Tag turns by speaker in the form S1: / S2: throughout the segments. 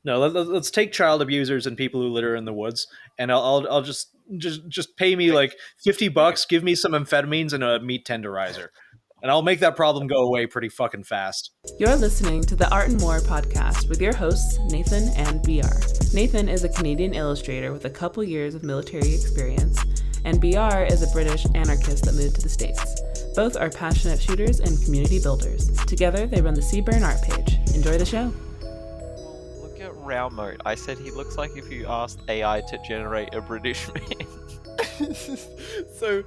S1: No, let's take child abusers and people who litter in the woods, and I'll just pay me like $50, give me some amphetamines and a meat tenderizer, and I'll make that problem go away pretty fucking fast.
S2: You're listening to the Art and More podcast with your hosts, Nathan and BR. Nathan is a Canadian illustrator with a couple years of military experience, and BR is a British anarchist that moved to the States. Both are passionate shooters and community builders. Together, they run the Seaburn art page. Enjoy the show.
S3: Look at Raoul Moat. I said he looks like if you asked AI to generate a British man.
S4: So,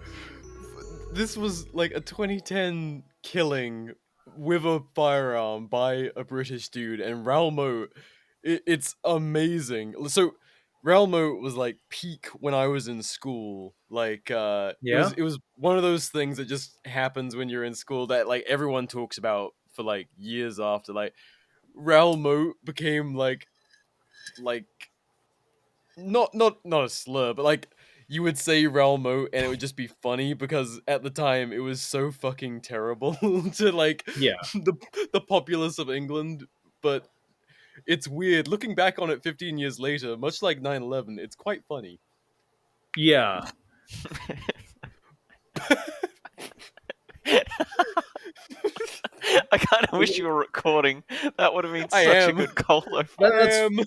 S4: this was like a 2010 killing with a firearm by a British dude, and Raoul Moat, it's amazing. So, Raoul Moat was like peak when I was in school. Like, it was one of those things that just happens when you're in school that like everyone talks about for like years after. Like, Raoul Moat became like not a slur, but like you would say Raoul Moat and it would just be funny because at the time it was so fucking terrible to like the populace of England. But it's weird looking back on it 15 years later, much like 9/11. It's quite funny.
S1: Yeah.
S3: I kind of wish you were recording. That would have been such a good cold open.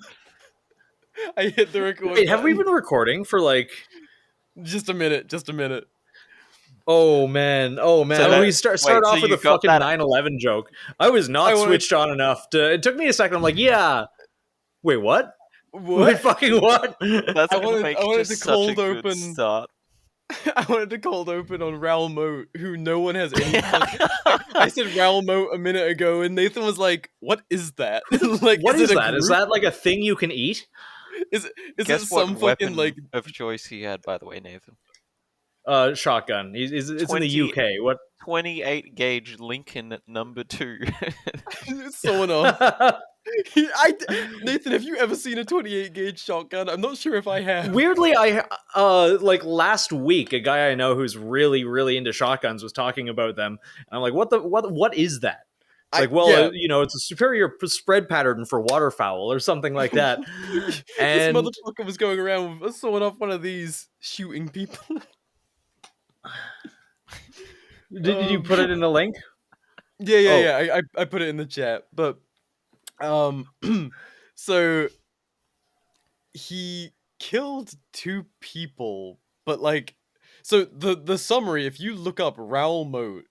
S4: I hit the record.
S1: Wait, have we been recording for like
S4: just a minute?
S1: Oh man! So we start off with a fucking 9/11 joke. I was not switched on enough. It took me a second. I'm like, yeah. Wait, what? Wait, fucking what?
S3: That's I wanted to cold open. Start.
S4: I wanted to cold open on Raoul Moat, who no one has any. I said Raoul Moat a minute ago, and Nathan was like, "What is that?
S1: Like, what is that? Is that like a thing you can eat?
S4: Is it some fucking like
S3: of choice he had? By the way, Nathan.
S1: Shotgun. It's in the UK. What?
S3: 28 gauge Lincoln #2.
S4: Someone off. Nathan, have you ever seen a 28 gauge shotgun? I'm not sure if I have.
S1: Weirdly, I like last week, a guy I know who's really, really into shotguns was talking about them. And I'm like, what is that? Like, it's a superior spread pattern for waterfowl or something like that. And
S4: this motherfucker was going around with someone off one of these shooting people.
S1: Did you put it in the link?
S4: Yeah. I put it in the chat, but so he killed 2 people, but like, so the summary, if you look up Raoul Moat,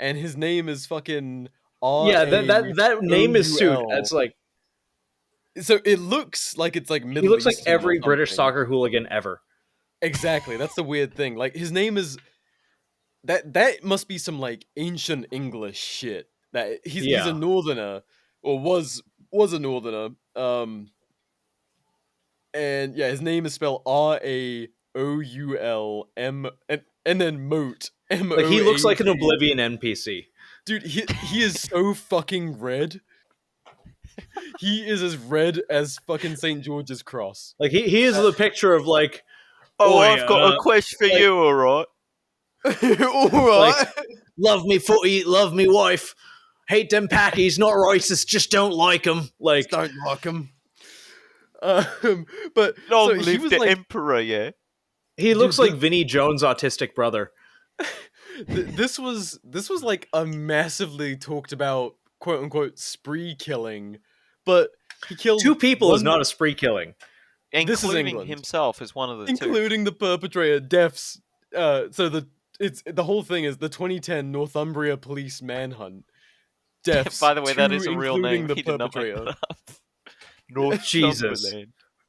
S4: and his name is fucking
S1: that name is suit. It's like,
S4: so it looks like it's like Middle
S1: He looks like
S4: Eastern
S1: every British soccer hooligan ever.
S4: Exactly, that's the weird thing. Like his name is that must be some like ancient English shit. That he's a northerner, or was a northerner. And yeah, his name is spelled RAOUL and then Moat.
S1: Like he looks like an Oblivion NPC.
S4: Dude, he is so fucking red. He is as red as fucking St. George's Cross.
S1: Like he is the picture of like,
S3: I've got a quest for you, alright.
S4: Alright.
S1: Like, love me footy, love me wife. Hate them packies, not racist, just don't like them. Like,
S4: don't like them. But
S3: long live the Emperor, yeah.
S1: He looks like Vinnie Jones' autistic brother.
S4: This was like a massively talked about quote unquote spree killing, but he killed
S1: 2 people is not a spree killing.
S3: Including himself is one of the
S4: including the perpetrator. Deaths. So the whole thing is the 2010 Northumbria police manhunt. Deaths.
S3: By the way, that is a real name.
S4: The
S3: he
S4: perpetrator.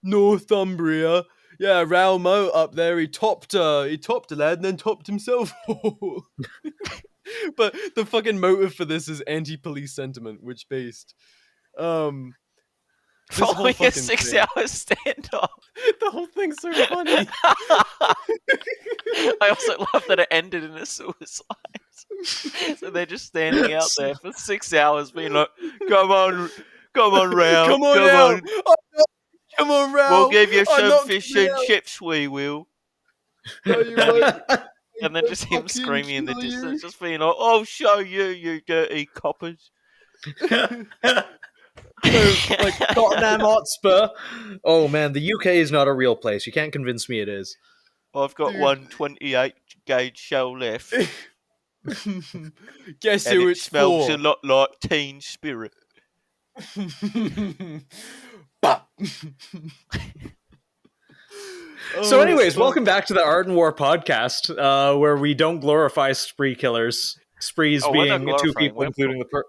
S3: Northumbria.
S4: Yeah, Raoul Moat up there. He topped a lad and then topped himself. But the fucking motive for this is anti-police sentiment, which based.
S3: Following a 6-hour standoff.
S4: The whole thing's so funny.
S3: I also love that it ended in a suicide. So they're just standing out there for 6 hours being like, come on, Raoul.
S4: Come on. Come on, Raoul.
S3: We'll give you some fish and chips, we will.
S4: No, you won't.
S3: And then just him screaming in the distance, just being like, I'll show you, you dirty coppers.
S1: So, like Tottenham Hotspur. Oh man, the UK is not a real place. You can't convince me it is.
S3: I've got
S4: Dude.
S3: 128 gauge shell left,
S4: Guess
S3: and
S4: who
S3: it
S4: it's
S3: smells
S4: for?
S3: a lot like Teen Spirit.
S4: Bah.
S1: So, anyways,
S4: fuck.
S1: welcome back to the Art and War podcast, where we don't glorify spree killers. Sprees
S3: Oh, we're not
S1: being two
S3: glorifying,
S1: people, including the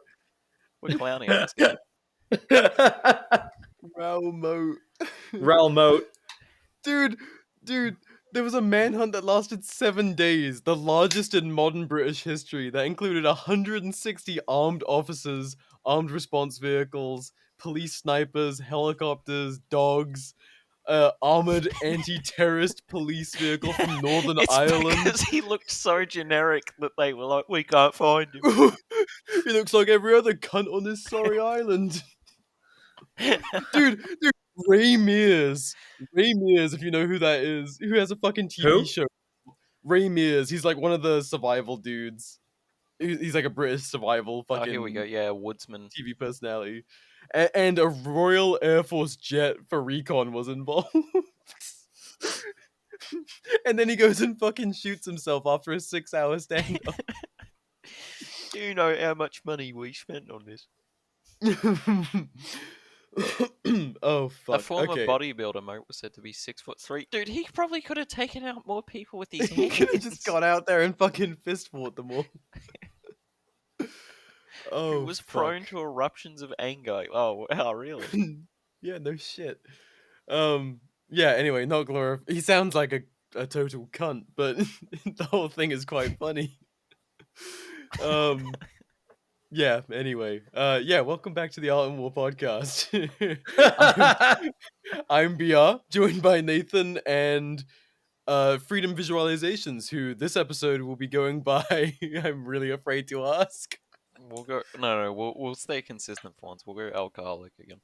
S3: We're clowning on this guy.
S4: Raoul Moat.
S1: Raoul Moat.
S4: Dude, there was a manhunt that lasted 7 days, the largest in modern British history, that included 160 armed officers, armed response vehicles, police snipers, helicopters, dogs, armored anti-terrorist police vehicle from Northern
S3: It's
S4: Ireland.
S3: because he looked so generic that they were like, we can't find him.
S4: He looks like every other cunt on this sorry island. Dude, Ray Mears, if you know who that is, who has a fucking TV
S1: Who?
S4: show. Ray Mears, he's like one of the survival dudes. He's like a British survival
S3: Oh,
S4: fucking
S3: here we go. Yeah, woodsman.
S4: TV personality. And a Royal Air Force jet for recon was involved. And then he goes and fucking shoots himself after a 6-hour standoff.
S3: Do you know how much money we spent on this?
S4: Oh fuck.
S3: A former
S4: Okay.
S3: bodybuilder, Moat, was said to be 6'3". Dude, he probably could have taken out more people with his
S4: He
S3: hands.
S4: could have just got out there and fucking fist fought them all. Oh,
S3: He was
S4: fuck.
S3: prone to eruptions of anger. Oh, wow, really?
S4: Yeah, no shit. Yeah, anyway, not he sounds like a total cunt, but the whole thing is quite funny. Yeah, anyway. Yeah, welcome back to the Art and War podcast. I'm BR, joined by Nathan and Freedom Visualizations, who this episode will be going by I'm really afraid to ask.
S3: We'll go. No, we'll stay consistent for once. We'll go alcoholic again.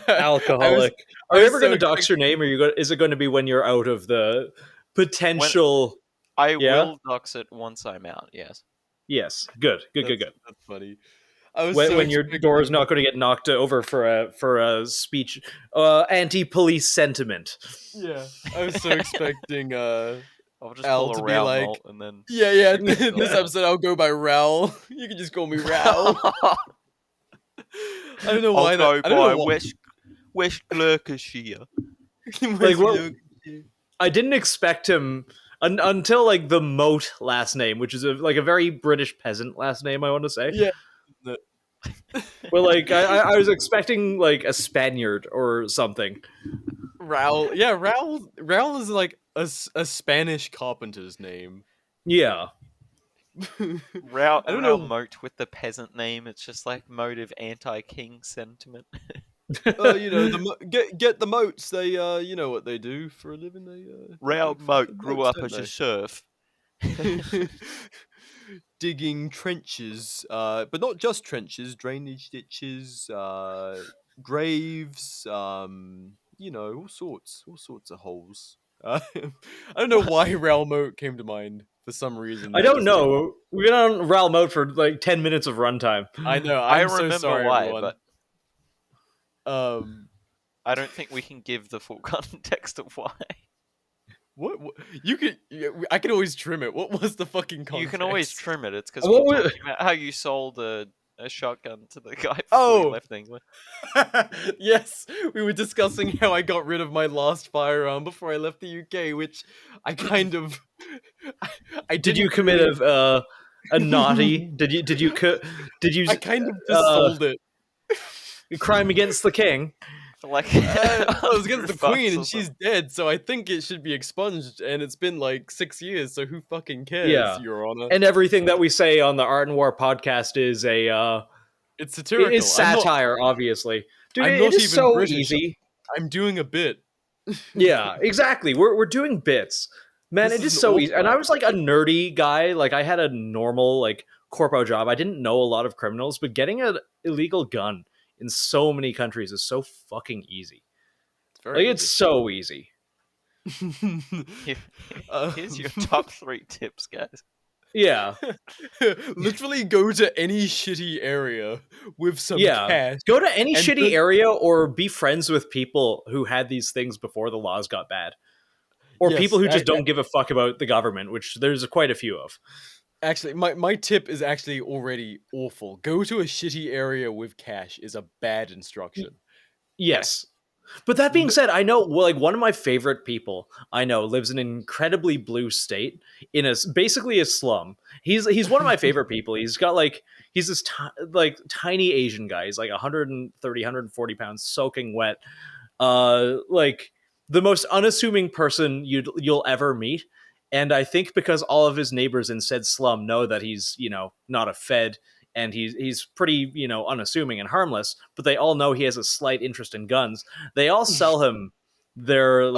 S1: Alcoholic.
S4: I
S1: Are you
S4: was
S1: ever
S4: so
S1: going to dox your name, or is it going to be when you're out of the potential?
S3: I
S1: Yeah?
S3: will dox it once I'm out. Yes.
S1: Yes. Good.
S4: That's funny. I was
S1: When your door is not going to get knocked over for a speech, anti-police sentiment.
S4: Yeah, I was so expecting
S3: I'll just
S4: Al
S3: pull
S4: to
S3: a
S4: be
S3: Raoul
S4: like,
S3: Moat and then.
S4: yeah. In this episode, I'll go by Raoul. You can just call me Raoul. I don't know why.
S3: I'll go
S4: I don't know
S3: by
S4: why.
S3: West Gloucestershire.
S1: Like, what? I didn't expect him until like the Moat last name, which is like a very British peasant last name. I want to say.
S4: Yeah.
S1: Well, like I was expecting like a Spaniard or something.
S4: Raoul. Yeah, Raoul is like a Spanish carpenter's name.
S1: Yeah.
S3: Raoul
S4: I don't know.
S3: Moat with the peasant name. It's just like Moat of anti-king sentiment.
S4: You know, get the moats. They you know what they do for a living. They
S3: Raoul
S4: dig
S3: Moat
S4: fucking
S3: grew
S4: moats,
S3: up
S4: don't
S3: as a
S4: they?
S3: serf.
S4: Digging trenches, but not just trenches, drainage ditches, graves, you know, all sorts of holes. I don't know why Raoul Moat came to mind for some reason.
S1: I don't know. We've been on Raoul Moat for like 10 minutes of runtime.
S4: I know.
S3: I
S4: I'm so
S3: remember
S4: sorry,
S3: why,
S4: everyone.
S3: but I don't think we can give the full context of why.
S4: What you could? I could always trim it. What was the fucking context?
S3: You can always trim it. It's because
S1: What
S3: we're
S1: was-
S3: talking about how you sold a shotgun to the guy before
S4: Oh!
S3: you left England.
S4: Yes, we were discussing how I got rid of my last firearm before I left the UK, which I kind of.
S1: Did you commit a naughty? Did you?
S4: I kind of just sold it.
S1: Crime against the king?
S3: Like,
S4: I was against the
S3: $100
S4: queen,
S3: or
S4: and she's
S3: something.
S4: dead, so I think it should be expunged. And it's been like 6 years, so who fucking cares,
S1: Yeah.
S4: Your Honor?
S1: And everything that we say on the Art and War podcast is
S4: It's satirical.
S1: it is satire, obviously. Dude,
S4: I'm
S1: it
S4: not
S1: is
S4: even
S1: so
S4: British.
S1: easy.
S4: I'm doing a bit.
S1: Yeah, exactly. We're doing bits. Man,
S4: This
S1: it is
S4: is an
S1: so
S4: old
S1: easy. And
S4: guy.
S1: I was like a nerdy guy. Like I had a normal like corpo job. I didn't know a lot of criminals, but getting an illegal gun in so many countries is so fucking easy.
S4: Very
S1: Like it's so easy.
S4: easy.
S3: Here's your top 3 tips, guys.
S1: Yeah.
S4: Literally go to any shitty area with some
S1: Yeah.
S4: cash.
S1: Go to any
S4: and
S1: shitty
S4: then-
S1: area or be friends with people who had these things before the laws got bad. Or
S4: Yes,
S1: people who just don't give a fuck about the government, which there's quite a few of.
S4: Actually, my tip is actually already awful. Go to a shitty area with cash is a bad instruction.
S1: Yes. But that being said, I know like one of my favorite people I know lives in an incredibly blue state in basically a slum. He's one of my favorite people. He's got he's this tiny Asian guy. He's like 130 140 pounds soaking wet. Like the most unassuming person you'll ever meet. And I think because all of his neighbors in said slum know that he's, not a Fed and he's pretty, unassuming and harmless, but they all know he has a slight interest in guns. They all sell him their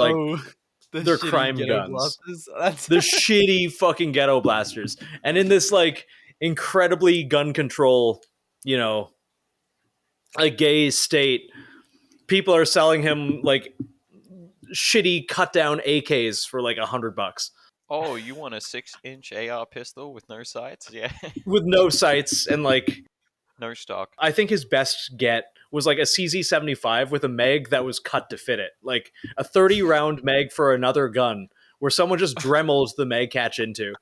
S1: their crime guns. The shitty fucking ghetto blasters. And in this incredibly gun control, a gay state, people are selling him shitty cut down AKs for $100.
S3: Oh, you want a 6-inch AR pistol with no sights? Yeah.
S1: With no sights and
S3: no stock.
S1: I think his best get was a CZ75 with a mag that was cut to fit it. Like a 30 round mag for another gun where someone just dremels the mag catch into.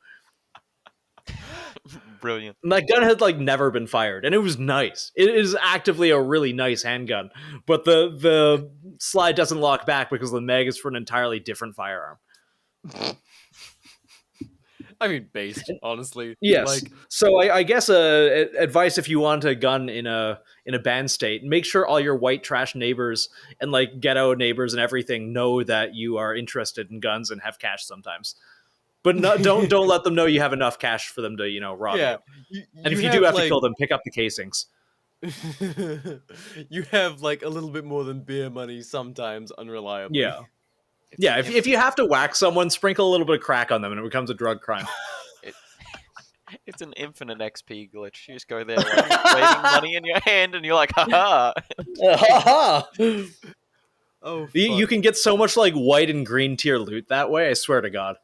S3: Brilliant.
S1: And that gun had never been fired, and it was nice. It is actively a really nice handgun, but the slide doesn't lock back because the mag is for an entirely different firearm.
S4: I mean, based honestly.
S1: Yes. So I guess advice if you want a gun in a banned state, make sure all your white trash neighbors and ghetto neighbors and everything know that you are interested in guns and have cash sometimes. But don't let them know you have enough cash for them to rob you. And if you do have to kill them, pick up the casings.
S4: You have a little bit more than beer money sometimes, unreliably.
S1: Yeah. Yeah, if you have to whack someone, sprinkle a little bit of crack on them and it becomes a drug crime.
S3: It's an infinite XP glitch. You just go there waving money in your hand and you're like, haha.
S1: Ha-ha!
S4: Oh,
S1: you can get so much white and green tier loot that way, I swear to God.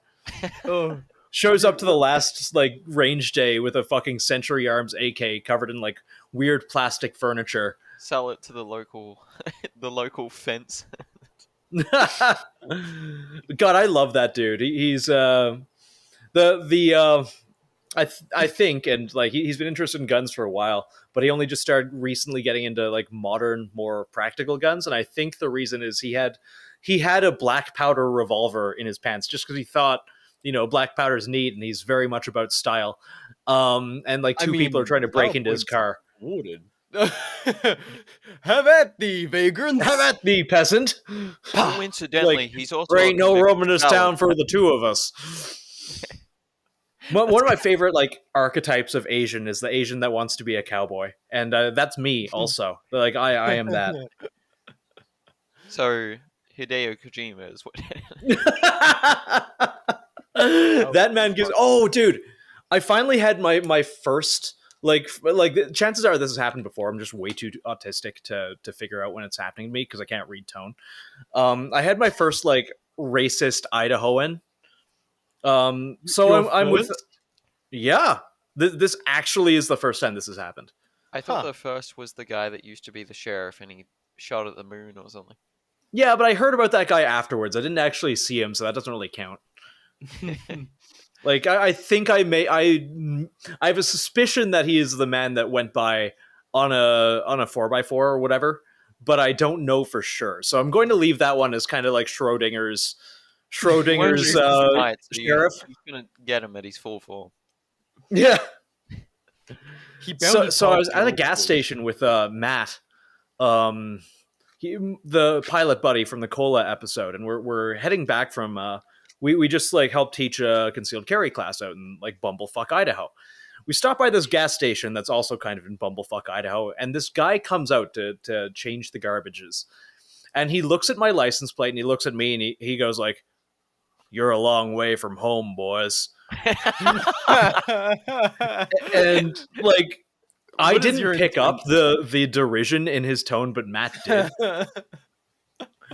S4: Oh.
S1: Shows up to the last range day with a fucking Century Arms AK covered in weird plastic furniture.
S3: Sell it to the local fence.
S1: God, I love that dude. He's I think, and he's been interested in guns for a while, but he only just started recently getting into modern, more practical guns. And I think the reason is he had a black powder revolver in his pants just because he thought, black powder's neat, and he's very much about style. And two people are trying to break into his car.
S4: Have at thee, vagrant!
S1: Have at thee, peasant!
S3: Coincidentally, he's also...
S1: There ain't no room in this town for the two of us. One of my favorite archetypes of Asian is the Asian that wants to be a cowboy, and that's me also. I am that.
S3: So Hideo Kojima is what.
S1: That man gives. Oh, dude! I finally had my first chances are this has happened before. I'm just way too autistic to figure out when it's happening to me because I can't read tone. I had my first racist Idahoan. So I'm with. Yeah, this actually is the first time this has happened.
S3: I thought the first was the guy that used to be the sheriff and he shot at the moon or something.
S1: Yeah, but I heard about that guy afterwards. I didn't actually see him, so that doesn't really count. I think I have a suspicion that he is the man that went by on a 4x4 or whatever, but I don't know for sure. So I'm going to leave that one as kind of like Schrodinger's sheriff.
S3: You're gonna get him at his full form.
S1: Yeah. So I was at a gas station with Matt, the pilot buddy from the Cola episode, and we're heading back from we just helped teach a concealed carry class out in Bumblefuck, Idaho. We stopped by this gas station that's also kind of in Bumblefuck, Idaho, and this guy comes out to change the garbages. And he looks at my license plate and he looks at me and he goes "You're a long way from home, boys." And I didn't pick up the derision in his tone, but Matt did.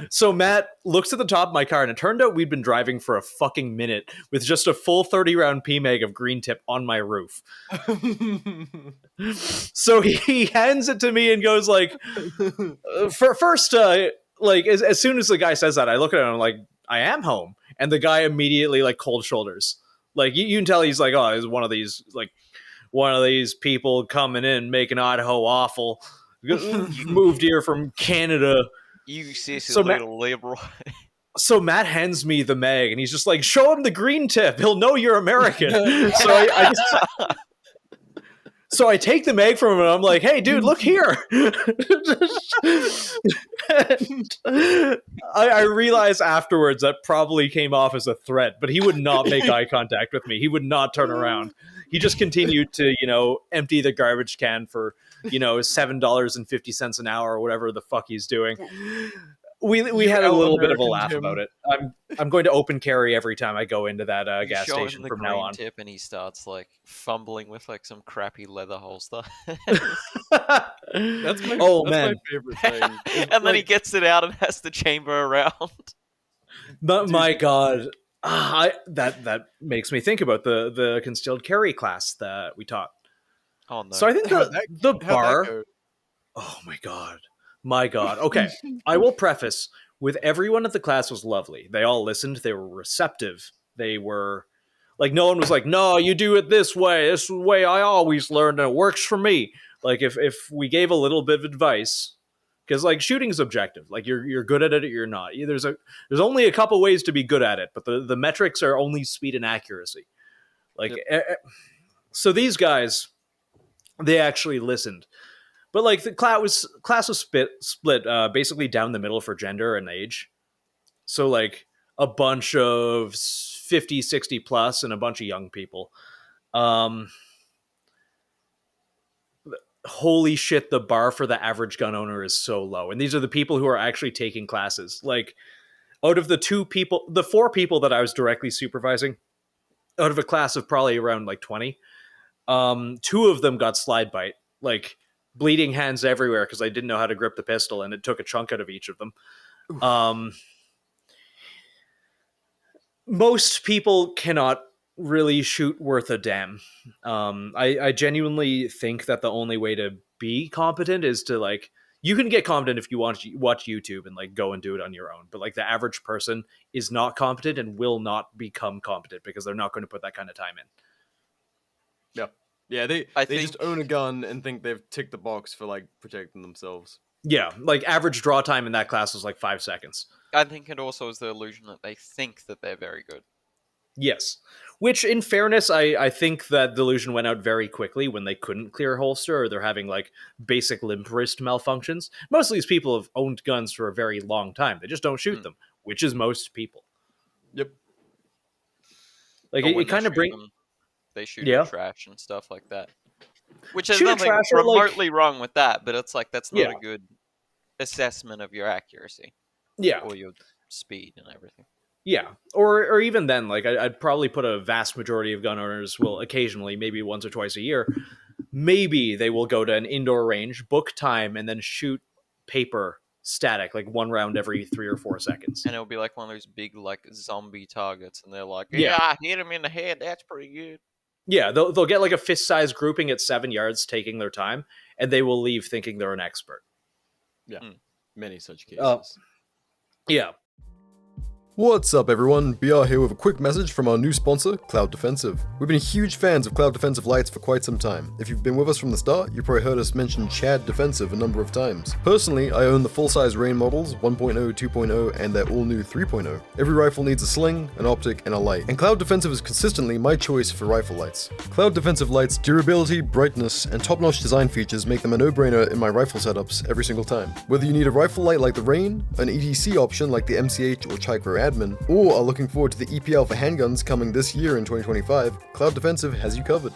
S1: So Matt looks at the top of my car, and it turned out we'd been driving for a fucking minute with just a full 30-round PMag of green tip on my roof. So he hands it to me and goes like, first, like as soon as the guy says that, I look at him and I'm like, I am home. And the guy immediately like cold shoulders. Like you can tell he's like, oh, he's one of these people coming in making Idaho awful. Moved here from Canada.
S3: You seriously little liberal.
S1: So Matt hands me the mag, and he's just like, show him the green tip. He'll know you're American. So I take the mag from him, and I'm like, hey, dude, look here. I realize afterwards that probably came off as a threat, but he would not make eye contact with me. He would not turn around. He just continued to, empty the garbage can for, $7.50 an hour or whatever the fuck he's doing. We had a little bit of a laugh about it. I'm going to open carry every time I go into that gas station from now on.
S3: Tip and he starts like fumbling with like some crappy leather holster.
S4: That's my favorite thing.
S3: And then he gets it out and has to chamber around.
S1: But my God, that makes me think about the concealed carry class that we taught.
S3: Oh no!
S1: So I think the bar. Oh my God. My God. Okay. I will preface with everyone at the class was lovely. They all listened. They were receptive. They were like, no one was like, no, you do it this way. This is the way I always learned and it works for me. Like if we gave a little bit of advice, because like shooting is objective. Like you're good at it or you're not. There's only a couple ways to be good at it, but the metrics are only speed and accuracy. Like, so these guys, they actually listened. But like the class was split basically down the middle for gender and age. So like a bunch of 50, 60 plus and a bunch of young people. Holy shit, the bar for the average gun owner is so low. And these are the people who are actually taking classes. Like out of the 4 people that I was directly supervising, out of a class of probably around like 20, 2 of them got slide bite. Like bleeding hands everywhere because I didn't know how to grip the pistol, and it took a chunk out of each of them. Most people cannot really shoot worth a damn. I genuinely think that the only way to be competent is to like, you can get competent if you want to watch YouTube and like go and do it on your own. But like the average person is not competent and will not become competent because they're not going to put that kind of time in.
S4: Yeah. Yeah, they just own a gun and think they've ticked the box for like protecting themselves.
S1: Yeah, like average draw time in that class was like 5 seconds.
S3: I think it also is the illusion that they think that they're very good.
S1: Yes, which in fairness, I think that delusion went out very quickly when they couldn't clear a holster or they're having like basic limp wrist malfunctions. Most of these people have owned guns for a very long time. They just don't shoot them, which is most people.
S4: Yep.
S1: Like it kind of brings...
S3: They shoot in trash and stuff like that. Which is
S1: nothing
S3: remotely wrong with that, but it's like that's not a good assessment of your accuracy.
S1: Yeah.
S3: Or your speed and everything.
S1: Yeah. Or even then, like I'd probably put a vast majority of gun owners will occasionally, maybe once or twice a year, maybe they will go to an indoor range, book time, and then shoot paper static, like 1 round every 3 or 4 seconds.
S3: And it'll be like one of those big like zombie targets, and they're like, yeah, hit him in the head, that's pretty good.
S1: Yeah, they'll get like a fist-sized grouping at 7 yards, taking their time, and they will leave thinking they're an expert.
S4: Yeah, many such cases.
S1: Yeah.
S5: What's up everyone, BR here with a quick message from our new sponsor, Cloud Defensive. We've been huge fans of Cloud Defensive lights for quite some time. If you've been with us from the start, you've probably heard us mention Chad Defensive a number of times. Personally, I own the full-size Rain models, 1.0, 2.0, and their all-new 3.0. Every rifle needs a sling, an optic, and a light, and Cloud Defensive is consistently my choice for rifle lights. Cloud Defensive lights' durability, brightness, and top-notch design features make them a no-brainer in my rifle setups every single time. Whether you need a rifle light like the Rain, an EDC option like the MCH or Chicro Admin, or are looking forward to the EPL for handguns coming this year in 2025, Cloud Defensive has you covered.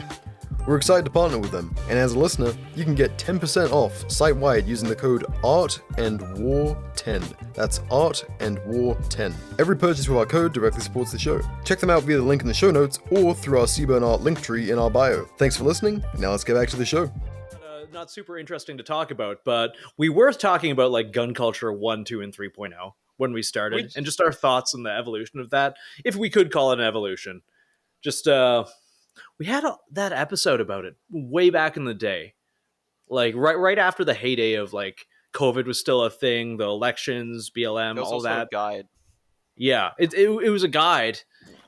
S5: We're excited to partner with them, and as a listener, you can get 10% off site-wide using the code ARTANDWAR10. That's ARTANDWAR10. Every purchase with our code directly supports the show. Check them out via the link in the show notes or through our Seaburn Art link tree in our bio. Thanks for listening, now let's get back to the show.
S1: Not super interesting to talk about, but we were talking about like gun culture 1, 2, and 3.0. when we started,
S4: Which
S1: and just our thoughts on the evolution of that, if we could call it an evolution. Just we had that episode about it way back in the day, like right after the heyday of like COVID was still a thing, the elections,
S3: There
S1: BLM,
S3: was
S1: all
S3: also a
S1: that.
S3: guide.
S1: Yeah, it was a guide,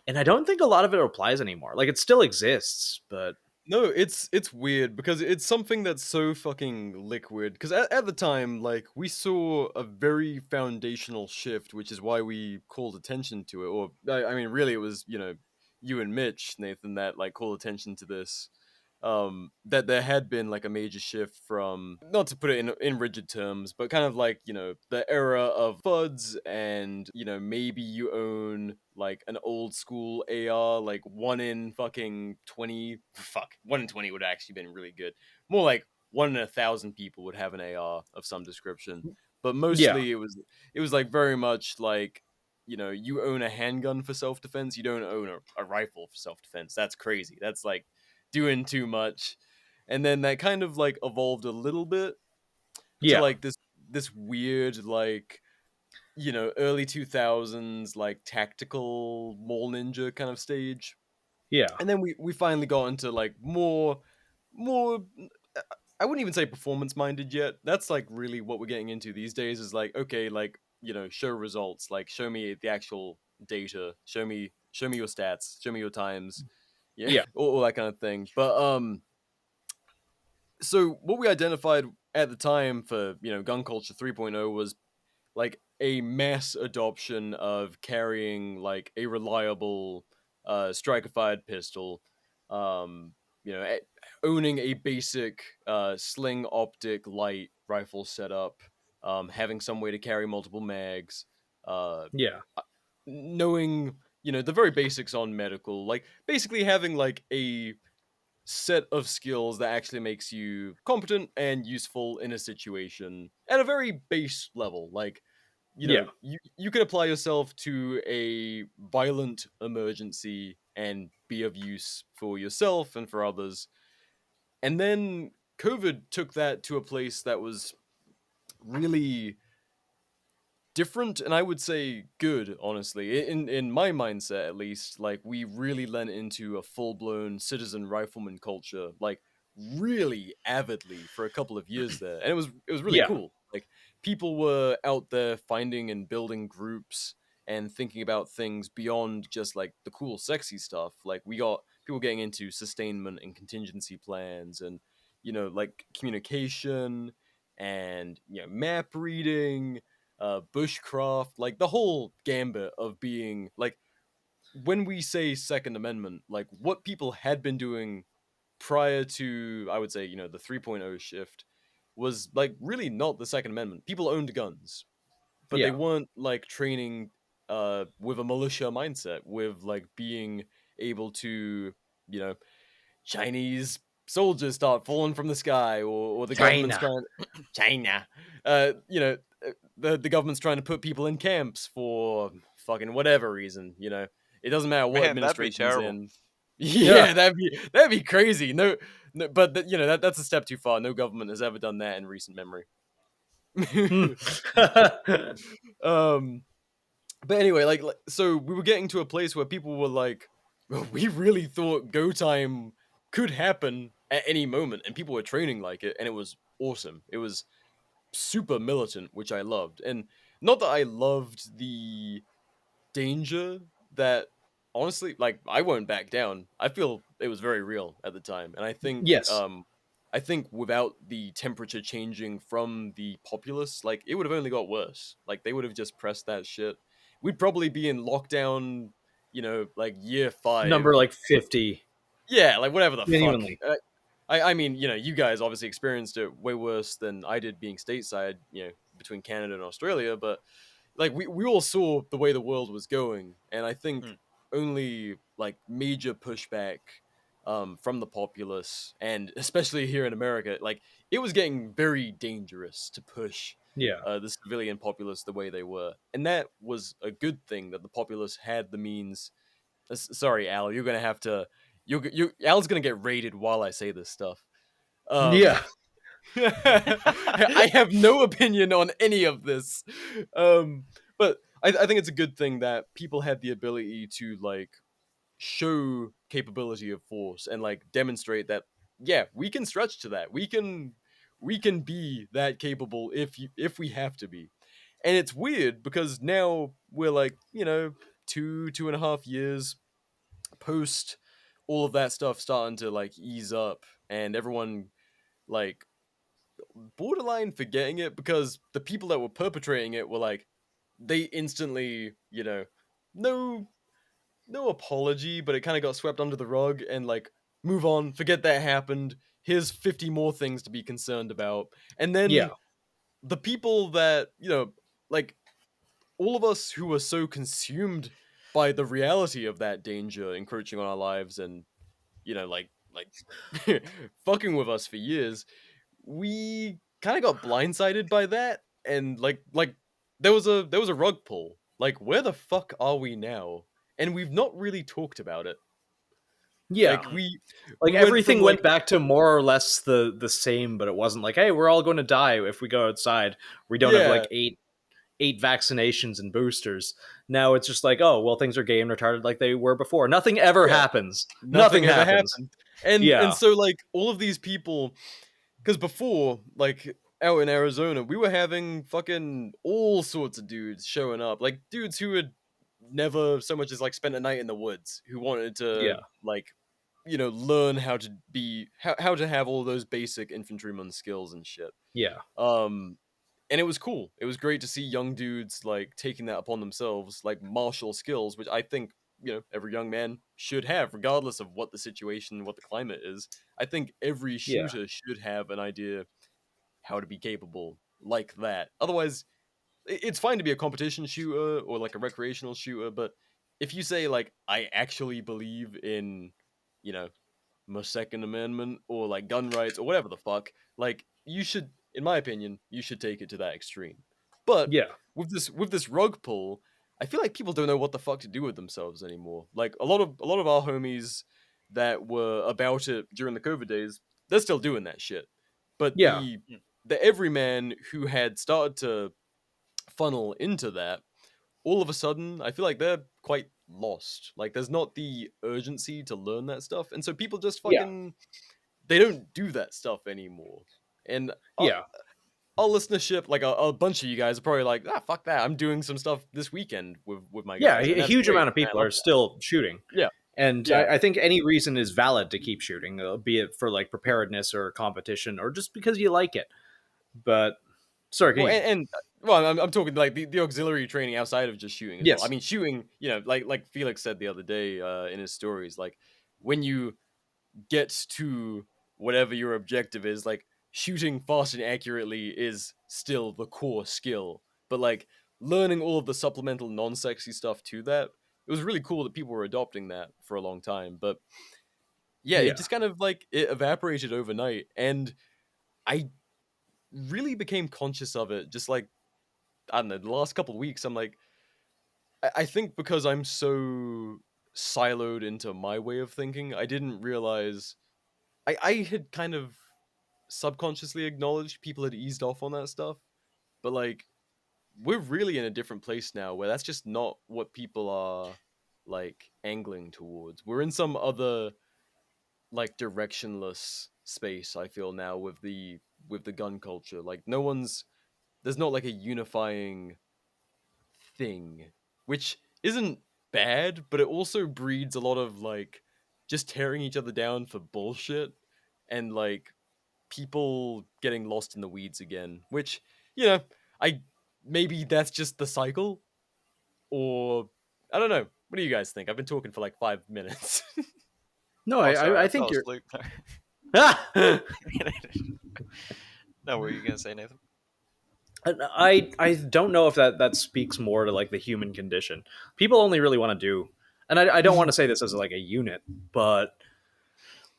S1: and I don't think a lot of it applies anymore. Like it still exists, but
S4: No, it's weird because it's something that's so fucking liquid. Because at the time, like, we saw a very foundational shift, which is why we called attention to it. Or I mean, really, it was you and Mitch, Nathan, that like called attention to this. That there had been like a major shift from, not to put it in rigid terms, but kind of like the era of Fudds, and maybe you own like an old school AR, like 1 in 20. Fuck, 1 in 20 would have actually been really good. More like 1 in 1,000 people would have an AR of some description, but
S1: yeah,
S4: mostly it was like very much like you own a handgun for self-defense, you don't own a rifle for self-defense. That's crazy. That's like doing too much. And then that kind of like evolved a little bit to
S1: yeah,
S4: like this weird like early 2000s like tactical mall ninja kind of stage.
S1: yeah,
S4: And then we finally got into like more I wouldn't even say performance minded yet. That's like really what we're getting into these days, is like, okay, like show results, like show me the actual data, show me your stats, show me your times, yeah,
S1: yeah,
S4: all that kind of thing. But so what we identified at the time for gun culture 3.0 was like a mass adoption of carrying like a reliable striker fired pistol, um owning a basic sling optic light rifle setup, having some way to carry multiple mags, uh
S1: yeah,
S4: knowing the very basics on medical, like basically having like a set of skills that actually makes you competent and useful in a situation at a very base level. Like,
S1: yeah,
S4: you can apply yourself to a violent emergency and be of use for yourself and for others. And then COVID took that to a place that was really different, and I would say good, honestly. In my mindset, at least, like, we really lent into a full-blown citizen rifleman culture, like, really avidly for a couple of years there. And it was really
S1: yeah,
S4: cool. Like, people were out there finding and building groups and thinking about things beyond just like the cool sexy stuff. Like, we got people getting into sustainment and contingency plans, and like communication, and map reading, bushcraft, like the whole gambit of being like, when we say Second Amendment, like what people had been doing prior to, I would say, the 3.0 shift, was like really not the Second Amendment. People owned guns, but they
S1: yeah.
S4: weren't like training with a militia mindset, with like being able to, you know, Chinese soldiers start falling from the sky, or the government's
S1: China.
S4: trying China. The government's trying to put people in camps for fucking whatever reason. It doesn't matter what
S3: Man, that'd be
S4: administration's
S3: terrible.
S4: in. Yeah,
S1: Yeah.
S4: that'd be crazy. No, no, but that's a step too far. No government has ever done that in recent memory.
S1: Hmm.
S4: um, but anyway, like, so we were getting to a place where people were like, well, we really thought go time could happen at any moment, and people were training like it, and it was awesome. It was super militant, which I loved. And not that I loved the danger that, honestly, like, I won't back down. I feel it was very real at the time, and
S1: Yes.
S4: I think without the temperature changing from the populace, like, it would have only got worse. Like, they would have just pressed that shit. We'd probably be in lockdown, like year 5.
S1: Number like 50.
S4: Yeah, like whatever the fuck.
S1: Genuinely.
S4: I mean, you guys obviously experienced it way worse than I did being stateside, between Canada and Australia, but like we all saw the way the world was going, and I think
S3: Hmm.
S4: only like major pushback from the populace, and especially here in America, like it was getting very dangerous to push
S1: Yeah.
S4: the civilian populace the way they were, and that was a good thing that the populace had the means. Sorry, Al, you're gonna have to. Al's gonna get raided while I say this stuff. Um,
S1: Yeah.
S4: I have no opinion on any of this. But But I think it's a good thing that people had the ability to like show capability of force and like demonstrate that yeah, we can stretch to that. We can be that capable if we have to be. And it's weird because now we're like, 2.5 years post all of that stuff starting to like ease up and everyone like borderline forgetting it because the people that were perpetrating it were like they instantly, no no apology, but it kind of got swept under the rug and like move on, forget that happened. Here's 50 more things to be concerned about. And
S1: Yeah.
S4: then the people that, like all of us who were so consumed by the reality of that danger encroaching on our lives and, like fucking with us for years, we kind of got blindsided by that and like there was a rug pull. Like where the fuck are we now? And we've not really talked about it.
S1: Yeah.
S4: Like we
S1: Like
S4: we went from
S1: everything
S4: like
S1: went back to more or less the same, but it wasn't like, hey, we're all going to die if we go outside. We don't have
S4: yeah,
S1: like eight vaccinations and boosters. Now it's just like, oh, well, things are gay and retarded like they were before. Nothing ever
S4: yeah,
S1: happens. Nothing
S4: nothing ever
S1: happens.
S4: happened. And
S1: Yeah.
S4: so like all of these people, because before, like out in Arizona, we were having fucking all sorts of dudes showing up, like dudes who had never so much as like spent a night in the woods, who wanted to
S1: Yeah.
S4: like, learn how to be how to have all those basic infantryman skills and shit.
S1: Yeah.
S4: Um, and it was cool. It was great to see young dudes like taking that upon themselves, like martial skills, which I think every young man should have, regardless of what the situation, what the climate is. I think every
S1: Yeah.
S4: shooter should have an idea how to be capable like that. Otherwise, it's fine to be a competition shooter or like a recreational shooter, but if you say like I actually believe in, you know, my Second Amendment or like gun rights or whatever the fuck, like you should, in my opinion, you should take it to that extreme. But
S1: Yeah.
S4: with this rug pull, I feel like people don't know what the fuck to do with themselves anymore. Like a lot of our homies that were about it during the COVID days, they're still doing that shit. But
S1: Yeah.
S4: the everyman who had started to funnel into that, all of a sudden, I feel like they're quite lost. Like, there's not the urgency to learn that stuff, and so people just
S1: Yeah.
S4: fucking they don't do that stuff anymore. And
S1: Yeah.
S4: our listenership, like a bunch of you guys, are probably like, fuck that. I'm doing some stuff this weekend with my
S1: Yeah.
S4: guys, and
S1: A
S4: that's
S1: huge
S4: great.
S1: amount of
S4: And I
S1: people
S4: love
S1: are
S4: that.
S1: still shooting.
S4: Yeah,
S1: And
S4: yeah.
S1: I think any reason is valid to keep shooting, be it for like preparedness or competition or just because you like it. But sorry, can
S4: Well,
S1: you?
S4: well, I'm talking like the auxiliary training outside of just shooting as well. I
S1: Yes.
S4: mean, shooting, like Felix said the other day in his stories, like when you get to whatever your objective is, like shooting fast and accurately is still the core skill. But like learning all of the supplemental non-sexy stuff to that, it was really cool that people were adopting that for a long time. But yeah, it
S1: Yeah.
S4: just kind of like it evaporated overnight, and I really became conscious of it. Just like I don't know, the last couple of weeks, I'm like, I think because I'm so siloed into my way of thinking, I didn't realize I had kind of subconsciously acknowledged people had eased off on that stuff, but like we're really in a different place now where that's just not what people are like angling towards. We're in some other like directionless space, I feel now with the gun culture. Like there's not like a unifying thing, which isn't bad, but it also breeds a lot of like just tearing each other down for bullshit and like people getting lost in the weeds again, which, you know, I maybe that's just the cycle, or I don't know. What do you guys think? I've been talking for like 5 minutes.
S1: No,
S3: Oh, sorry,
S1: I
S3: I
S1: think
S3: fell
S1: you're.
S3: asleep.
S1: Ah!
S3: No, what were you gonna say, Nathan?
S1: I don't know if that speaks more to like the human condition. People only really want to do, and I don't want to say this as like a unit, but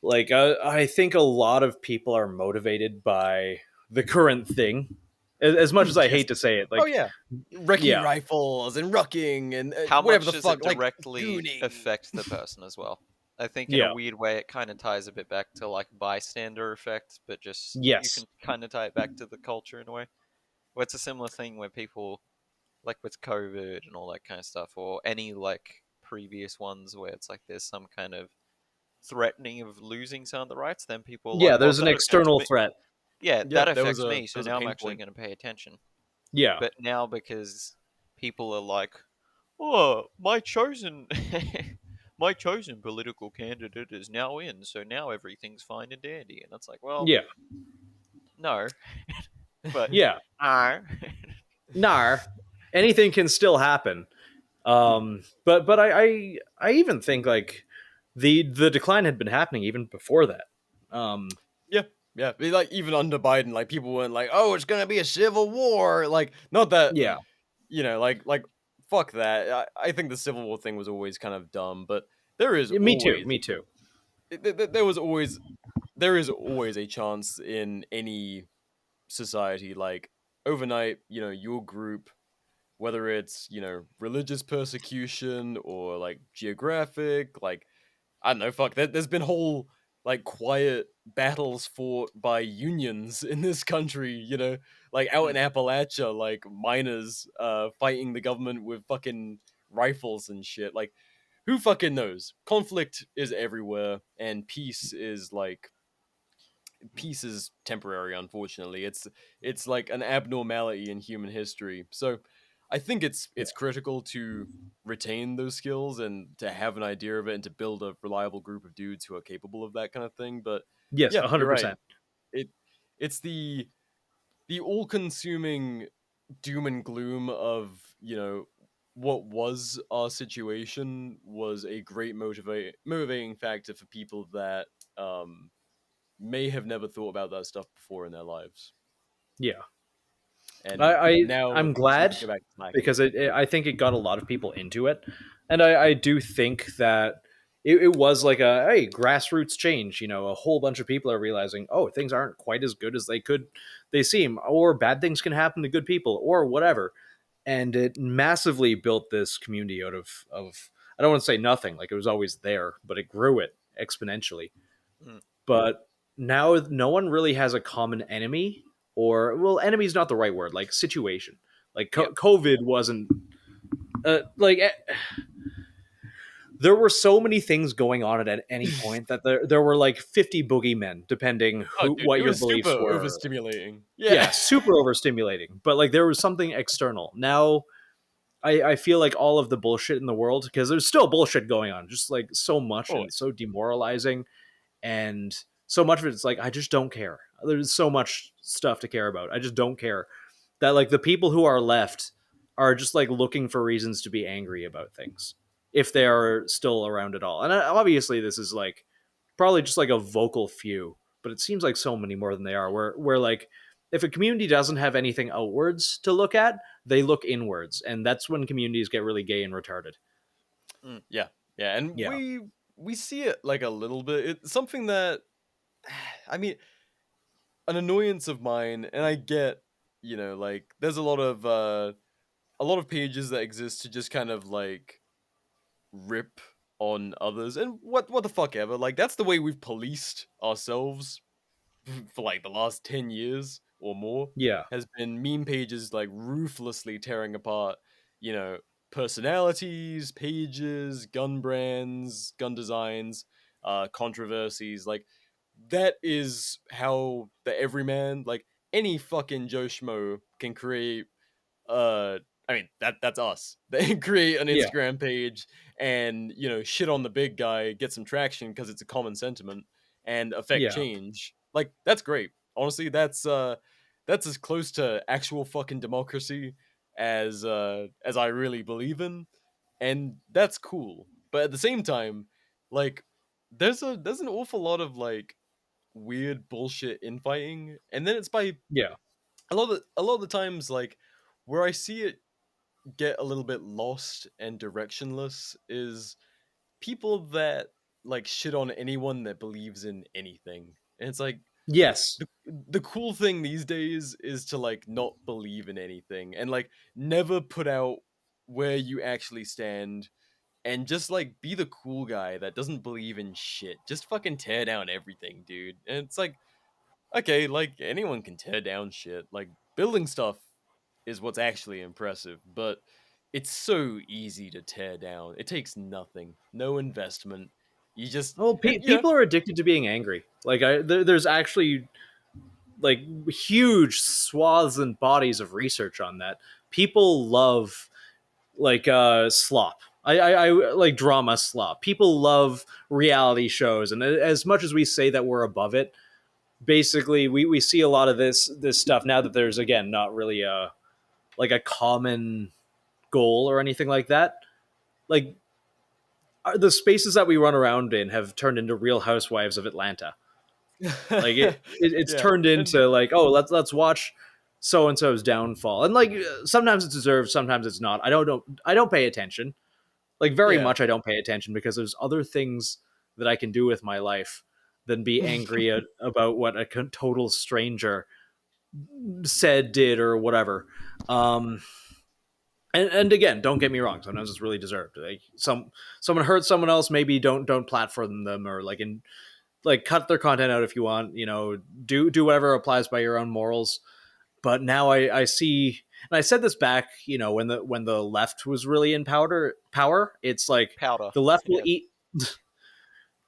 S1: like I think a lot of people are motivated by the current thing. As much as I
S4: Yes.
S1: hate to say it,
S4: Oh
S1: like
S4: yeah, recce
S1: yeah,
S4: rifles and rucking and
S3: How
S4: whatever
S3: much
S4: the
S3: does it
S4: fuck, like
S3: directly
S4: gooning.
S3: affect the person as well? I think in a
S1: yeah,
S3: weird way it kind of ties a bit back to like bystander effect, but just you
S1: yes,
S3: can kind of tie it back to the culture in a way. Well, it's a similar thing where people like with COVID and all that kind of stuff, or any like previous ones where it's like there's some kind of threatening of losing some of the rights, then people are
S1: Yeah,
S3: like, well,
S1: there's an
S3: that affects
S1: external
S3: me.
S1: threat.
S3: Yeah, that
S4: Yep, there was
S3: affects
S4: a
S3: me, so
S4: there was a
S3: now I'm
S4: pain
S3: actually
S4: point.
S3: going to pay attention.
S1: Yeah.
S3: But now because people are like, oh, my chosen my chosen political candidate is now in, so now everything's fine and dandy. And it's like, well,
S1: Yeah.
S3: no. But
S1: Yeah. Nar. Anything can still happen. But I even think like the decline had been happening even before that.
S4: Yeah, yeah. Like even under Biden, like people weren't like, "Oh, it's gonna be a civil war." Like, not that
S1: Yeah.
S4: like fuck that. I think the Civil War thing was always kind of dumb, but there is
S1: Me too.
S4: always
S1: Me too.
S4: there is always a chance in any society, like overnight, your group, whether it's religious persecution or like geographic, like I don't know, fuck. There's been whole like quiet battles fought by unions in this country, like out in Appalachia, like miners fighting the government with fucking rifles and shit. Like, who fucking knows? Conflict is everywhere, and peace is temporary. Unfortunately, it's like an abnormality in human history. So, I think it's critical to retain those skills and to have an idea of it and to build a reliable group of dudes who are capable of that kind of thing. But
S1: Yes,
S4: yeah, you're right.
S1: 100%.
S4: It it's the all-consuming doom and gloom of what was our situation was a great motivating factor for people that may have never thought about that stuff before in their lives,
S1: Yeah.
S4: and
S1: I'm
S4: now we
S1: glad
S4: can go back to slacking.
S1: because I think it got a lot of people into it, and I do think that it was like a hey grassroots change. You know, a whole bunch of people are realizing oh things aren't quite as good as they seem, or bad things can happen to good people, or whatever, and it massively built this community out of I don't want to say nothing like it was always there, but it grew it exponentially.
S3: Mm.
S1: But now no one really has a common enemy, or well enemy is not the right word, like situation. Like
S3: Yeah.
S1: COVID wasn't like there were so many things going on at any point that there were like 50 boogeymen depending
S4: Oh,
S1: who
S4: dude,
S1: what
S4: it
S1: your
S4: was super
S1: beliefs were.
S4: overstimulating.
S1: Yeah,
S4: Yeah.
S1: super overstimulating, but like there was something external. Now I feel like all of the bullshit in the world, because there's still bullshit going on, just like so much and
S4: Always.
S1: so demoralizing, and so much of it's like I just don't care. There's so much stuff to care about. I just don't care that like the people who are left are just like looking for reasons to be angry about things if they are still around at all. And obviously this is like probably just like a vocal few, but it seems like so many more than they are. Where like if a community doesn't have anything outwards to look at, they look inwards, and that's when communities get really gay and retarded.
S4: Yeah, yeah, and
S1: Yeah,
S4: we see it like a little bit. It's something that I mean, an annoyance of mine, and I get, like there's a lot of pages that exist to just kind of like rip on others and what the fuck ever. Like that's the way we've policed ourselves for like the last 10 years or more,
S1: yeah,
S4: has been meme pages like ruthlessly tearing apart, you know, personalities, pages, gun brands, gun designs, controversies. Like that is how the everyman, like any fucking Joe Schmo can create uh I mean that's us. They create an
S1: yeah,
S4: Instagram page and shit on the big guy, get some traction because it's a common sentiment and affect
S1: yeah,
S4: change. Like that's great. Honestly, that's as close to actual fucking democracy as I really believe in, and that's cool. But at the same time, like there's an awful lot of like weird bullshit infighting, and then it's by
S1: yeah,
S4: a lot of the times like where I see it get a little bit lost and directionless is people that like shit on anyone that believes in anything. And it's like
S1: yes,
S4: the cool thing these days is to like not believe in anything and like never put out where you actually stand and just like be the cool guy that doesn't believe in shit. Just fucking tear down everything, dude. And it's like okay, like anyone can tear down shit. Like building stuff is what's actually impressive, but it's so easy to tear down. It takes nothing, no investment. You just,
S1: Well,
S4: and
S1: people are addicted to being angry. Like there's actually like huge swaths and bodies of research on that. People love like slop. I like drama slop. People love reality shows, and as much as we say that we're above it, basically we see a lot of this stuff now that there's again not really a like a common goal or anything like that. Like the spaces that we run around in have turned into Real Housewives of Atlanta. Like it's
S4: yeah,
S1: turned
S4: and
S1: into like, oh, let's watch so and so's downfall, and like sometimes it's deserved, sometimes it's not. I don't pay attention. Like very
S4: yeah.
S1: much, I don't pay attention because there's other things that I can do with my life than be angry about what a total stranger said, did, or whatever. Um, and again, don't get me wrong. Sometimes it's really deserved. Like someone hurt someone else, maybe don't platform them or like cut their content out if you want. You know, do whatever applies by your own morals. But now I see, and I said this back, you know, when the left was really in power. It's like
S3: Powder.
S1: the left will
S3: Yeah.
S1: eat.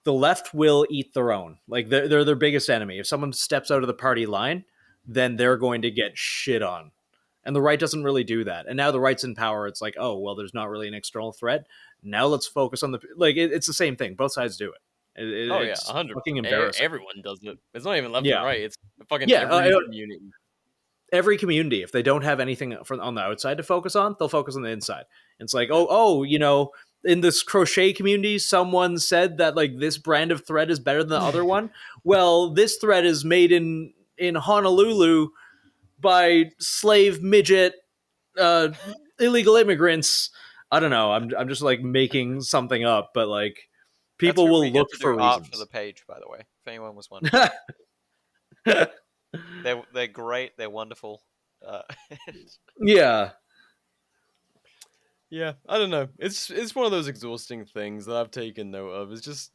S1: The left will eat their own. Like they're their biggest enemy. If someone steps out of the party line, then they're going to get shit on. And the right doesn't really do that. And now the right's in power. It's like, oh well, there's not really an external threat. Now let's focus on the like. It's the same thing. Both sides do it.
S4: Oh yeah,
S1: It's
S4: 100%.
S1: fucking embarrassing.
S4: Everyone does it. It's not even left and
S1: Yeah,
S4: right. It's fucking
S1: yeah.
S4: every community.
S1: Every community, if they don't have anything on the outside to focus on, they'll focus on the inside. It's like, oh, you know, in this crochet community, someone said that like this brand of thread is better than the other one. Well, this thread is made in Honolulu by slave midget illegal immigrants. I don't know. I'm just like making something up, but like
S3: That's
S1: people
S3: who we
S1: will
S3: get
S1: look
S3: to
S1: for
S3: do art for the
S1: reasons.
S3: page, by the way. If anyone was wondering, they're great. They're wonderful. Uh,
S1: Yeah.
S4: Yeah, I don't know. It's one of those exhausting things that I've taken note of. It's just,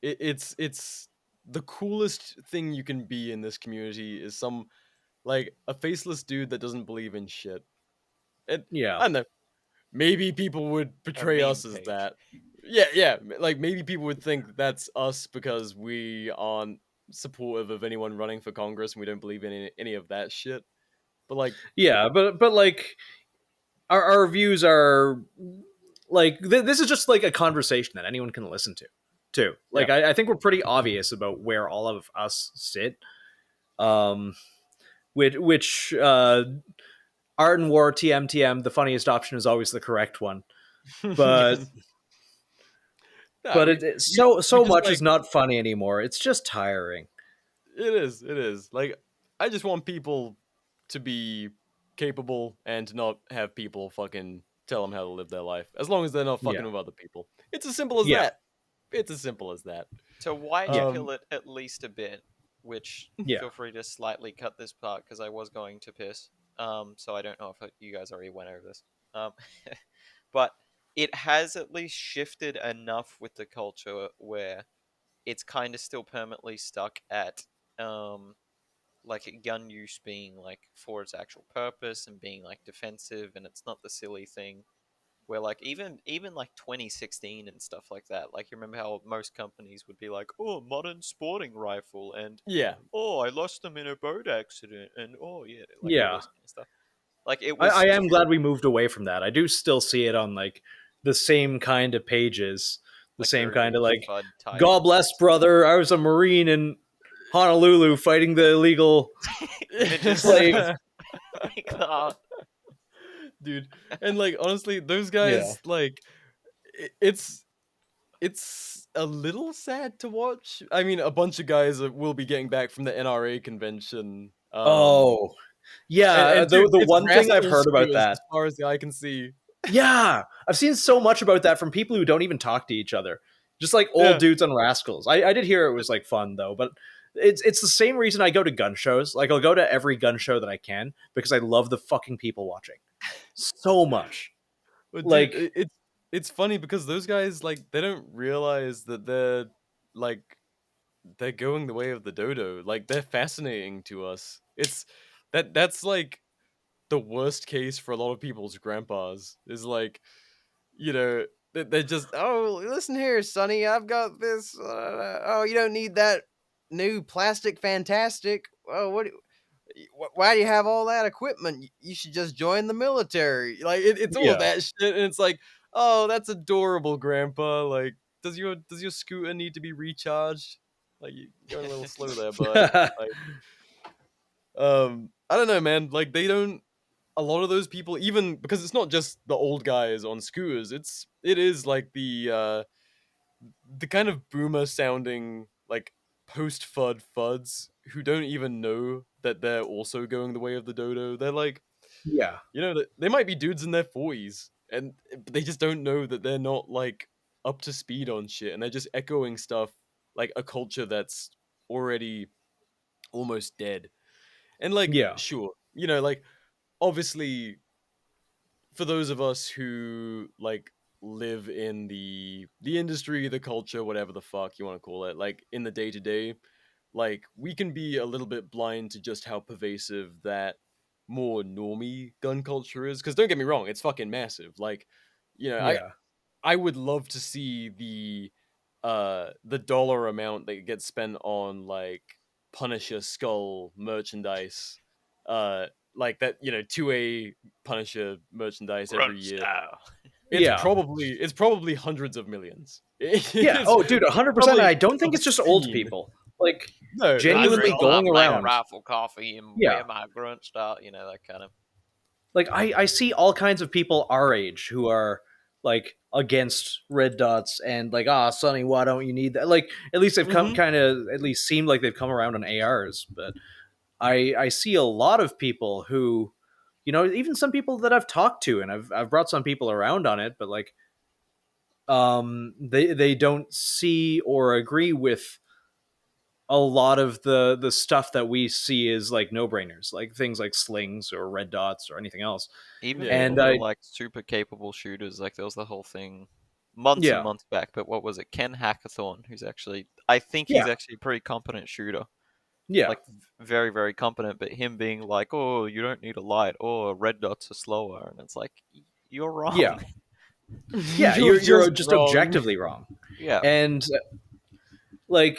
S4: it's the coolest thing you can be in this community is some like a faceless dude that doesn't believe in shit. And
S1: Yeah.
S4: I don't know. Maybe people would
S3: a
S4: portray
S3: meme
S4: us as
S3: page.
S4: that. Yeah. Like maybe people would think that's us because we aren't supportive of anyone running for Congress and we don't believe in any of that shit. But like,
S1: Yeah, but like our views are like this is just like a conversation that anyone can listen to too.
S4: yeah.
S1: Like I think we're pretty obvious about where all of us sit. Um, which art and war TM, the funniest option is always the correct one. But
S4: Nah,
S1: but
S4: we, we
S1: so
S4: just
S1: much
S4: like
S1: is not funny anymore. It's just tiring.
S4: it is. Like I just want people to be capable and to not have people fucking tell them how to live their life. As long as they're not fucking
S1: Yeah,
S4: with other people. It's as simple as
S1: yeah,
S4: that. It's as simple as that.
S3: So wide
S1: yeah,
S3: pill it at least a bit, which
S1: yeah,
S3: feel free to slightly cut this part because I was going to piss. So I don't know if you guys already went over this. Um, but it has at least shifted enough with the culture where it's kind of still permanently stuck at like gun use being like for its actual purpose and being like defensive, and it's not the silly thing where like even like 2016 and stuff like that, like you remember how most companies would be like, oh, modern sporting rifle, and
S4: Yeah.
S3: oh, I lost them in a boat accident, and oh yeah, like all
S1: yeah.
S3: this kind of stuff. Like it
S1: I
S3: was
S1: am glad we moved away from that. I do still see it on like the same kind of pages, the
S3: like
S1: same
S3: your
S1: kind of like,
S3: FUD type
S1: God bless, brother. I was a Marine in Honolulu fighting the illegal
S3: midget
S1: slave.
S3: like that.
S4: Dude. And like honestly, those
S1: Yeah.
S4: guys like it's a little sad to watch. I mean, a bunch of guys will be getting back from the NRA convention.
S1: Oh, yeah.
S4: And dude,
S1: The
S4: it's
S1: one thing I've
S4: rascals
S1: heard about
S4: shooters
S1: that.
S4: as far as the eye can see.
S1: Yeah, I've seen so much about that from people who don't even talk to each other. Just like old
S4: Yeah.
S1: dudes on Rascals. I did hear it was like fun though, but it's the same reason I go to gun shows. Like I'll go to every gun show that I can because I love the fucking people watching so much.
S4: But dude,
S1: Like
S4: it's funny because those guys like they don't realize that like they're going the way of the dodo. Like they're fascinating to us. It's that's like the worst case for a lot of people's grandpas. Is like, you know, they're just, oh, listen here, Sonny, I've got this. Oh, you don't need that new plastic fantastic. Oh, why do you have all that equipment? You should just join the military. Like it's all of
S1: Yeah.
S4: that shit, and it's like, oh, that's adorable, Grandpa. Like, does your scooter need to be recharged? Like, you're going a little slow there, bud. Like, I don't know, man. Like, they don't. A lot of those people, even because it's not just the old guys on scooters. It is like the kind of boomer sounding like post Fudds who don't even know that they're also going the way of the dodo. They're like,
S1: Yeah.
S4: you know, they might be dudes in their 40s and they just don't know that they're not like up to speed on shit, and they're just echoing stuff like a culture that's already almost dead. And like,
S1: Yeah.
S4: sure, you know, like obviously for those of us who like live in the industry, the culture, whatever the fuck you want to call it, like in the day to day, like we can be a little bit blind to just how pervasive that more normie gun culture is. Because don't get me wrong, it's fucking massive. Like, you know,
S1: Yeah.
S4: I would love to see the dollar amount that gets spent on like Punisher skull merchandise, like that, you know, 2A Punisher merchandise every year.
S1: Yeah.
S4: It's probably hundreds of millions.
S1: Yeah. Oh, dude, 100%. I don't think it's just old
S4: obscene.
S1: people. Like,
S4: No,
S1: genuinely
S4: it's
S1: going
S3: black
S1: around.
S3: rifle coffee and
S1: Yeah.
S3: wear my grunt style, you know, that kind of.
S1: Like, I see all kinds of people our age who are like against red dots and like, Sonny, why don't you need that? Like, at least they've come kind of at least seemed like they've come around on ARs. But I see a lot of people who, you know, even some people that I've talked to, and I've brought some people around on it, but like, they don't see or agree with a lot of the stuff that we see as like no brainers, like things like slings or red dots or anything else.
S3: Even
S4: Yeah.
S3: people
S1: And
S3: who are like super capable shooters, like there was the whole thing months and
S1: yeah,
S3: months back, but what was it? Ken Hackathorn, who's actually, I think he's
S1: yeah,
S3: actually a pretty competent shooter.
S1: yeah,
S3: Like very, very competent, but him being like, oh, you don't need a light, or red dots are slower, and it's like, you're wrong.
S1: yeah, yeah. You're just
S4: wrong.
S1: objectively wrong.
S3: Yeah.
S1: And like,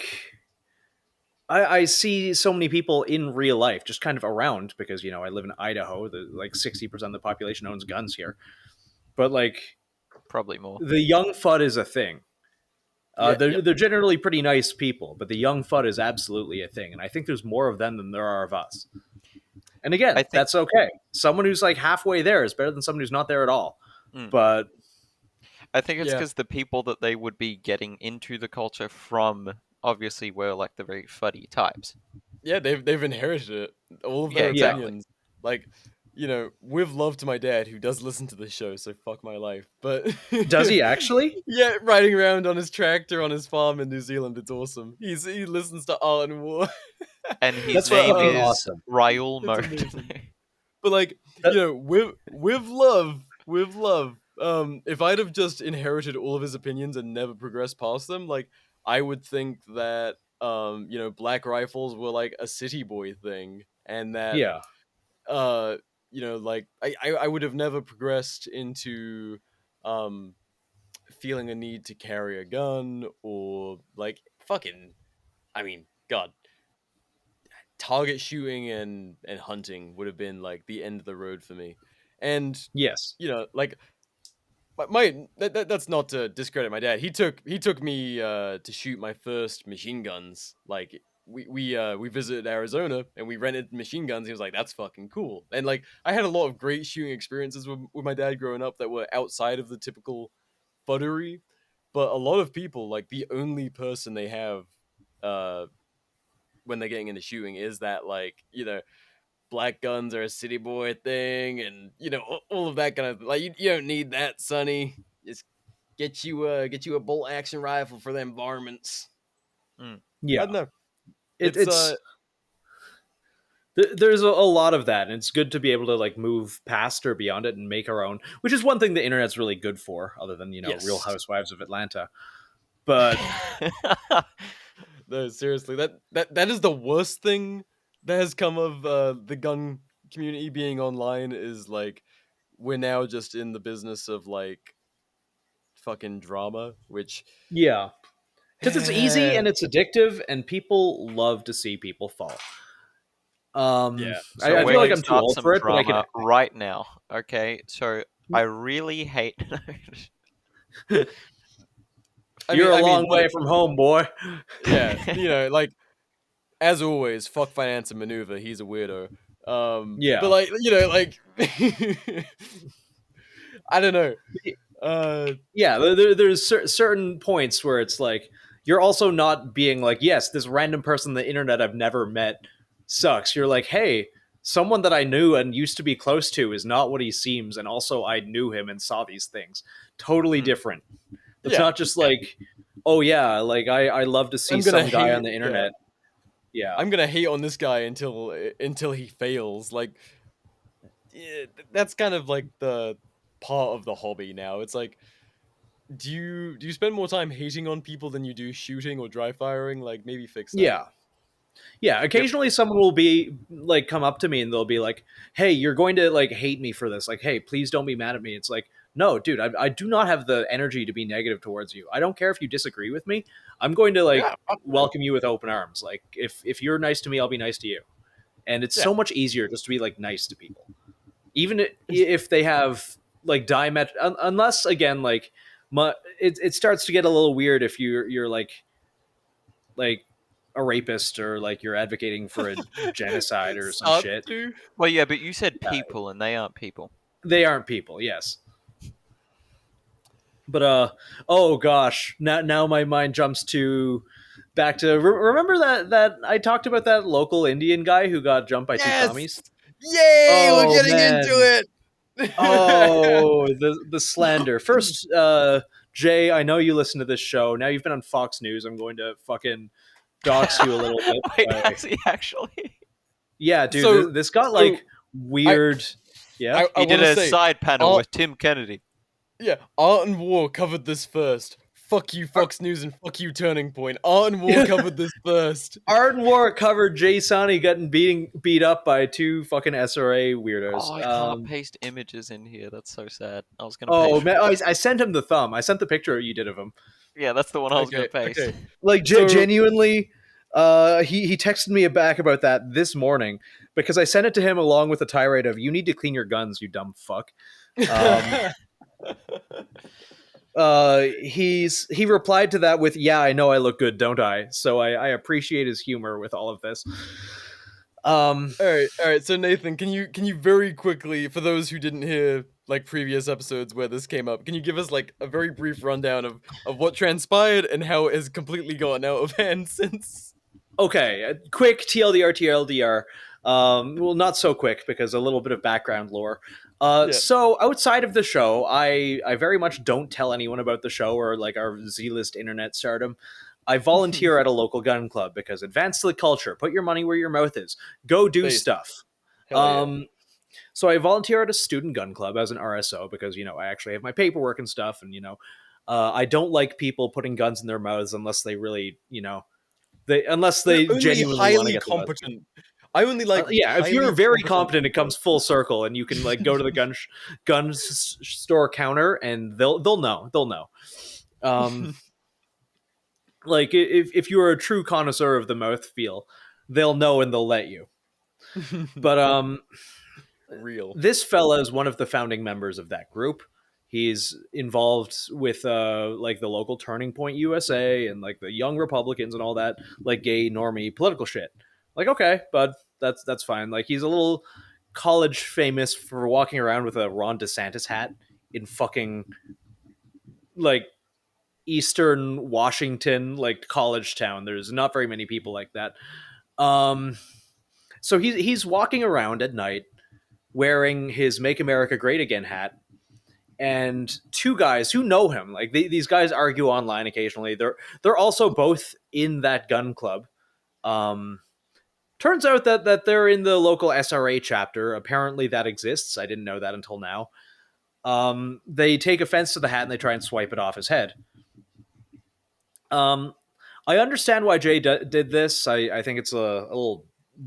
S1: I see so many people in real life just kind of around because, you know, I live in Idaho. Like 60% of the population owns guns here, but like
S3: Probably more.
S1: the young Fudd is a thing. They're generally pretty nice people, but the young Fudd is absolutely a thing, and I think there's more of them than there are of us. And again,
S3: I think-
S1: that's okay. Someone who's like halfway there is better than someone who's not there at all. But
S3: I think it's
S4: Yeah.
S3: because the people that they would be getting into the culture from obviously were like the very fuddy types.
S4: Yeah, they've inherited it. All of
S3: Yeah,
S4: their
S3: exactly.
S4: opinions. Like, you know, with love to my dad, who does listen to the show, so fuck my life. But
S1: does he actually?
S4: Yeah, riding around on his tractor on his farm in New Zealand, it's awesome. He listens to Art and War.
S3: And his
S1: That's
S3: name
S1: fucking
S3: is
S1: awesome.
S3: Raoul
S4: It's
S3: Moat.
S4: amazing. But like, you know, with love, if I'd have just inherited all of his opinions and never progressed past them, like I would think that you know, black rifles were like a city boy thing, and that
S1: Yeah,
S4: you know, like I would have never progressed into feeling a need to carry a gun, or like fucking, I mean, God, target shooting and hunting would have been like the end of the road for me. And
S1: yes,
S4: you know, like that's not to discredit my dad. He took me to shoot my first machine guns. Like we visited Arizona and we rented machine guns. He was like, "That's fucking cool." And like I had a lot of great shooting experiences with my dad growing up that were outside of the typical fuddery. But a lot of people, like the only person they have when they're getting into shooting is that, like, you know, black guns are a city boy thing, and you know, all of that kind of, like, you don't need that, Sonny. Just get you a bolt action rifle for them varmints. I
S1: yeah.
S4: don't know.
S1: It's there's a lot of that, and it's good to be able to like move past or beyond it and make our own, which is one thing the internet's really good for, other than, you know,
S4: Yes.
S1: Real Housewives of Atlanta. But
S4: No, seriously, that is the worst thing that has come of the gun community being online is like we're now just in the business of like fucking drama, which
S1: Yeah, because it's easy and it's addictive, and people love to see people fall.
S4: Yeah.
S3: So
S1: I
S3: we're
S1: feel like
S3: gonna
S1: I'm too
S3: start
S1: old
S3: some
S1: for it, but I can.
S3: drama right now. Okay, so I really hate.
S1: You're a long
S4: what
S1: way from home, boy.
S4: yeah, like as always, fuck finance and maneuver. He's a weirdo. But
S1: Yeah.
S4: like like I don't know.
S1: Yeah, there's certain points where it's like you're also not being like, yes, this random person on the internet I've never met sucks. You're like, hey, someone that I knew and used to be close to is not what he seems, and also I knew him and saw these things. Totally different. It's
S4: Yeah.
S1: not just like, oh yeah, like I love to see
S4: I'm gonna
S1: some guy
S4: hate-
S1: on the internet. Yeah.
S4: I'm gonna hate on this guy until he fails. Like, that's kind of like the part of the hobby now. It's like, do you spend more time hating on people than you do shooting or dry firing? Like, maybe fix that.
S1: Yeah. Yeah, occasionally someone will be like come up to me and they'll be like, "Hey, you're going to like hate me for this. Like, hey, please don't be mad at me." It's like, "No, dude, I do not have the energy to be negative towards you. I don't care if you disagree with me. I'm going to like welcome you with open arms. Like if you're nice to me, I'll be nice to you." And it's so much easier just to be like nice to people. Even if they have like unless again like it starts to get a little weird if you're like a rapist or like you're advocating for a genocide or some shit.
S3: Well, yeah, but you said people, and they aren't people.
S1: They aren't people, yes. But oh gosh, now my mind jumps to back to remember that I talked about that local Indian guy who got jumped by two commies.
S4: Yay!
S1: Oh,
S4: We're getting
S1: man.
S4: into it.
S1: Oh, the slander. First, Jay, I know you listen to this show. Now you've been on Fox News. I'm going to fucking dox you a little bit.
S3: Wait, has he actually?
S1: Yeah, dude,
S4: So-
S1: this got like weird. Yeah,
S3: He did
S4: wanna
S3: a
S4: say,
S3: side panel
S4: Art-
S3: with Tim Kennedy.
S4: Yeah, Art and War covered this first. Fuck you, Fox News, and fuck you, Turning Point. Art and War covered this first.
S1: Art and War covered Jay Sononny getting beat up by two fucking SRA weirdos.
S3: Oh, I can't paste images in here. That's so sad. I was gonna.
S1: Oh
S3: paste
S1: man, I sent him the thumb. I sent the picture you did of him.
S3: Yeah, that's the one I was gonna paste.
S4: Okay.
S1: Like
S4: So-
S1: genuinely, he texted me back about that this morning because I sent it to him along with a tirade of "You need to clean your guns, you dumb fuck." He replied to that with, "Yeah, I know I look good, don't I?" So I appreciate his humor with all of this.
S4: All right. So Nathan, can you very quickly, for those who didn't hear like previous episodes where this came up, can you give us like a very brief rundown of what transpired and how it has completely gotten out of hand since?
S1: Okay, quick TLDR, TLDR. Well, not so quick because a little bit of background lore. So outside of the show, I very much don't tell anyone about the show or like our Z-list internet stardom. I volunteer at a local gun club because advance the culture. Put your money where your mouth is. Go do stuff. So I volunteer at a student gun club as an RSO because I actually have my paperwork and stuff, and I don't like people putting guns in their mouths unless they really unless they genuinely want to get
S4: competent. I only like
S1: if you're very competent, it comes full circle, and you can like go to the gun store counter, and they'll know. Like if you are a true connoisseur of the mouthfeel, they'll know and they'll let you. But
S4: real.
S1: This fella is one of the founding members of that group. He's involved with like the local Turning Point USA and like the Young Republicans and all that like gay normie political shit. Like, okay, bud, that's fine. Like, he's a little college famous for walking around with a Ron DeSantis hat in fucking like Eastern Washington, like college town. There's not very many people like that. So he's walking around at night wearing his Make America Great Again hat. And two guys who know him, like these guys argue online occasionally. They're also both in that gun club. Turns out that they're in the local SRA chapter. Apparently that exists. I didn't know that until now. They take offense to the hat and they try and swipe it off his head. I understand why Jay did this. I think it's a little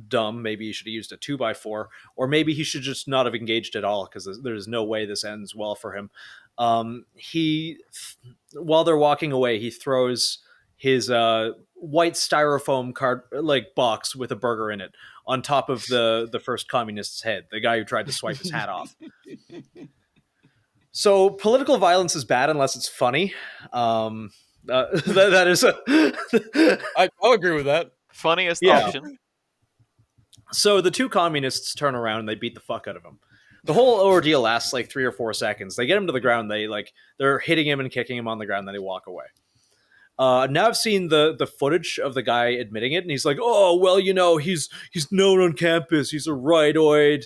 S1: dumb. Maybe he should have used a 2x4, or maybe he should just not have engaged at all, because there's no way this ends well for him. While they're walking away, he throws his white styrofoam card box with a burger in it on top of the first communist's head, the guy who tried to swipe his hat off. So political violence is bad unless it's funny. That is
S4: I'll agree with that.
S3: Funniest option.
S1: So the two communists turn around and they beat the fuck out of him. The whole ordeal lasts like 3 or 4 seconds. They get him to the ground. They're hitting him and kicking him on the ground. Then they walk away. Now I've seen the footage of the guy admitting it, and he's like, "Oh well, he's known on campus. He's a rightoid,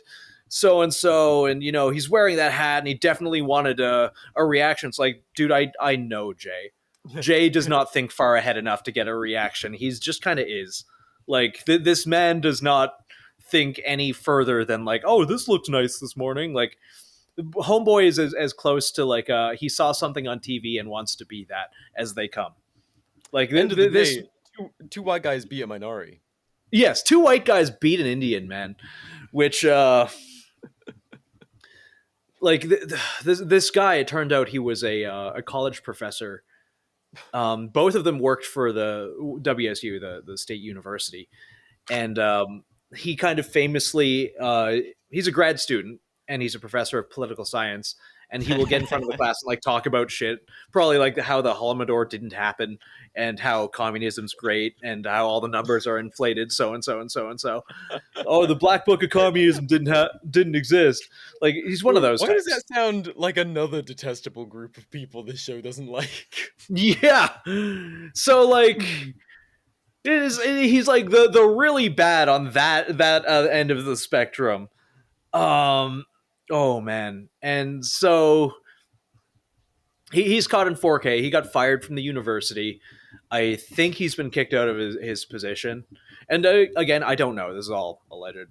S1: so and so, and he's wearing that hat, and he definitely wanted a reaction." It's like, dude, I know Jay. Jay does not think far ahead enough to get a reaction. He's just kind of is. Like this man does not think any further than like, oh, this looked nice this morning. Like, homeboy is as close to he saw something on TV and wants to be that as they come. Like,
S4: End of the day, two white guys beat a minority.
S1: Yes, 2 white guys beat an Indian, man. Which this guy, it turned out he was a college professor. Both of them worked for the WSU, the state university, and he kind of famously he's a grad student and he's a professor of political science, and he will get in front of the class and talk about shit, probably like how the Holodomor didn't happen and how communism's great and how all the numbers are inflated, so and so and so and so. Oh, the Black Book of Communism didn't exist. Like, he's one of those.
S4: Why
S1: types.
S4: does that sound like another detestable group of people this show doesn't like?
S1: Yeah. So he's like the really bad on that end of the spectrum. Oh man. And so he's caught in 4K. He got fired from the university. I think he's been kicked out of his position. And again, I don't know. This is all alleged.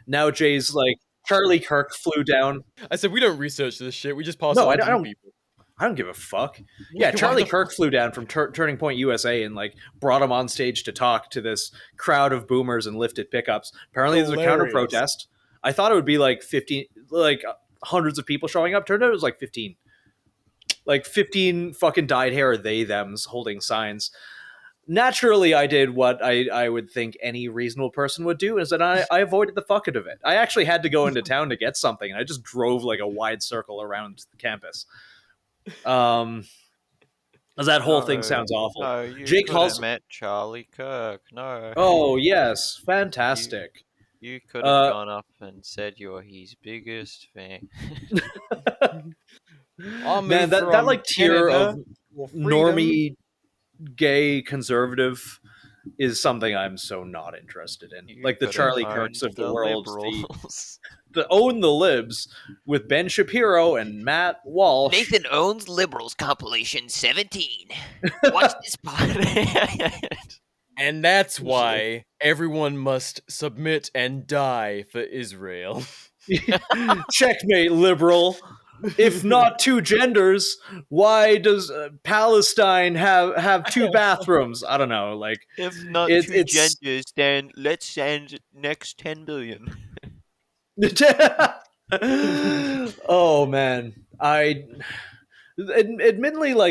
S1: Now Jay's like, Charlie Kirk flew down.
S4: I said, we don't research this shit. We just pass
S1: No,
S4: it on
S1: I don't.
S4: to people.
S1: I don't give a fuck. Yeah, Charlie Kirk flew down from Turning Point USA and brought him on stage to talk to this crowd of boomers and lifted pickups. Apparently, there's a counter protest. I thought it would be 15, hundreds of people showing up. Turned out it was 15. 15 fucking dyed hair they thems holding signs. Naturally, I did what I would think any reasonable person would do, is that I avoided the fuck out of it. I actually had to go into town to get something, and I just drove a wide circle around the campus. As that whole thing sounds awful.
S3: No, you
S1: Jake
S3: could have met Charlie Kirk. No.
S1: Oh yes, fantastic.
S3: You could have gone up and said you're his biggest fan.
S1: Man, that tier of normie, gay, conservative is something I'm so not interested in.
S3: You
S1: The
S3: could
S1: Charlie
S3: have
S1: Kirks of
S3: owned
S1: the world,
S3: liberals.
S1: the Own the Libs with Ben Shapiro and Matt Walsh.
S6: Nathan owns Liberals compilation 17. Watch this pod.
S4: And that's why everyone must submit and die for Israel.
S1: Checkmate, liberal. If not 2 genders, why does Palestine have 2 bathrooms? I don't know.
S3: If not 2 genders, then let's send next 10 billion.
S1: Oh man, admittedly,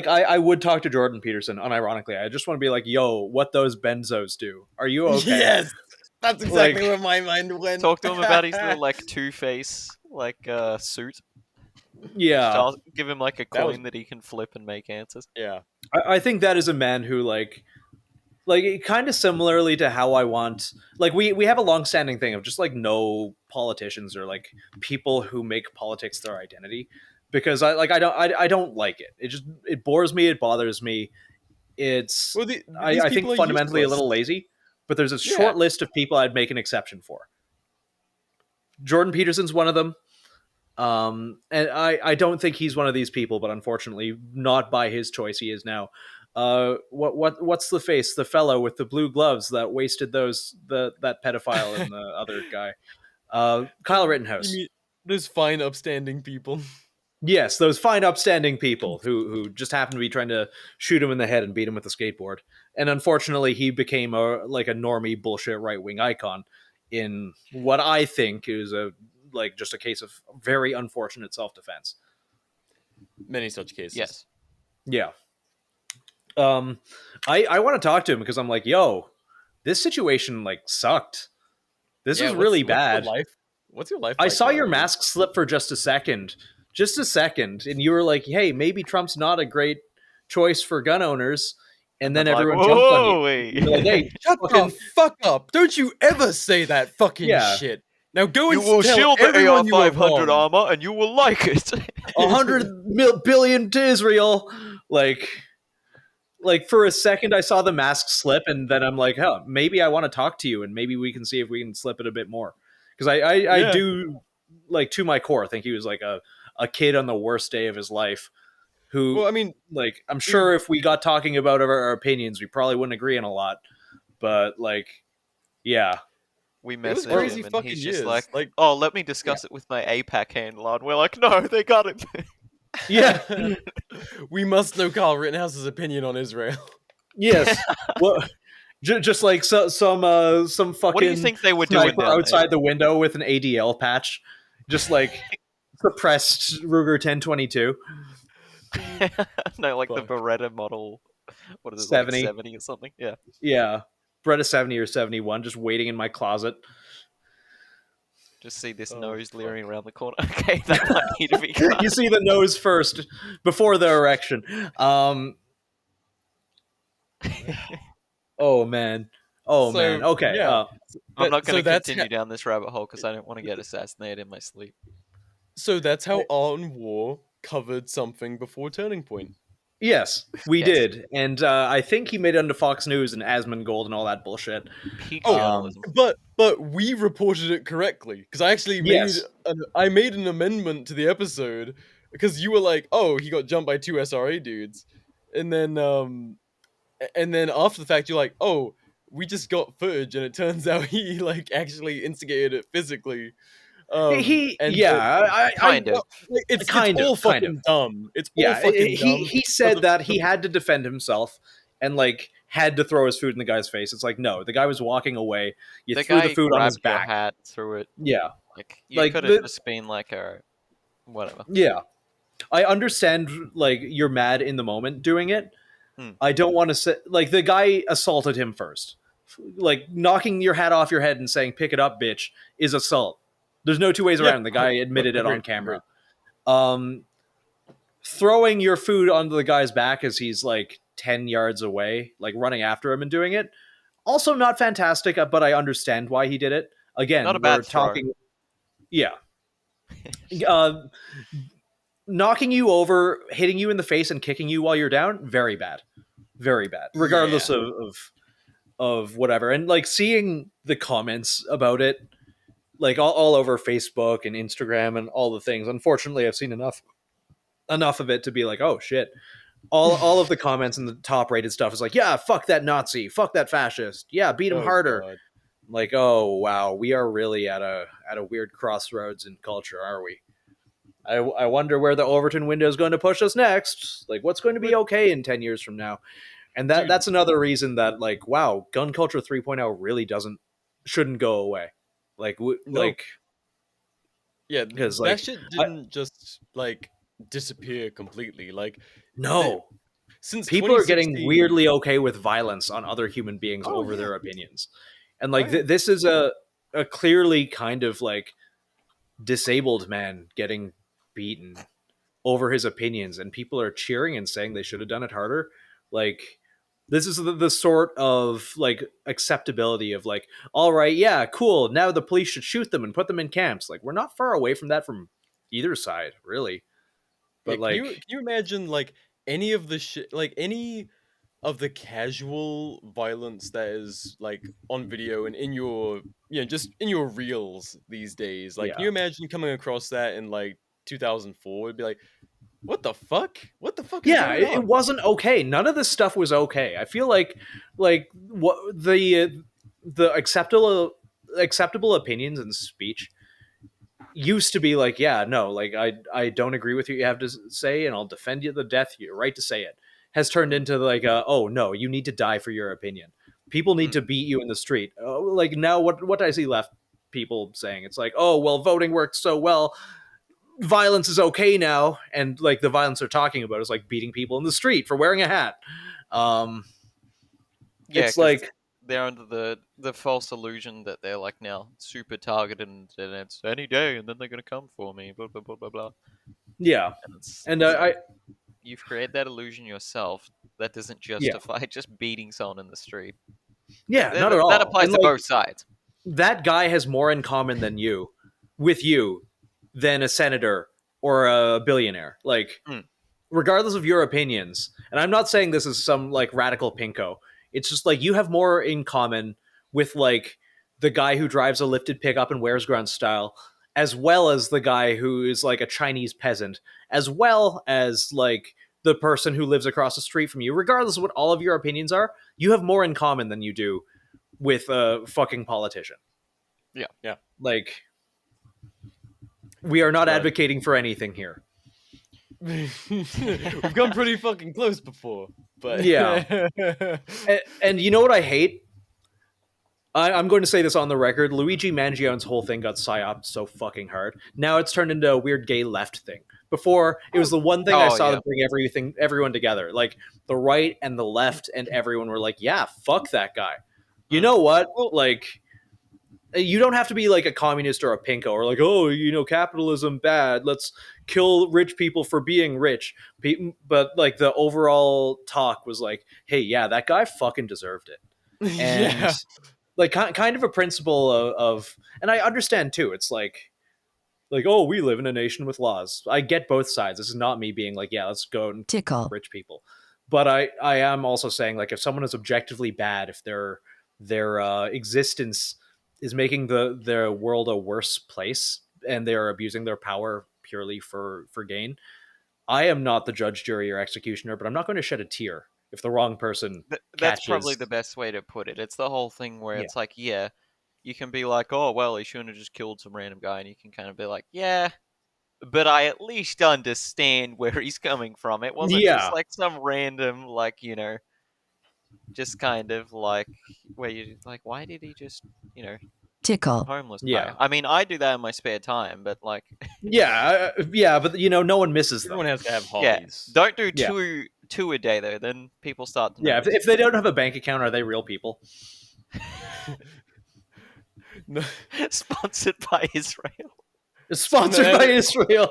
S1: I would talk to Jordan Peterson. Unironically, I just want to be like, "Yo, what those benzos do? Are you okay?"
S4: Yes, that's exactly where my mind went.
S3: Talk to him about his little Two-Face suit.
S1: Yeah,
S3: give him a coin that he can flip and make answers.
S4: Yeah,
S1: I think that is a man who kind of similarly to how I want, we have a long-standing thing of just no politicians or people who make politics their identity, because I don't like it. It bores me. It bothers me. It's I think fundamentally a little lazy, but there's a short list of people I'd make an exception for. Jordan Peterson's one of them. And I don't think he's one of these people, but unfortunately not by his choice he is now. What's the face, the fellow with the blue gloves that wasted that pedophile and the other guy, Kyle Rittenhouse.
S4: Those fine upstanding people.
S1: Yes, those fine, upstanding people who just happened to be trying to shoot him in the head and beat him with a skateboard. And unfortunately, he became a normie bullshit right wing icon in what I think is just a case of very unfortunate self defense.
S4: Many such cases.
S3: Yes.
S1: Yeah. I want to talk to him because I'm like, yo, this situation like sucked. This is really bad.
S4: What's your life?
S1: I
S4: like
S1: saw
S4: now,
S1: your
S4: dude?
S1: mask slip for just a second, and you were like, "Hey, maybe Trump's not a great choice for gun owners." And then
S3: I'm like,
S1: everyone jumped on you.
S3: wait.
S1: You're like, "Hey,
S4: Shut
S1: fucking
S4: the fuck up! Don't you ever say that fucking
S1: Yeah.
S4: shit. Now go
S3: You
S4: and
S3: will
S4: tell
S3: shield the
S4: everyone you were
S3: AR-500
S4: wrong.
S3: armor, and you will like it.
S1: 100 billion to Israel." Like for a second, I saw the mask slip, and then I'm like, "Oh, maybe I want to talk to you, and maybe we can see if we can slip it a bit more." Because I do, like, to my core, think he was like a kid on the worst day of his life. Who,
S4: Well, I mean,
S1: like, I'm sure if we got talking about our opinions, we probably wouldn't agree on a lot. But like, yeah,
S3: We
S4: was
S3: messaged
S4: crazy
S3: him, and
S4: fucking
S3: he's just
S4: years.
S3: like,
S4: Like-
S3: "Oh, let me discuss it with my APAC handler." And we're like, "No, they got it."
S1: yeah,
S4: we must know Carl Rittenhouse's opinion on Israel.
S1: yes. Well, just like some fucking
S3: What do you think they were doing
S1: sniper
S3: down
S1: outside the window with an ADL patch, just like suppressed Ruger 1022.
S3: No, like
S4: Fuck.
S3: the Beretta model. What is it,
S1: 70.
S3: like 70 or something? Yeah.
S1: Yeah, Beretta 70 or 71, just waiting in my closet.
S3: Just see this
S4: Oh,
S3: nose
S4: fuck.
S3: leering around the corner. Okay, that might need to be
S1: You
S3: cut.
S1: see the nose first before the erection. Oh man. Oh
S4: So,
S1: man. Okay.
S4: yeah.
S3: I'm not
S4: So
S3: going to
S4: that's
S3: continue down this rabbit hole because I don't want to get assassinated in my sleep.
S4: So that's how Art and War covered something before Turning Point.
S1: Yes, we
S3: Yes.
S1: did, and I think he made it onto Fox News and Asmongold and all that bullshit.
S3: Peak
S4: Oh,
S3: journalism.
S4: But we reported it correctly because I actually
S1: Yes.
S4: made an amendment to the episode because you were like, "Oh, he got jumped by 2 SRA dudes," and then after the fact, you're like, "Oh, we just got footage, and it turns out he like actually instigated it physically."
S3: Kind of.
S4: It's
S1: Kind
S4: all
S1: of.
S4: fucking dumb. It's all
S1: Yeah,
S4: fucking dumb.
S1: he
S4: But
S1: said that he had to defend himself and like had to throw his food in the guy's face. It's like, no, the guy was walking away. You
S3: The
S1: threw
S3: guy
S1: the food on his
S3: grabbed your
S1: back.
S3: hat, threw it.
S1: Yeah,
S3: Like, you
S1: Like,
S3: could
S1: the-
S3: have just been like a... Whatever.
S1: yeah. I understand, like, you're mad in the moment doing it.
S3: Hmm.
S1: I don't want to say, like, the guy assaulted him first. Like, knocking your hat off your head and saying, "Pick it up, bitch," is assault. There's no two ways
S4: Yeah.
S1: around. The guy admitted it on
S4: Agreed,
S1: camera. Throwing your food onto the guy's back as he's like 10 yards away, like running after him and doing it, also not fantastic, but I understand why he did it. Again,
S3: Not a bad
S1: we're talking. Yeah. Knocking you over, hitting you in the face, and kicking you while you're down, very bad. Very bad. Regardless of whatever. And like seeing the comments about it, like all over Facebook and Instagram and all the things. Unfortunately, I've seen enough of it to be like, oh shit. All of the comments and the top rated stuff is like, yeah, fuck that Nazi, fuck that fascist, yeah, beat him harder.
S4: God.
S1: Like, oh wow, we are really at a weird crossroads in culture, are we? I wonder where the Overton window is going to push us next. Like, what's going to be okay in 10 years from now? And
S4: Dude.
S1: that's another reason that, like, wow, gun culture 3.0 really shouldn't go away. Like,
S4: No.
S1: like,
S4: Yeah,
S1: 'Cause,
S4: that
S1: like,
S4: shit didn't just like disappear completely. Like
S1: no.
S4: since
S1: People are getting
S4: 2016
S1: weirdly okay with violence on other human beings
S4: Oh,
S1: over
S4: yeah.
S1: their opinions. And like
S4: Oh, yeah.
S1: this is a clearly kind of like disabled man getting beaten over his opinions, and people are cheering and saying they should have done it harder. Like, this is the sort of like acceptability of like, all right, yeah, cool, now the police should shoot them and put them in camps. Like, we're not far away from that from either side, really. But
S4: Yeah,
S1: like,
S4: can you imagine like any of the shit, like any of the casual violence that is like on video and in your, just in your reels these days? Like, can
S1: Yeah.
S4: you imagine coming across that in like 2004? It'd be like, what the fuck? What the fuck? Is
S1: yeah,
S4: going on?
S1: it wasn't okay. None of this stuff was okay. I feel like what the acceptable opinions and speech used to be like, yeah, no, like I don't agree with what you have to say, and I'll defend you to the death. Your right to say it has turned into like, oh no, you need to die for your opinion. People need to beat you in the street. Oh, like now, what I see left people saying, it's like, oh well, voting worked so well, violence is okay now, and like the violence they're talking about is like beating people in the street for wearing a hat.
S3: Yeah,
S1: It's like
S3: they're under the false illusion that they're like now super targeted and it's any day and then they're gonna come for me, blah blah blah blah blah.
S1: yeah,
S3: And it's
S1: and
S3: like, you've created that illusion yourself. That doesn't justify just beating someone in the street.
S1: yeah, not at all.
S3: That applies
S1: And,
S3: to
S1: like,
S3: both sides.
S1: that guy has more in common than you, with you, than a senator or a billionaire. Like, regardless of your opinions, and I'm not saying this is some like radical pinko. It's just like you have more in common with like the guy who drives a lifted pickup and wears grunge style, as well as the guy who is like a Chinese peasant, as well as like the person who lives across the street from you. Regardless of what all of your opinions are, you have more in common than you do with a fucking politician.
S3: Yeah.
S1: Like, we are not advocating for anything here.
S4: We've gone pretty fucking close before, but
S1: yeah. And you know what I hate? I'm going to say this on the record. Luigi Mangione's whole thing got psyoped so fucking hard. Now it's turned into a weird gay left thing. Before, it was the one thing I saw that bring everyone together. Like, the right and the left and everyone were like, yeah, fuck that guy. You know what? Like, you don't have to be like a communist or a pinko or like, oh, you know, capitalism bad. Let's kill rich people for being rich. But like the overall talk was like, hey, yeah, that guy fucking deserved it. And like kind of a principle of, and I understand too. It's like, oh, we live in a nation with laws. I get both sides. This is not me being like, yeah, let's go and tickle rich people. But I am also saying, like, if someone is objectively bad, if their existence is making their world a worse place and they're abusing their power purely for gain, I am not the judge, jury, or executioner, but I'm not going to shed a tear if the wrong person
S3: That's probably the best way to put it. It's the whole thing where it's like, yeah, you can be like, oh, well, he shouldn't have just killed some random guy, and you can kind of be like, yeah, but I at least understand where he's coming from. It wasn't just like some random, like, you know, just kind of like, where you like, why did he just, you know, tickle homeless guy? I mean, I do that in my spare time, but like,
S1: but you know, no one misses them.
S4: Everyone has to have hobbies.
S3: Don't do two a day though. Then people start to notice.
S1: If they don't have a bank account, are they real people?
S4: No.
S3: Sponsored by Israel.
S1: Sponsored by Israel.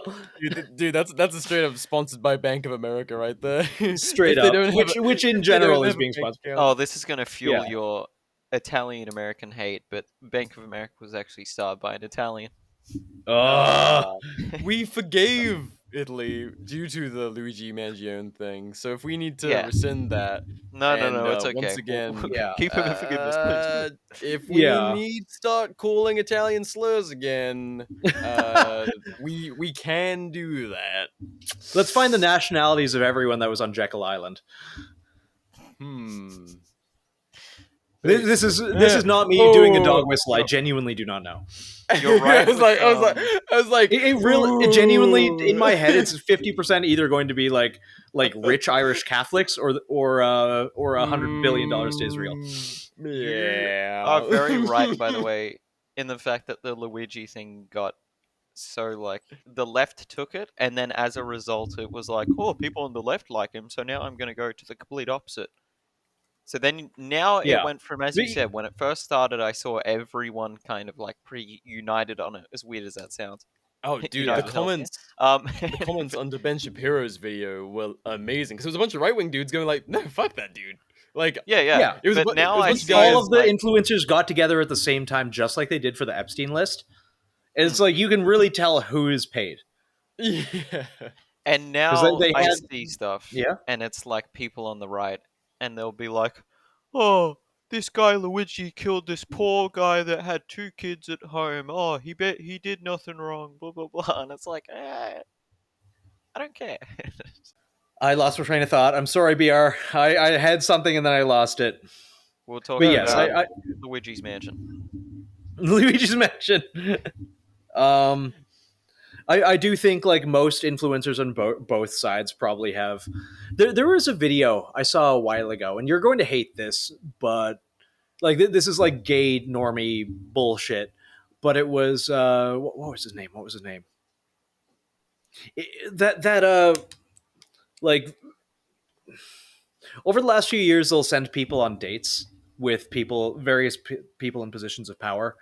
S4: Dude, that's a straight up sponsored by Bank of America right there.
S1: Straight up. Which in general is being sponsored.
S3: Oh, this is going to fuel your Italian American hate, but Bank of America was actually started by an Italian.
S4: We forgave Italy due to the Luigi Mangione thing, so if we need to rescind that,
S3: no, it's okay.
S4: Once again,
S3: keep it in forgiveness, please.
S4: If we need to start calling Italian slurs again, we can do that.
S1: Let's find the nationalities of everyone that was on Jekyll Island. This is not me doing a dog whistle. I genuinely do not know.
S3: You're right.
S4: I was like,
S1: it genuinely in my head, it's 50% either going to be like rich Irish Catholics or $100 billion to Israel.
S4: Yeah.
S3: Oh, very right, by the way, in the fact that the Luigi thing got so like the left took it, and then as a result, it was like, oh, people on the left like him, so now I'm going to go to the complete opposite. So then now it went from, as you said, when it first started, I saw everyone kind of like pre-united on it, as weird as that sounds.
S4: Oh, dude, the comments under Ben Shapiro's video were amazing, because there was a bunch of right-wing dudes going like, no, fuck that dude. Like,
S3: yeah.
S4: It was,
S3: but now
S1: all of the influencers got together at the same time, just like they did for the Epstein list. And it's like, you can really tell who is paid.
S4: Yeah.
S3: And now I see stuff, and it's like people on the right, and they'll be like, oh, this guy Luigi killed this poor guy that had 2 kids at home. Oh, he did nothing wrong, blah, blah, blah. And it's like, I don't care.
S1: I lost my train of thought. I'm sorry, BR. I had something and then I lost it.
S3: We'll talk about Luigi's Mansion.
S1: Luigi's Mansion. I do think like most influencers on both sides probably have. There was a video I saw a while ago, and you're going to hate this, but like this is like gay normie bullshit. But it was what was his name? What was his name? Like over the last few years, they'll send people on dates with various people in positions of power,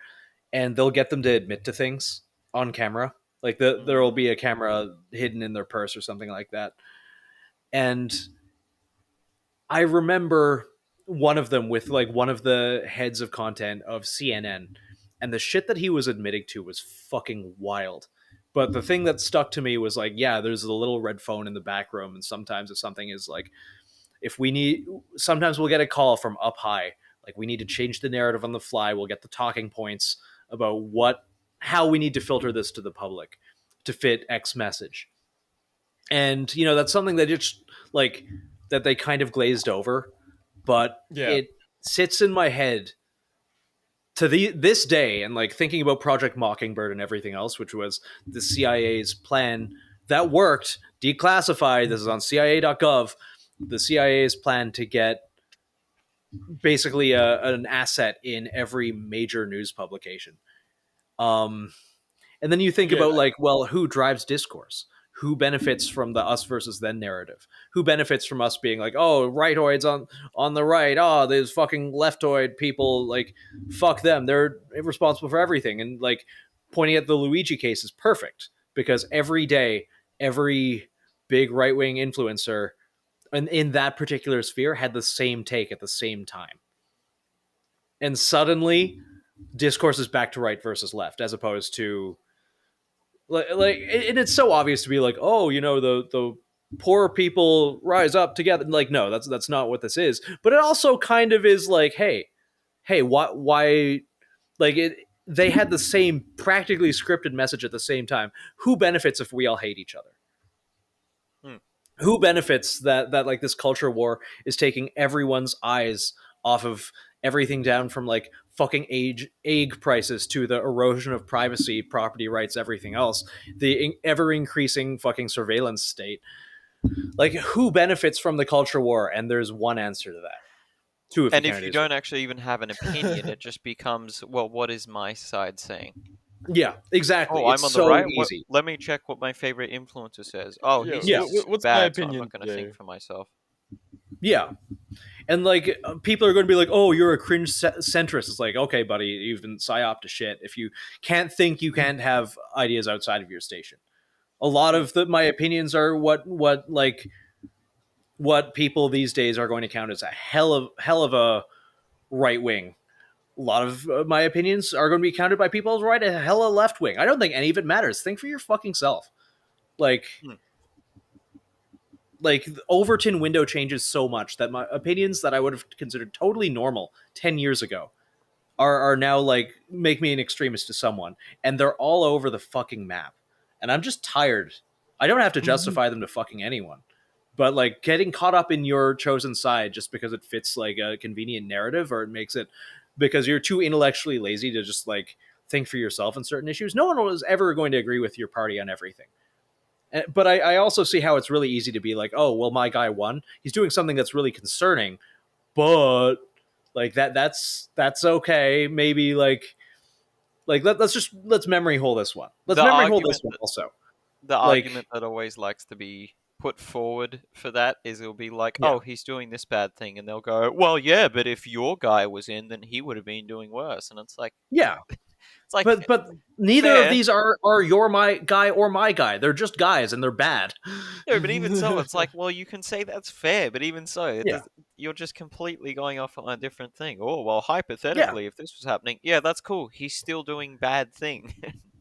S1: and they'll get them to admit to things on camera. Like there will be a camera hidden in their purse or something like that. And I remember one of them with like one of the heads of content of CNN, and the shit that he was admitting to was fucking wild. But the thing that stuck to me was like, yeah, there's a little red phone in the back room, and sometimes if something is like, if we need, sometimes we'll get a call from up high, like we need to change the narrative on the fly. We'll get the talking points about how we need to filter this to the public to fit X message. And that's something that just like that they kind of glazed over, but it sits in my head to this day. And like thinking about Project Mockingbird and everything else, which was the CIA's plan that worked, declassified. This is on CIA.gov. The CIA's plan to get basically an asset in every major news publication. And then you think about like, well, who drives discourse? Who benefits from the us versus them narrative? Who benefits from us being like, oh, rightoids on the right, oh, there's fucking leftoid people, like, fuck them, they're responsible for everything. And like pointing at the Luigi case is perfect, because every day, every big right-wing influencer in that particular sphere had the same take at the same time. And suddenly discourse is back to right versus left, as opposed to like and it's so obvious to be like, oh, the poor people rise up together. Like, no, that's not what this is. But it also kind of is like, hey, why like it they had the same practically scripted message at the same time. Who benefits if we all hate each other? Who benefits that like this culture war is taking everyone's eyes off of everything, down from like fucking egg prices to the erosion of privacy, property rights, everything else, the ever increasing fucking surveillance state. Like, who benefits from the culture war? And there's one answer to that.
S3: And if you don't actually even have an opinion, it just becomes, well, what is my side saying?
S1: Yeah, exactly.
S3: Oh,
S1: It's
S3: I'm on
S1: so
S3: the right.
S1: easy.
S3: Let me check what my favorite influencer says. Oh, he
S4: Yeah,
S3: says
S4: what's
S3: bad,
S4: my opinion
S3: so I'm not going to think for myself.
S1: Yeah. And like people are going to be like, oh, you're a cringe centrist. It's like, okay, buddy, you've been psyop to shit. If you can't think, you can't have ideas outside of your station. A lot of my opinions are what people these days are going to count as a hell of a right wing. A lot of my opinions are going to be counted by people as right a hell of left wing. I don't think any of it matters. Think for your fucking self. Like the Overton window changes so much that my opinions that I would have considered totally normal 10 years ago are now like make me an extremist to someone, and they're all over the fucking map. And I'm just tired. I don't have to justify them to fucking anyone, but like getting caught up in your chosen side just because it fits like a convenient narrative, or it makes it because you're too intellectually lazy to just like think for yourself in certain issues. No one was ever going to agree with your party on everything. But I also see how it's really easy to be like, oh, well, my guy won. He's doing something that's really concerning, but like that's okay. Maybe like let's memory hole this one. Let's memory hole this one also.
S3: The argument that always likes to be put forward for that is it'll be like, oh, he's doing this bad thing, and they'll go, well, yeah, but if your guy was in, then he would have been doing worse. And it's like,
S1: yeah.
S3: It's like,
S1: but neither of these are my guy or my guy. They're just guys, and they're bad.
S3: No, but even so, it's like, well, you can say that's fair, but even so, you're just completely going off on a different thing. Oh, well, hypothetically, if this was happening, yeah, that's cool. He's still doing bad thing.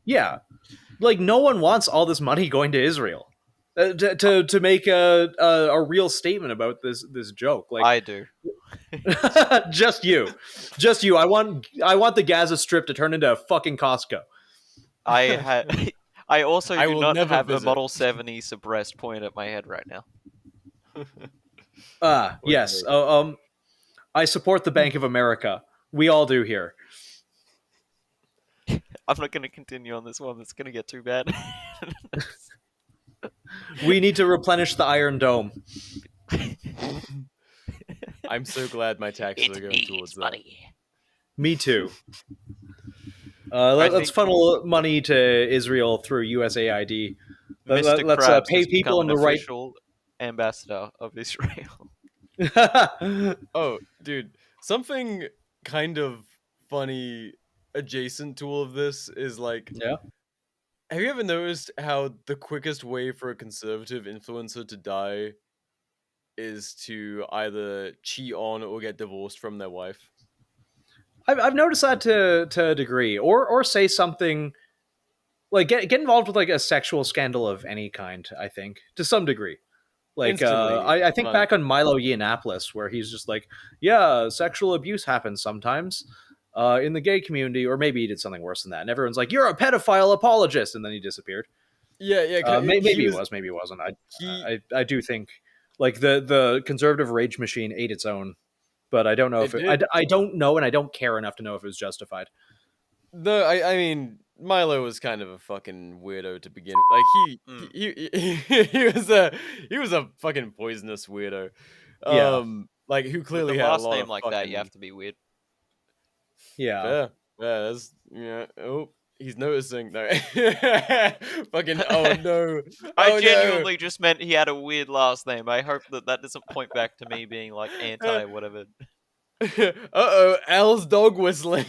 S1: Yeah, like no one wants all this money going to Israel to make a real statement about this joke. Like
S3: I do.
S1: just you. I want the Gaza Strip to turn into a fucking Costco.
S3: I also do not have
S4: visit.
S3: a Model 70 suppressed point at my head right now.
S1: Yes. I support the Bank of America. We all do here.
S3: I'm not going to continue on this one. It's going to get too bad.
S1: We need to replenish the Iron Dome.
S4: I'm so glad my taxes
S6: It
S4: are going
S6: needs
S4: towards that.
S6: money.
S1: Me too.
S3: I
S1: Let's
S3: think-
S1: funnel money to Israel through USAID.
S3: Mr.
S1: Let's
S3: Krabs
S1: pay
S3: has
S1: people
S3: become
S1: in
S3: an
S1: the right.
S3: official ambassador of Israel.
S4: Oh, dude, something kind of funny adjacent to all of this is like,
S1: Yeah.
S4: have you ever noticed how the quickest way for a conservative influencer to die is to either cheat on or get divorced from their wife?
S1: I've noticed that to a degree, or say something like get involved with like a sexual scandal of any kind. I think to some degree. Like
S4: Instantly,
S1: I think
S4: run.
S1: back on Milo Yiannopoulos, where he's just like, yeah, sexual abuse happens sometimes in the gay community, or maybe he did something worse than that, and everyone's like, you're a pedophile apologist, and then he disappeared.
S4: Yeah.
S1: Maybe he was, maybe he wasn't. I do think like the conservative rage machine ate its own, but I don't know if I don't know, and I don't care enough to know if it was justified.
S4: I mean, Milo was kind of a fucking weirdo to begin with. Like he was a fucking poisonous weirdo.
S1: Yeah.
S4: Like who clearly
S3: With a
S4: had a
S3: last
S4: lot
S3: name
S4: of
S3: like
S4: fucking...
S3: that, you have to be weird.
S1: Yeah.
S4: Fair. Yeah, that's oh, he's noticing. No. Fucking oh no.
S3: I
S4: Oh,
S3: genuinely just meant he had a weird last name. I hope that doesn't point back to me being like anti whatever.
S4: No. Uh-oh, Al's dog whistling.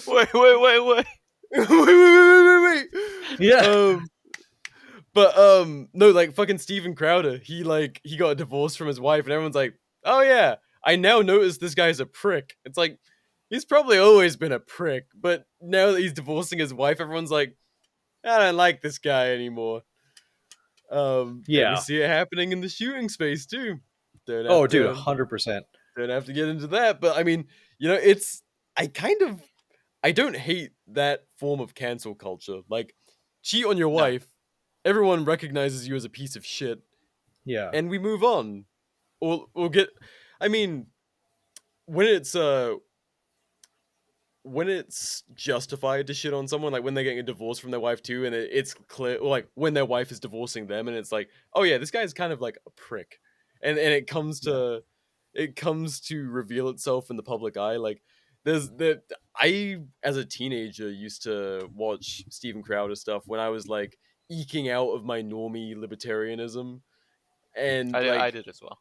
S3: Wait.
S4: wait.
S1: Yeah.
S4: But no, like fucking Steven Crowder, he got divorced from his wife, and everyone's like, oh yeah, I now notice this guy's a prick. It's like, he's probably always been a prick, but now that he's divorcing his wife, everyone's like, I don't like this guy anymore. And
S1: Yeah.
S4: we see it happening in the shooting space too.
S1: Dude, 100%.
S4: Don't have to get into that, but I mean, I don't hate that form of cancel culture. Like, cheat on your wife, everyone recognizes you as a piece of shit,
S1: Yeah.
S4: and we move on. Or get, I mean, when it's justified to shit on someone, like when they're getting a divorce from their wife too, and it's clear, or like when their wife is divorcing them, and it's like, oh yeah, this guy's kind of like a prick, and it comes to reveal itself in the public eye. Like, I as a teenager used to watch Steven Crowder stuff when I was like eking out of my normie libertarianism, and
S3: I did as well.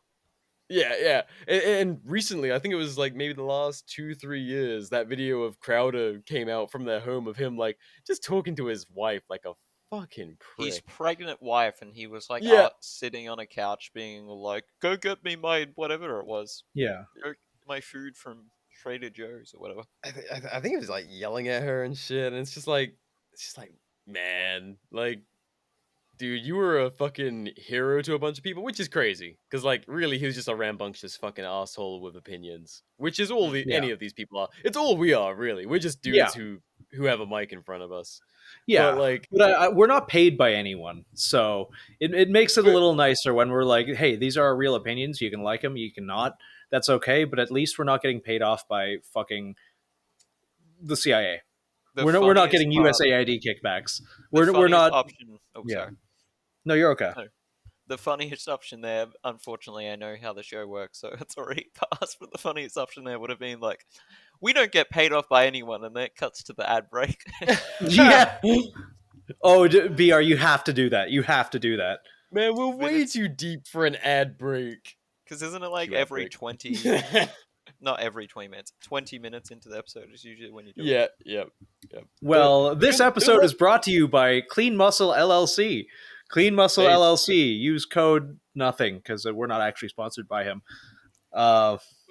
S4: Yeah. And recently, I think it was like maybe the last 2-3 years, that video of Crowder came out from their home of him like just talking to his wife like a fucking prick.
S3: His pregnant wife, and he was like sitting on a couch being like, go get me my whatever it was.
S1: Yeah.
S3: Go get my food from Trader Joe's or whatever.
S4: I think he was like yelling at her and shit, and it's just like, man, like, dude, you were a fucking hero to a bunch of people, which is crazy. Because, like, really, he was just a rambunctious fucking asshole with opinions. Which is all any of these people are. It's all we are, really. We're just dudes who have a mic in front of us.
S1: Yeah,
S4: but
S1: we're not paid by anyone. So it makes it a little nicer when we're like, hey, these are our real opinions. You can like them, you cannot. That's okay. But at least we're not getting paid off by fucking the CIA. We're not getting USAID kickbacks. We're not...
S3: Option. Oh, sorry.
S1: No, you're okay.
S3: No. The funniest option there, unfortunately, I know how the show works, so it's already passed, but the funniest option there would have been like, we don't get paid off by anyone, and then it cuts to the ad break.
S1: Yeah. Oh, BR, you have to do that. You have to do that.
S4: Man, we're way too deep for an ad break.
S3: Because isn't it like every 20... Not every 20 minutes. 20 minutes into the episode is usually when you do it.
S4: Yep.
S1: Well, this episode is brought to you by Clean Muscle LLC. Clean Muscle LLC. Use code nothing because we're not actually sponsored by him.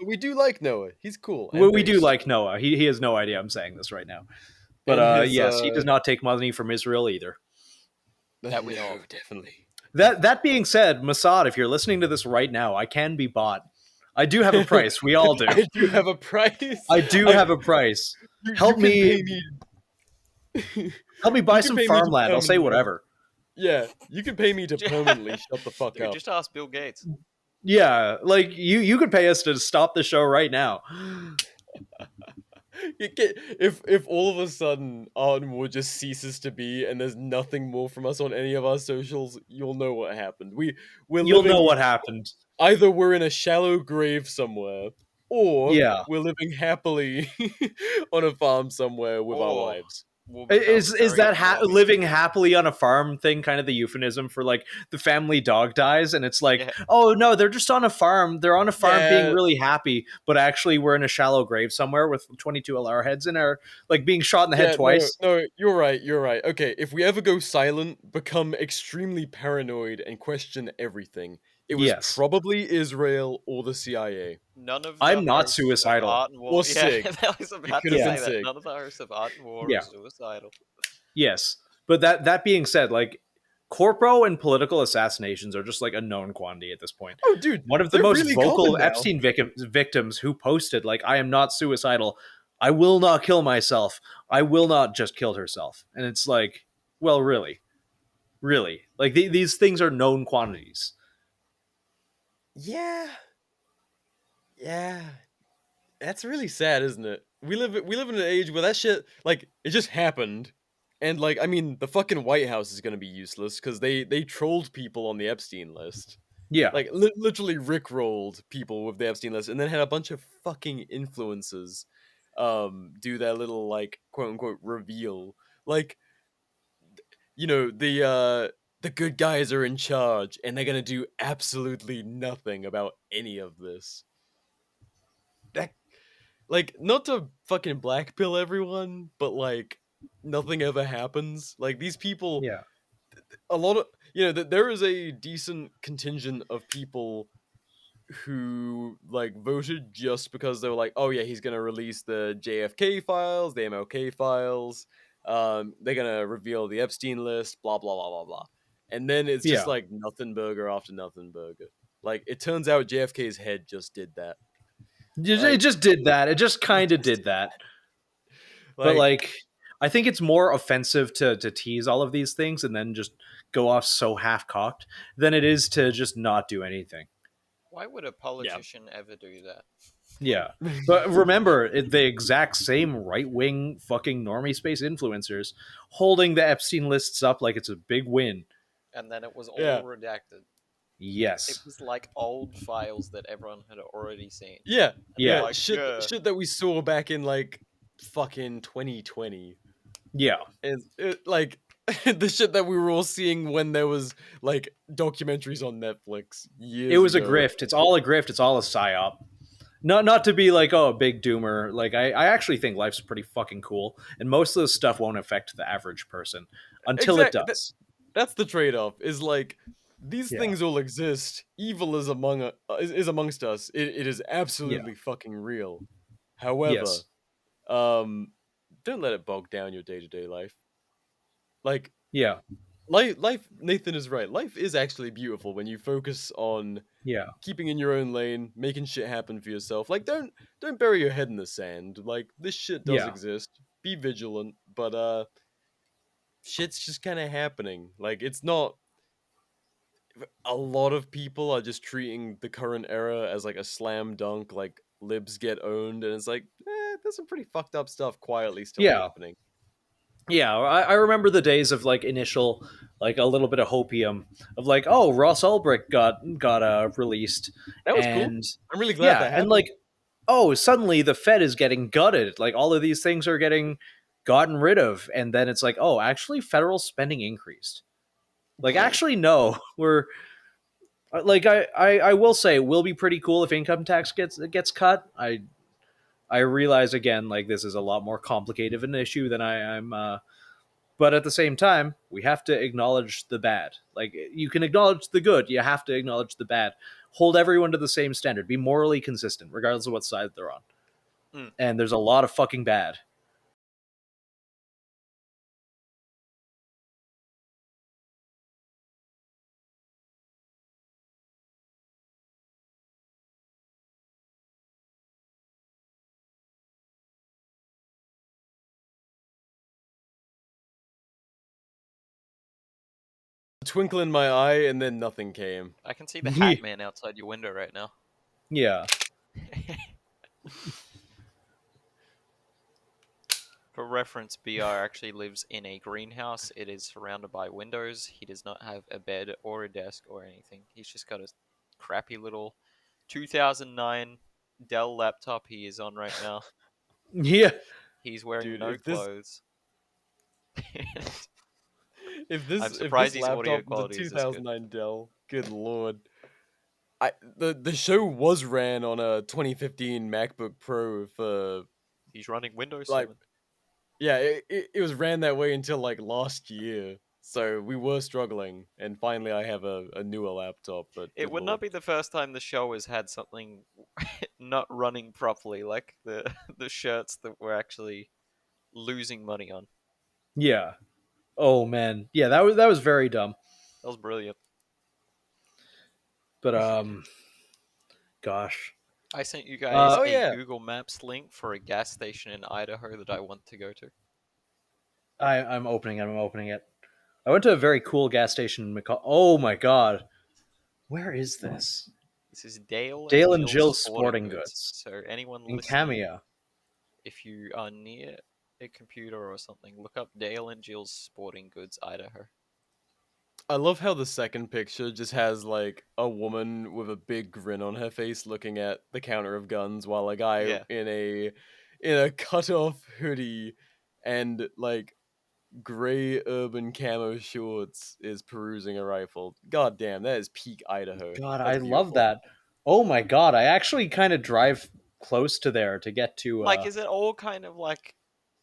S4: We do like Noah. He's cool.
S1: We do like Noah. He has no idea I'm saying this right now. But yes, he does not take money from Israel either.
S4: That we know, definitely.
S1: That being said, Mossad, if you're listening to this right now, I can be bought. I do have a price. We all do.
S4: I do have a price.
S1: I do have a price. Help me buy some farmland. I'll say whatever.
S4: Yeah, you can pay me to permanently shut the fuck up.
S3: Just ask Bill Gates.
S1: Yeah, like you could pay us to stop the show right now.
S4: If all of a sudden Ardenwood just ceases to be and there's nothing more from us on any of our socials, you'll know what happened. We're
S1: You'll
S4: living
S1: know what happened.
S4: either we're in a shallow grave somewhere, or
S1: Yeah.
S4: we're living happily on a farm somewhere with our
S3: Or
S4: wives.
S3: we'll become
S1: Is
S3: very
S1: that
S3: unwell.
S1: living happily on a farm thing kind of the euphemism for like the family dog dies and it's like,
S3: Yeah.
S1: oh no, they're just on a farm. They're on a farm being
S4: Yeah.
S1: really happy, but actually we're in a shallow grave somewhere with 22 LR heads in our like being shot in the head twice.
S4: No, you're right. Okay, if we ever go silent, become extremely paranoid, and question everything, it was
S1: Yes.
S4: probably Israel or the CIA.
S3: None of
S1: I'm
S3: the
S1: not
S3: hosts
S1: suicidal.
S3: of Art and War.
S4: Or Sig.
S3: I was about
S4: could
S3: to
S1: have
S3: say
S4: been
S3: that.
S4: Sig.
S3: None of the hosts of Art and War
S1: Yeah.
S3: are suicidal.
S1: Yes. But that being said, like corpo and political assassinations are just like a known quantity at this point.
S4: Oh, dude,
S1: One of the
S4: they're
S1: most
S4: really
S1: vocal
S4: common now.
S1: Epstein victims who posted like, I am not suicidal. I will not kill myself. I will not just kill herself. And it's like, well, really? Like these things are known quantities.
S4: Yeah. That's really sad, isn't it? We live in an age where that shit, like, it just happened. And like, I mean, the fucking White House is gonna be useless because they trolled people on the Epstein list.
S1: Yeah.
S4: Like literally rickrolled people with the Epstein list, and then had a bunch of fucking influencers do their little like quote unquote reveal. Like, the good guys are in charge and they're gonna do absolutely nothing about any of this. That, like, not to fucking blackpill everyone, but like nothing ever happens. Like, these people,
S1: Yeah.
S4: a lot of, there is a decent contingent of people who like voted just because they were like, oh yeah, he's gonna release the JFK files, the MLK files, they're gonna reveal the Epstein list, blah blah blah blah blah. And then it's just
S1: Yeah.
S4: like nothing burger after nothing burger. Like, it turns out JFK's head just did that.
S1: It just did that. It just kind of did that. But like, I think it's more offensive to tease all of these things and then just go off so half-cocked than it is to just not do anything.
S3: Why would a politician ever do that?
S1: Yeah. But remember, the exact same right-wing fucking normie space influencers holding the Epstein lists up like it's a big win.
S3: And then it was all
S4: Yeah.
S3: redacted. It
S1: Yes.
S3: was like old files that everyone had already seen.
S4: Yeah,
S1: Yeah.
S3: Like,
S4: shit that we saw back in like fucking 2020.
S1: Yeah.
S4: Like the shit that we were all seeing when there was like documentaries on Netflix years
S1: It was a
S4: ago.
S1: grift. It's all a grift. It's all a psyop. Not to be like, oh, a big doomer. Like, I actually think life's pretty fucking cool. And most of this stuff won't affect the average person until it does.
S4: That's the trade-off. Is like, these
S1: Yeah.
S4: things all exist. Evil is amongst us. It is absolutely fucking real. However,
S1: Yes.
S4: don't let it bog down your day-to-day life. Like,
S1: Yeah.
S4: life, Nathan is right. Life is actually beautiful when you focus on
S1: Yeah.
S4: keeping in your own lane, making shit happen for yourself. Like, don't bury your head in the sand. Like, this shit does
S1: Yeah.
S4: exist. Be vigilant, but shit's just kind of happening. Like, it's not. A lot of people are just treating the current era as like a slam dunk. Like, libs get owned, and it's like, there's some pretty fucked up stuff quietly still happening.
S1: Yeah, I remember the days of like initial, like a little bit of hopium of like, oh, Ross Ulbricht got released.
S4: That was cool. I'm really glad that happened.
S1: And like, oh, suddenly the Fed is getting gutted. Like all of these things are getting gotten rid of, and then it's like, oh, actually, federal spending increased. Like, actually, no, we're like, I will say, it will be pretty cool if income tax gets cut. I realize again, like this is a lot more complicated of an issue than I'm. But at the same time, we have to acknowledge the bad. Like you can acknowledge the good, you have to acknowledge the bad. Hold everyone to the same standard. Be morally consistent, regardless of what side they're on. And there's a lot of fucking bad.
S4: Twinkle in my eye, and then nothing came.
S3: I can see the Hat Man outside your window right now.
S1: Yeah.
S3: For reference, BR actually lives in a greenhouse. It is surrounded by windows. He does not have a bed or a desk or anything. He's just got a crappy little 2009 Dell laptop he is on right now.
S1: Yeah.
S3: He's wearing
S4: Dude,
S3: no clothes.
S4: If
S3: I'm
S4: this
S3: surprised his
S4: laptop
S3: audio
S4: was a
S3: quality is this good.
S4: 2009 Dell, good lord. The show was ran on a 2015 MacBook Pro for
S3: He's running Windows
S4: like
S3: 7.
S4: yeah, it was ran that way until like last year. So we were struggling, and finally I have a newer laptop. But
S3: It
S4: good
S3: would
S4: lord.
S3: not be the first time the show has had something not running properly, like the shirts that we're actually losing money on.
S1: Yeah. Oh man. Yeah, that was very dumb.
S3: That was brilliant.
S1: But gosh.
S3: I sent you guys
S4: Oh,
S3: a
S4: yeah.
S3: Google Maps link for a gas station in Idaho that I want to go to.
S1: I'm opening it. I went to a very cool gas station in McCall. Oh my god. Where is this?
S3: This is Dale
S1: Dale
S3: and
S1: and
S3: Jill's
S1: Jill's
S3: Sporting
S1: Sporting
S3: Goods.
S1: Goods.
S3: So anyone
S1: In
S3: listening,
S1: Camia.
S3: if you are near a computer or something, look up Dale and Jill's Sporting Goods, Idaho.
S4: I love how the second picture just has like a woman with a big grin on her face looking at the counter of guns while a guy
S3: Yeah.
S4: in a cut off hoodie and like gray urban camo shorts is perusing a rifle. God damn, that is peak Idaho.
S1: God,
S4: That's
S1: I love
S4: beautiful.
S1: that. Oh my god, I actually kind of drive close to there to get to
S3: Like, is it all kind of like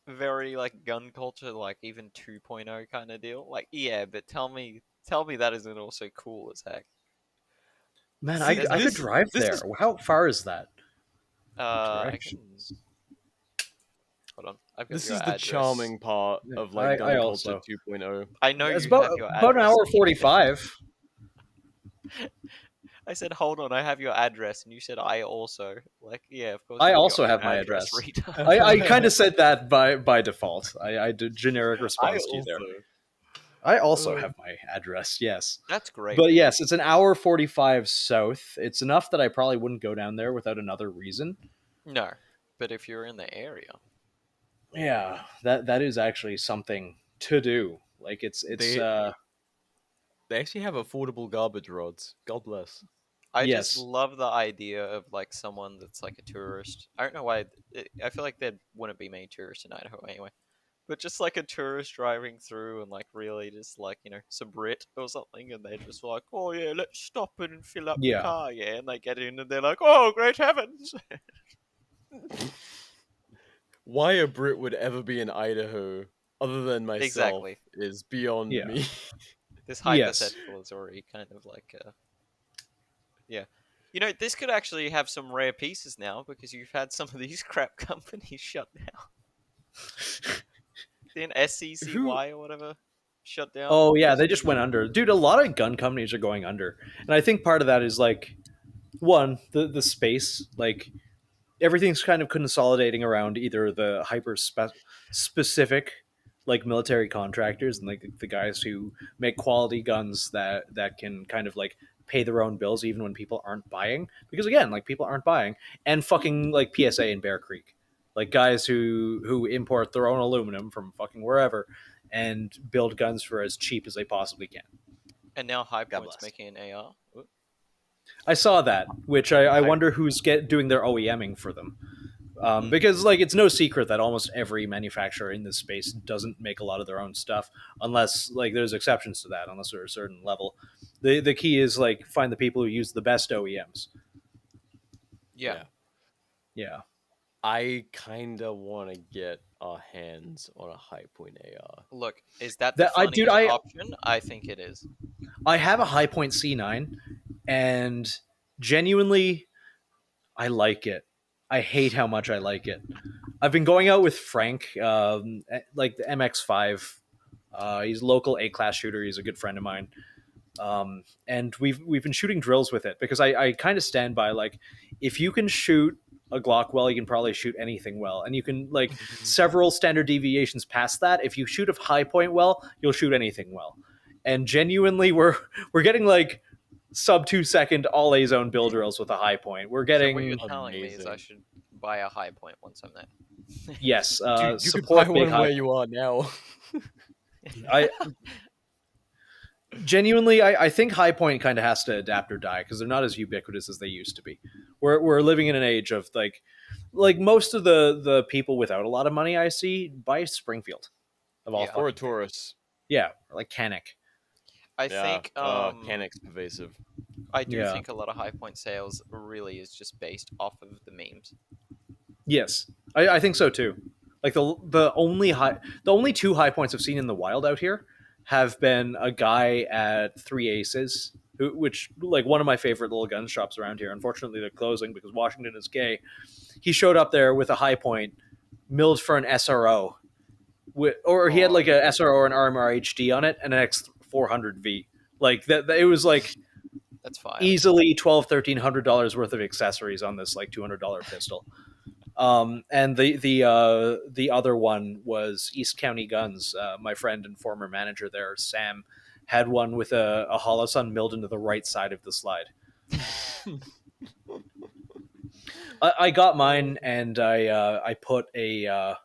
S3: very like gun culture, like even 2.0 kind of deal? Like, yeah, but tell me that isn't also cool as heck.
S1: man,
S4: See,
S1: I could drive
S4: this
S1: there.
S4: is
S1: How far is that?
S3: I can
S1: Directions.
S3: hold on. I've got
S4: this
S3: your
S4: is the
S3: address.
S4: charming part
S1: Yeah,
S4: of like
S1: I
S4: gun culture
S1: also.
S4: 2.0.
S3: I know
S1: It's
S3: you have your
S1: about an
S3: address.
S1: hour 45.
S3: I said, hold on, I have your address, and you said I also. Like, yeah, of course.
S1: I
S3: You
S1: also
S3: got
S1: have
S3: your
S1: my address.
S3: retard.
S1: I kind of said that by default. I did generic
S4: I
S1: response to you
S4: also.
S1: there. I also have my address, yes.
S3: That's great.
S1: But
S3: man.
S1: yes, it's an hour 45 south. It's enough that I probably wouldn't go down there without another reason.
S3: No, but if you're in the area,
S1: Yeah, that is actually something to do. Like it's
S4: They actually have affordable garbage rods. God bless.
S3: I just
S1: yes.
S3: love the idea of like someone that's like a tourist. I don't know why. I feel like there wouldn't be many tourists in Idaho anyway. But just like a tourist driving through and like really just like, you know, some Brit or something, and they're just like, oh yeah, let's stop and fill up the
S1: Yeah.
S3: car, yeah, and they get in and they're like, oh great heavens.
S4: Why a Brit would ever be in Idaho, other than myself,
S3: Exactly.
S4: is beyond
S1: Yeah.
S4: me.
S3: This
S1: Yes.
S3: hypothetical is already kind of like, yeah. You know, this could actually have some rare pieces now because you've had some of these crap companies shut down. Then SCCY or whatever shut down.
S1: Oh yeah, they just went under. Dude, a lot of gun companies are going under. And I think part of that is like one, the space, like everything's kind of consolidating around either the specific like military contractors and like the guys who make quality guns that can kind of like pay their own bills even when people aren't buying, because again, like people aren't buying, and fucking like PSA in Bear Creek, like guys who import their own aluminum from fucking wherever and build guns for as cheap as they possibly can.
S3: And now High
S4: God
S3: Point's
S4: bless.
S3: making an AR. Ooh.
S1: I saw that, which I wonder who's doing their OEMing for them. Because like it's no secret that almost every manufacturer in this space doesn't make a lot of their own stuff, unless like there's exceptions to that, unless they're a certain level. The key is like find the people who use the best OEMs.
S3: Yeah.
S1: Yeah.
S4: I kinda want to get our hands on a High Point AR.
S3: Look, is that the
S1: That- dude,
S3: funniest option? I think it is.
S1: I have a High Point C9, and genuinely, I like it. I hate how much I like it. I've been going out with Frank, like the MX5. He's a local A-class shooter. He's a good friend of mine. And we've been shooting drills with it because I kind of stand by like if you can shoot a Glock well, you can probably shoot anything well, and you can like several standard deviations past that. If you shoot a high point well, you'll shoot anything well. And genuinely, we're getting like sub 2 second all A zone build drills with a high point. We're
S3: So what
S1: getting
S3: you're telling me is I
S4: amazing.
S3: should buy a High Point once I'm there.
S1: Yes,
S4: Dude, you could buy
S1: support big
S4: one
S1: high.
S4: where you are now.
S1: I genuinely, I think High Point kind of has to adapt or die because they're not as ubiquitous as they used to be. We're living in an age of like most of the people without a lot of money I see buy Springfield of all
S3: Yeah.
S1: fucking
S4: Or a
S1: things.
S4: Taurus.
S1: Yeah, or like Canik.
S3: I
S4: Yeah,
S3: think
S4: Panic's pervasive.
S3: I do
S1: Yeah.
S3: think a lot of High Point sales really is just based off of the memes.
S1: Yes, I think so too. Like the only two high points I've seen in the wild out here have been a guy at Three Aces, which like one of my favorite little gun shops around here. Unfortunately, they're closing because Washington is gay. He showed up there with a high point, milled for an SRO, or he had like a SRO or an RMR HD on it and an X400V. Like that, it was like
S3: That's fire.
S1: easily $1,200-$1,300 worth of accessories on this like $200 pistol. And the other one was East County Guns. My friend and former manager there, Sam, had one with a holosun milled into the right side of the slide. I got mine, and I put a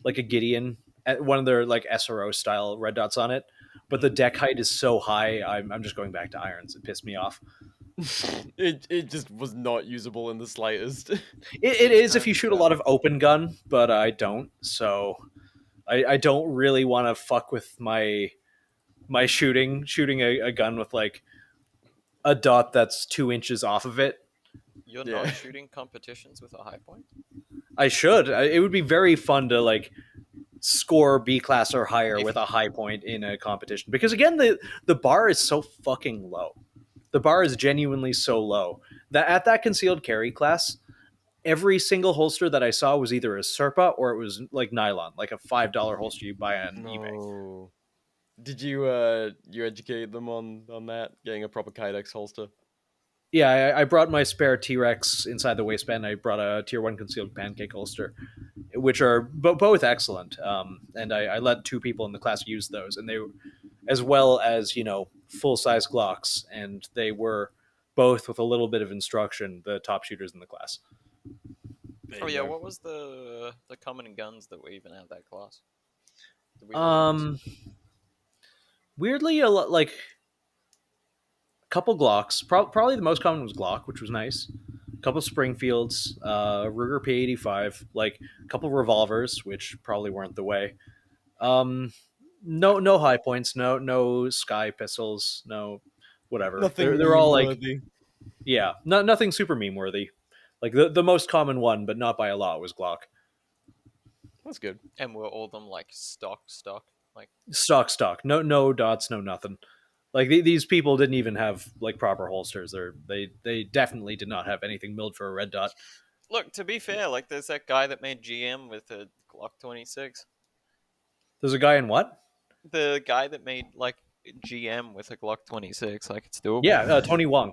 S1: like a Gideon at one of their like SRO style red dots on it, but the deck height is so high, I'm just going back to irons. It pissed me off.
S4: It just was not usable in the slightest.
S1: It is if you shoot a lot of open gun, but I don't. So I don't really want to fuck with my shooting a gun with like a dot that's 2 inches off of it.
S3: You're
S4: Yeah.
S3: not shooting competitions with a High Point?
S1: I should. It would be very fun to like score B class or higher
S3: If-
S1: with a high point in a competition because again the bar is so fucking low. The bar is genuinely so low that at that concealed carry class, every single holster that I saw was either a Serpa or it was like nylon, like a $5 holster you buy on eBay.
S4: No. Did you you educate them on that, getting a proper Kydex holster?
S1: Yeah, I brought my spare T-Rex inside the waistband. I brought a Tier 1 concealed pancake holster, which are both excellent. And I let two people in the class use those, and they, as well as, you know, full-size Glocks, and they were both, with a little bit of instruction, the top shooters in the class.
S3: Oh yeah, what was the common guns that were even at that class? Did we
S1: Weirdly, like a couple Glocks. Probably the most common was Glock, which was nice. A couple Springfields, Ruger P85, like a couple revolvers, which probably weren't the way. No high points, no Sky pistols, no whatever.
S4: Nothing
S1: They're all like,
S4: meme-worthy.
S1: yeah, nothing super meme worthy. Like the most common one, but not by a lot, was Glock.
S4: That's good.
S3: And were all them like stock? Like
S1: Stock. No dots, no nothing. Like these people didn't even have like proper holsters. They definitely did not have anything milled for a red dot.
S3: look, to be fair, like there's that guy that made GM with a Glock 26.
S1: There's a guy in what?
S3: The guy that made like GM with a Glock 26, like it's doable.
S1: Yeah, Tony Wong.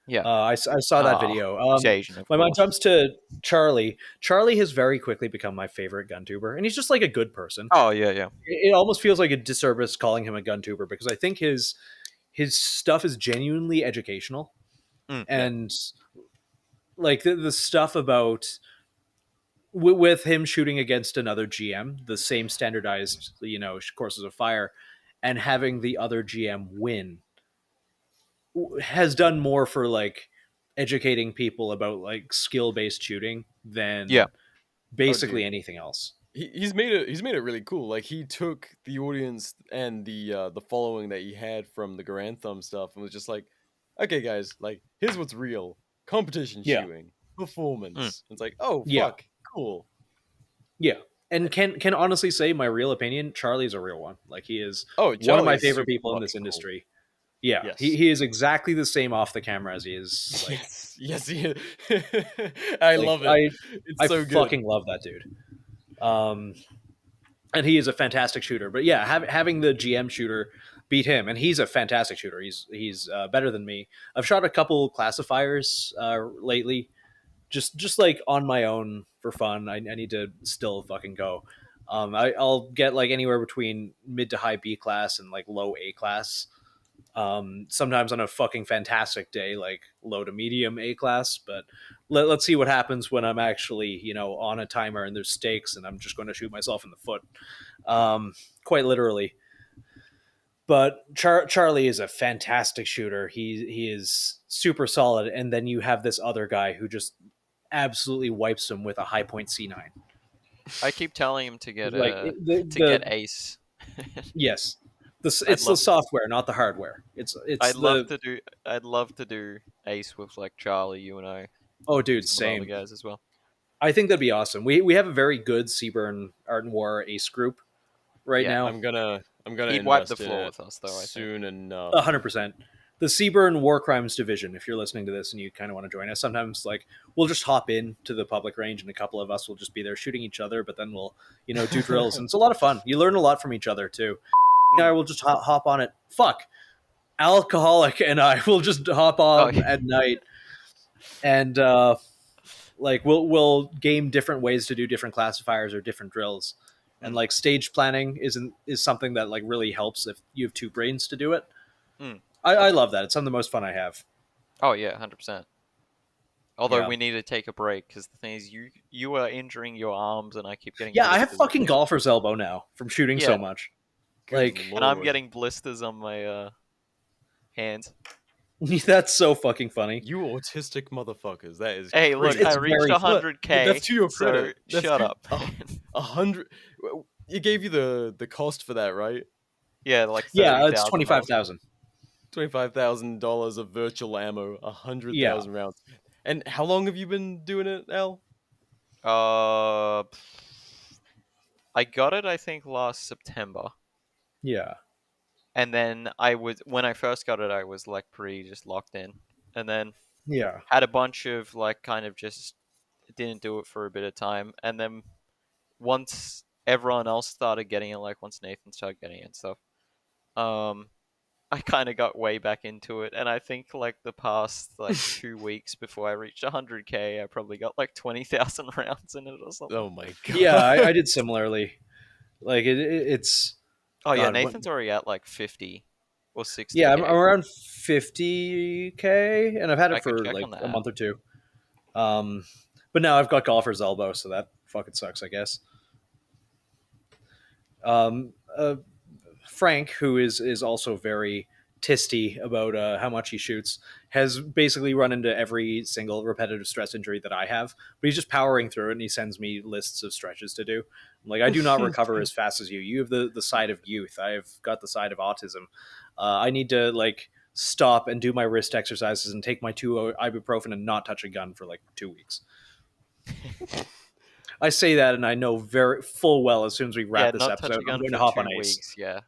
S3: Yeah.
S1: I saw that video.
S3: He's Asian, of
S1: My mind
S3: course.
S1: jumps to Charlie. Charlie has very quickly become my favorite gun tuber, and he's just like a good person.
S3: Oh yeah.
S1: It almost feels like a disservice calling him a gun tuber because I think his stuff is genuinely educational, and like the stuff about with him shooting against another GM, the same standardized, you know, courses of fire, and having the other GM win has done more for like educating people about like skill-based shooting than basically anything else.
S4: He's made it really cool. Like he took the audience and the following that he had from the Grand Thumb stuff and was just like, okay guys, like here's what's real. Competition shooting, performance. It's like, oh fuck, cool.
S1: Yeah. And can honestly say my real opinion, Charlie's a real one. Like he is one of my
S4: Charlie's
S1: favorite
S4: super
S1: people in this
S4: fucking cool.
S1: industry. Yeah,
S4: Yes.
S1: he is exactly the same off the camera as he is. Like,
S4: Yes, he is. I love it. It's so good.
S1: Fucking love that dude. And he is a fantastic shooter. But yeah, having the GM shooter beat him, and he's a fantastic shooter. He's better than me. I've shot a couple classifiers lately, just like on my own for fun. I need to still fucking go. I'll get like anywhere between mid to high B class and like low A class. Sometimes on a fucking fantastic day, like low to medium A class. But let's see what happens when I'm actually, on a timer and there's stakes and I'm just going to shoot myself in the foot, quite literally. But Charlie is a fantastic shooter. He is super solid, and then you have this other guy who just absolutely wipes him with a high point C9.
S3: I keep telling him to get
S1: Like
S3: get Ace.
S1: Yes, it's
S3: I'd
S1: the
S3: love-
S1: software, not the hardware.
S3: I'd love to do Ace with like Charlie, you and I.
S1: Oh, dude,
S3: Some of the
S1: same.
S3: other guys as well.
S1: I think that'd be awesome. We have a very good Seaburn Art and War Ace group right
S3: Yeah,
S1: now.
S4: I'm gonna
S3: He'd wipe
S4: invest
S3: the
S4: in
S3: floor
S4: it
S3: with us, though. I think.
S4: soon enough.
S1: 100%. The Seaburn War Crimes Division, if you're listening to this and you kind of want to join us, sometimes like we'll just hop in to the public range and a couple of us will just be there shooting each other, but then we'll, do drills, and it's a lot of fun. You learn a lot from each other too. I will just hop on it. Fuck. Alcoholic and I will just hop on at night, and like we'll game different ways to do different classifiers or different drills. And like stage planning is something that like really helps if you have two brains to do it. I love that. It's some of the most fun I have.
S3: Oh yeah, 100%. Although
S1: Yeah.
S3: we need to take a break because the thing is, you are injuring your arms, and I keep getting
S1: Yeah, I have
S3: blisters.
S1: fucking golfer's elbow now from shooting so much.
S4: Good
S1: Like,
S3: and I'm
S4: lord.
S3: getting blisters on my hands.
S1: that's so fucking funny.
S4: You autistic motherfuckers. That is
S3: Hey, look,
S4: crazy.
S3: I reached 100K.
S4: That's to your credit.
S3: So shut up.
S4: 100. You gave you the cost for that, right?
S3: Yeah, like
S1: Yeah, it's
S3: $30,000.
S1: $25,000.
S4: $25,000 of virtual ammo, 100,000 rounds. And how long have you been doing it, Al?
S3: I got it, I think, last September.
S1: Yeah.
S3: And then when I first got it, I was like pretty just locked in. And then
S1: Yeah.
S3: had a bunch of like kind of just didn't do it for a bit of time. And then once everyone else started getting it, like once Nathan started getting it and stuff, I kind of got way back into it. And I think like the past like 2 weeks before I reached 100K, I probably got like 20,000 rounds in it or something.
S4: Oh my god.
S1: Yeah, I did similarly. Like it's.
S3: Oh yeah,
S1: God,
S3: Nathan's already at like 50 or 60.
S1: Yeah, I'm around 50K, and I've had
S3: I
S1: it
S3: could
S1: for
S3: check
S1: like
S3: on that.
S1: a month or two. But now I've got golfer's elbow, so that fucking sucks, I guess. Frank, who is also very tisty about how much he shoots, has basically run into every single repetitive stress injury that I have, but he's just powering through it, and he sends me lists of stretches to do. I'm like, I do not recover as fast as you. You have the side of youth. I've got the side of autism. I need to like stop and do my wrist exercises and take my 2 ibuprofen and not touch a gun for like 2 weeks. I say that, and I know very full well as soon as we wrap this episode, I'm going to hop on Ace.
S3: Weeks, yeah.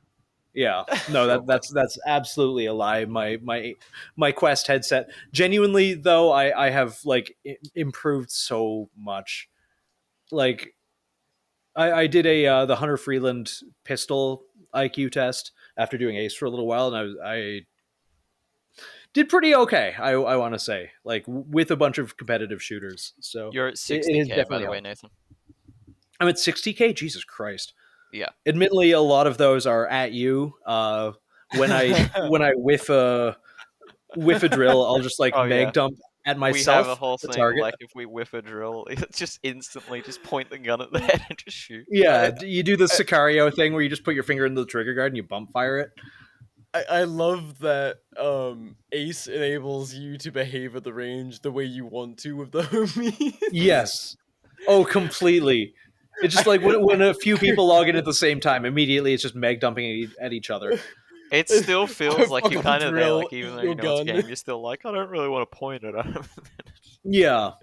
S1: Yeah, no, that's absolutely a lie. My Quest headset, genuinely though, I have like improved so much. Like, I did the Hunter Freeland pistol IQ test after doing Ace for a little while, and I did pretty okay. I want to say, like with a bunch of competitive shooters. So
S3: you're at
S1: it
S3: 60K by the way, Nathan.
S1: I'm at 60K. Jesus Christ.
S3: Yeah.
S1: Admittedly, a lot of those are at you. When I whiff a drill, I'll just like mag dump at myself.
S3: We have a whole thing
S1: target.
S3: like if we whiff a drill, it's just instantly just point the gun at the head and just shoot.
S1: Yeah, you do the Sicario thing where you just put your finger into the trigger guard and you bump fire it.
S4: I love that Ace enables you to behave at the range the way you want to with the homies.
S1: Yes. Oh, completely. It's just like when a few people log in at the same time, immediately it's just meg dumping at each other.
S3: It still feels like you're kind of there,
S4: drill
S3: like even though you know it's a game, you're still like, I don't really want to point it at him.
S1: Yeah.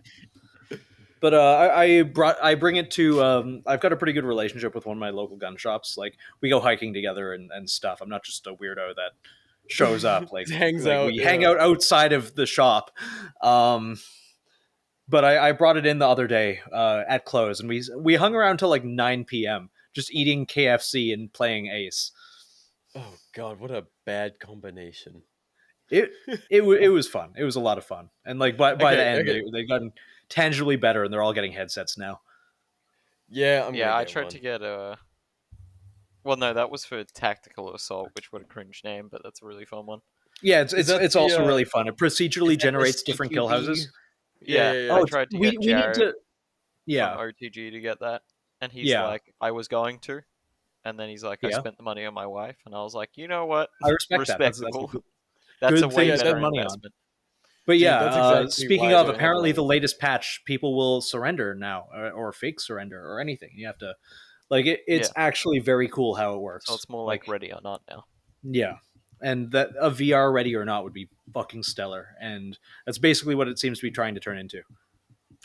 S1: But I bring it to I've got a pretty good relationship with one of my local gun shops. Like we go hiking together and stuff. I'm not just a weirdo that shows up. Like
S4: hangs out.
S1: We hang out outside of the shop. But I brought it in the other day at close, and we hung around till like 9 p.m. just eating KFC and playing Ace.
S4: Oh god, what a bad combination.
S1: It was fun. It was a lot of fun, and like by the end they've gotten tangibly better, and they're all getting headsets now.
S4: Yeah,
S3: I tried to get Well, no, that was for Tactical Assault, which would a cringe name, but that's a really fun one.
S1: Yeah,
S4: Is that
S1: it's
S4: the,
S1: also really fun. It procedurally
S5: Is that the
S1: generates different kill
S5: CQB?
S1: houses.
S3: Yeah,
S4: yeah.
S3: I
S1: Oh,
S3: tried to
S1: we
S3: get
S1: need
S3: Jared
S1: to.
S3: from
S1: Yeah,
S3: OTG to get that, and he's
S1: Yeah.
S3: like, I was going to, and then he's like, I
S1: Yeah.
S3: spent the money on my wife, and I was like, you know what?
S1: I respect that. That's
S3: Respectable.
S1: a
S3: That's a
S1: good
S3: way
S1: thing to
S3: better
S1: spend money on.
S3: investment.
S1: But
S4: Dude,
S1: yeah,
S4: that's exactly
S1: speaking
S4: why
S1: of,
S4: they have,
S1: apparently
S4: like-
S1: the latest patch, people will surrender now, or fake surrender, or anything. You have to, like, it's actually very cool how it works.
S3: So it's more like ready or not now.
S1: Yeah, and that a VR ready or not would be fucking stellar, and that's basically what it seems to be trying to turn into.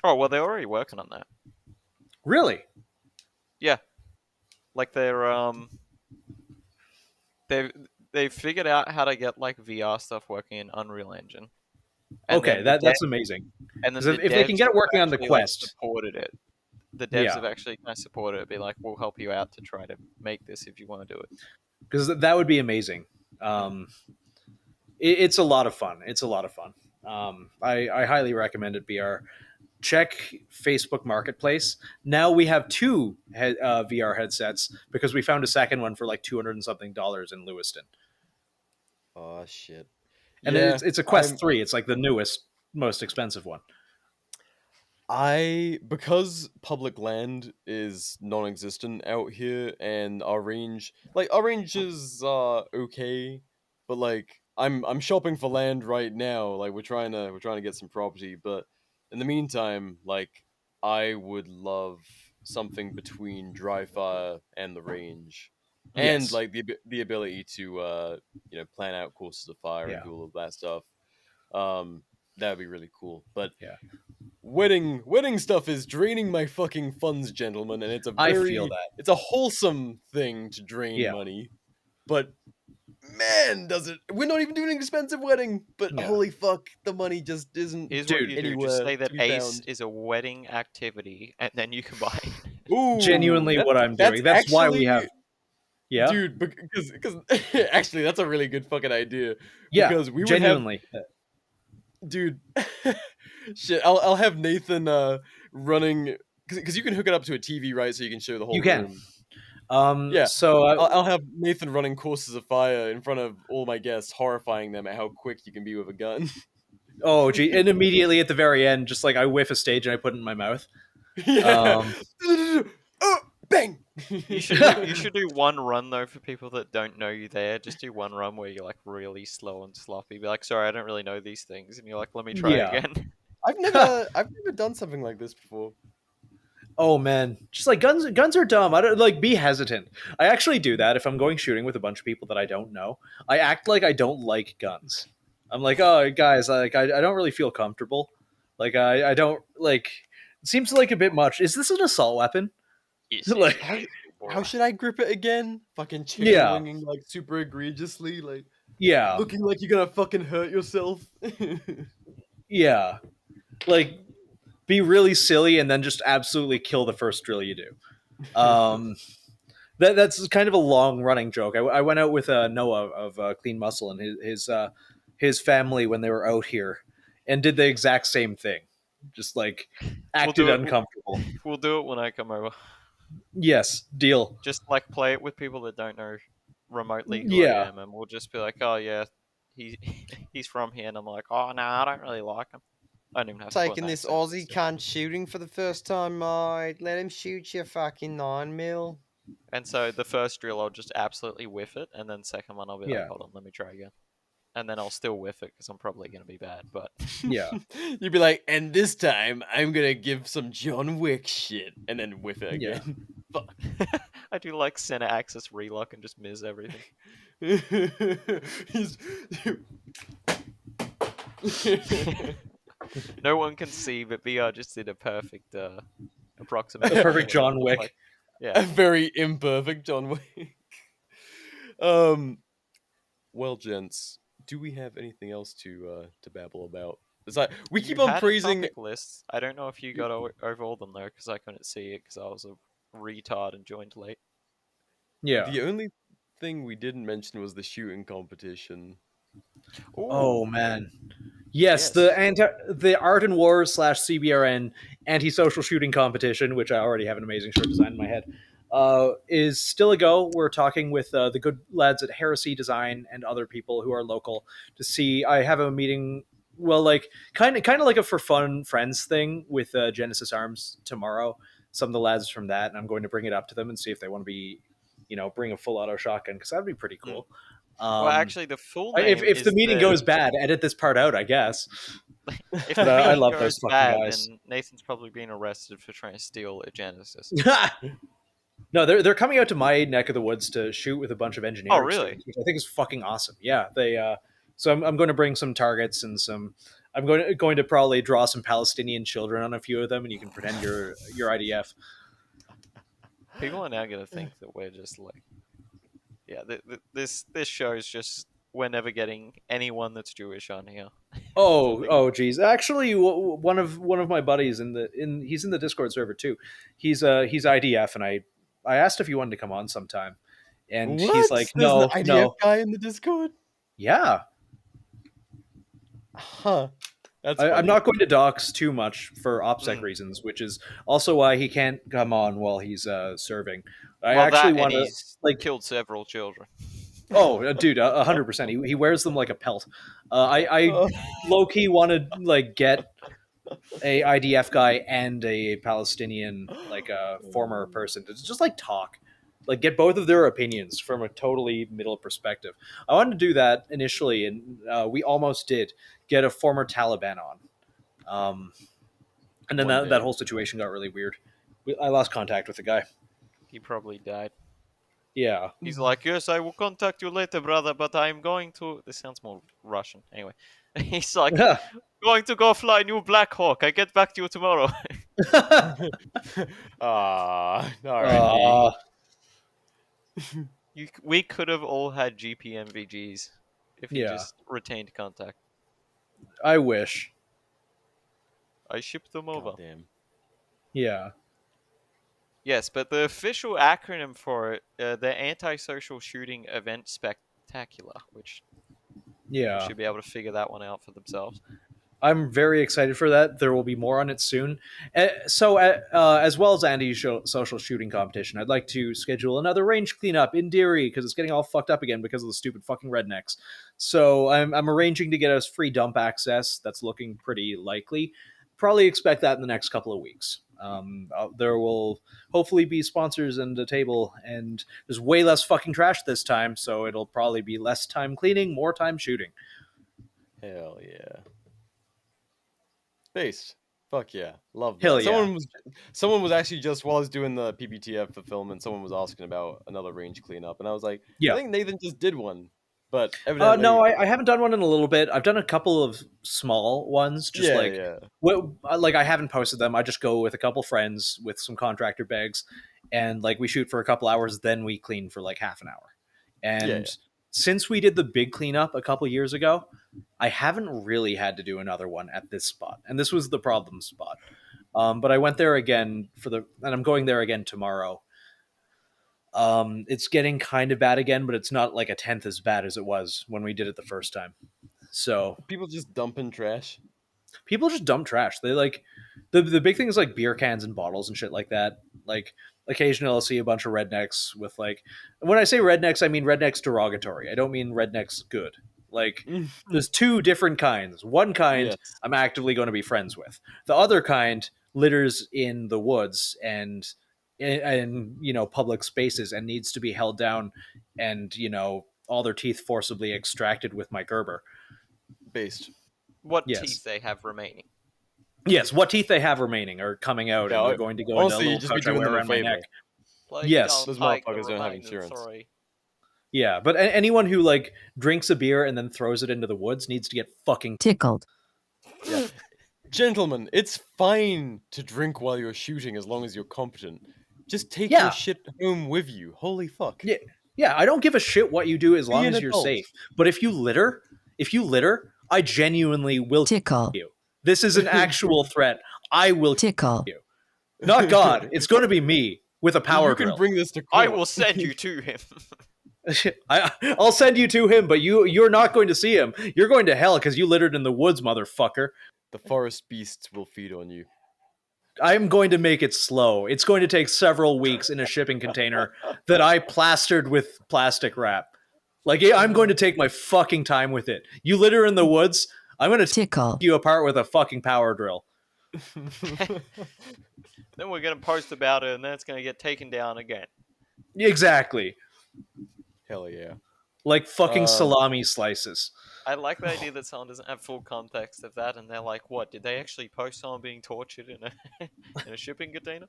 S3: Oh well, they're already working on that.
S1: Really?
S3: Yeah, like they've figured out how to get like VR stuff working in Unreal Engine. And
S1: Okay,
S3: then
S1: that's amazing.
S3: And then
S1: 'Cause if they can get it working on the
S3: actually, like,
S1: Quest.
S3: supported it. The devs
S1: Yeah.
S3: have actually kind of supported it. Be like, we'll help you out to try to make this if you want to do it.
S1: Because that would be amazing. It's a lot of fun. It's a lot of fun. I highly recommend it. BR, check Facebook Marketplace. Now we have two VR headsets because we found a second one for like $200 and something in Lewiston.
S5: Oh shit.
S1: And
S4: Yeah,
S1: it's a Quest 3. It's like the newest, most expensive one.
S4: Because public land is non-existent out here, and our range is okay, but like I'm shopping for land right now. Like we're trying to get some property, but in the meantime, like I would love something between dry fire and the range, and
S1: Yes.
S4: like the ability to plan out courses of fire and do all of that stuff. That would be really cool, but
S1: Yeah.
S4: Wedding stuff is draining my fucking funds, gentlemen, and it's
S1: I feel that.
S4: it's a wholesome thing to drain money. But man, does it we're not even doing an expensive wedding, but
S1: Yeah.
S4: holy fuck, the money just isn't
S3: Here's what you do:
S4: anywhere
S3: just say that
S4: to be
S3: Ace
S4: found.
S3: is a wedding activity, and then you can buy it.
S4: Ooh,
S1: Genuinely what I'm doing. That's why we have. Yeah.
S4: Dude, because actually that's a really good fucking idea.
S1: Yeah.
S4: Because we
S1: genuinely.
S4: would have, dude. Shit, I'll have Nathan running because you can hook it up to a TV, right? So you can show the whole
S1: You can.
S4: room. Yeah.
S1: So
S4: I'll have Nathan running courses of fire in front of all my guests, horrifying them at how quick you can be with a gun.
S1: Oh, gee. And immediately at the very end, just like I whiff a stage and I put it in my mouth.
S4: Yeah. Oh, bang!
S3: You should do one run though for people that don't know you there. Just do one run where you're like really slow and sloppy. Be like, sorry, I don't really know these things, and you're like, let me try again.
S4: I've never done something like this before.
S1: Oh man, just like guns are dumb. I don't like be hesitant. I actually do that if I'm going shooting with a bunch of people that I don't know. I act like I don't like guns. I'm like, oh guys, like I don't really feel comfortable. Like I don't like. It seems like a bit much. Is this an assault weapon? Like,
S4: how should I grip it again? Fucking chicken winging like super egregiously, like looking like you're gonna fucking hurt yourself.
S1: Yeah, like be really silly and then just absolutely kill the first drill you do. That's kind of a long running joke. I went out with Noah of Clean Muscle and his family when they were out here, and did the exact same thing. Just like acted uncomfortable.
S3: We'll do it when I come over.
S1: Yes, deal.
S3: Just like play it with people that don't know remotely who I am, and we'll just be like, oh yeah, he's from here, and I'm like, oh no, I don't really like him. I don't even have
S5: taking this Aussie cunt shooting for the first time, mate. Let him shoot you fucking 9mm.
S3: And so the first drill, I'll just absolutely whiff it, and then second one, I'll be like, hold on, let me try again. And then I'll still whiff it because I'm probably going to be bad, but...
S1: Yeah.
S4: You'd be like, and this time, I'm going to give some John Wick shit, and then whiff it again. Fuck.
S3: I do like center axis relock and just miss everything. No one can see, but VR just did a perfect approximation.
S1: A perfect John Wick.
S3: Like, yeah.
S4: A very imperfect John Wick. Well, gents, do we have anything else to babble about? It's like we keep on praising
S3: lists. I don't know if you got over all them though, because I couldn't see it because I was a retard and joined late.
S1: Yeah.
S4: The only thing we didn't mention was the shooting competition.
S3: Ooh.
S1: Oh man, yes, the Art and War / CBRN anti-social shooting competition, which I already have an amazing shirt design in my head. is still a go. We're talking with the good lads at Heresy Design and other people who are local to see. I have a meeting, well, like kind of like a for fun friends thing with Genesis Arms tomorrow. Some of the lads from that, and I'm going to bring it up to them and see if they want to be, bring a full auto shotgun, because that'd be pretty cool.
S3: Well, actually, the full name
S1: if the
S3: is
S1: meeting goes bad, edit this part out, I guess.
S3: If the
S1: I
S3: meeting
S1: love
S3: goes
S1: those fucking
S3: bad,
S1: guys.
S3: then Nathan's probably being arrested for trying to steal a Genesis.
S1: No, they're coming out to my neck of the woods to shoot with a bunch of engineering
S3: Oh, really?
S1: students, which I think is fucking awesome. Yeah, they. So I'm going to bring some targets and some. I'm going to probably draw some Palestinian children on a few of them, and you can pretend you're IDF.
S3: People are now going to think that we're just like, yeah, this show is just, we're never getting anyone that's Jewish on here.
S1: Oh, geez. Actually, one of my buddies he's in the Discord server too. He's IDF, and I asked if he wanted to come on sometime, and he's like,
S4: There's
S1: no,
S4: an IDF
S1: no,
S4: guy in the Discord?
S1: yeah.
S4: Huh. That's
S1: I'm
S4: funny.
S1: not going to dox too much for OPSEC reasons, which is also why he can't come on while he's serving. I actually want to
S3: killed several children.
S1: Oh, dude, 100%. He wears them like a pelt. I low key want to get a IDF guy and a Palestinian former person to just talk, get both of their opinions from a totally middle perspective. I wanted to do that initially, and we almost did get a former Taliban on, and then that whole situation got really weird. I lost contact with the guy.
S3: He probably died.
S1: Yeah.
S3: He's like, yes, I will contact you later, brother, but I'm going to... This sounds more Russian. Anyway. He's like, going to go fly new Black Hawk. I get back to you tomorrow.
S4: Alright.
S3: We could have all had GPMVGs if he just retained contact.
S1: I wish.
S3: I shipped them over.
S4: Damn.
S1: Yeah.
S3: Yes, but the official acronym for it, the Antisocial Shooting Event Spectacular, which should be able to figure that one out for themselves.
S1: I'm very excited for that. There will be more on it soon. So, as well as anti-social shooting competition, I'd like to schedule another range cleanup in Deary, because it's getting all fucked up again because of the stupid fucking rednecks. So I'm arranging to get us free dump access. That's looking pretty likely. Probably expect that in the next couple of weeks. There will hopefully be sponsors and a table, and there's way less fucking trash this time, so it'll probably be less time cleaning, more time shooting.
S4: Hell yeah. Based. Fuck yeah. Love that.
S1: Hell yeah.
S4: Someone was actually just, while I was doing the PP.TF fulfillment, someone was asking about another range cleanup, and I was like, I think Nathan just did one. But evidently...
S1: no, I haven't done one in a little bit. I've done a couple of small ones. Just I haven't posted them. I just go with a couple friends with some contractor bags, and we shoot for a couple hours, then we clean for half an hour. And since we did the big cleanup a couple years ago, I haven't really had to do another one at this spot, and this was the problem spot. But I went there again and I'm going there again tomorrow. It's getting kind of bad again, but it's not a tenth as bad as it was when we did it the first time. So
S4: people just dumping trash.
S1: People just dump trash. They the big thing is beer cans and bottles and shit like that. Occasionally I'll see a bunch of rednecks with when I say rednecks, I mean rednecks derogatory. I don't mean rednecks good. There's two different kinds. One kind I'm actively going to be friends with. The other kind litters in the woods and public spaces and needs to be held down and all their teeth forcibly extracted with my Gerber.
S4: Based.
S3: What teeth they have remaining.
S1: Yes, what teeth they have remaining are coming out, and they're going to go into a little pouch I wear around my neck. Yes.
S4: Those motherfuckers don't have insurance.
S1: Yeah, but anyone who drinks a beer and then throws it into the woods needs to get fucking
S7: tickled.
S4: Yeah. Gentlemen, it's fine to drink while you're shooting as long as you're competent. Just take your shit home with you. Holy fuck.
S1: Yeah, I don't give a shit what you do as long as you're safe. But if you litter, I genuinely will tickle you. This is an actual threat. I will tickle you. Not God. It's going to be me with a power drill.
S4: You can bring this to court.
S3: I will send you to him.
S1: I'll send you to him, but you're not going to see him. You're going to hell because you littered in the woods, motherfucker.
S4: The forest beasts will feed on you.
S1: I'm going to make it slow. It's going to take several weeks in a shipping container that I plastered with plastic wrap. Like, I'm going to take my fucking time with it. You litter in the woods, I'm going to take you apart with a fucking power drill.
S3: Then we're gonna post about it, and then it's gonna get taken down again.
S1: Exactly.
S4: Hell yeah.
S1: Like fucking salami slices.
S3: I like the idea that someone doesn't have full context of that, and they're like, "What? Did they actually post someone being tortured in a in a shipping container?"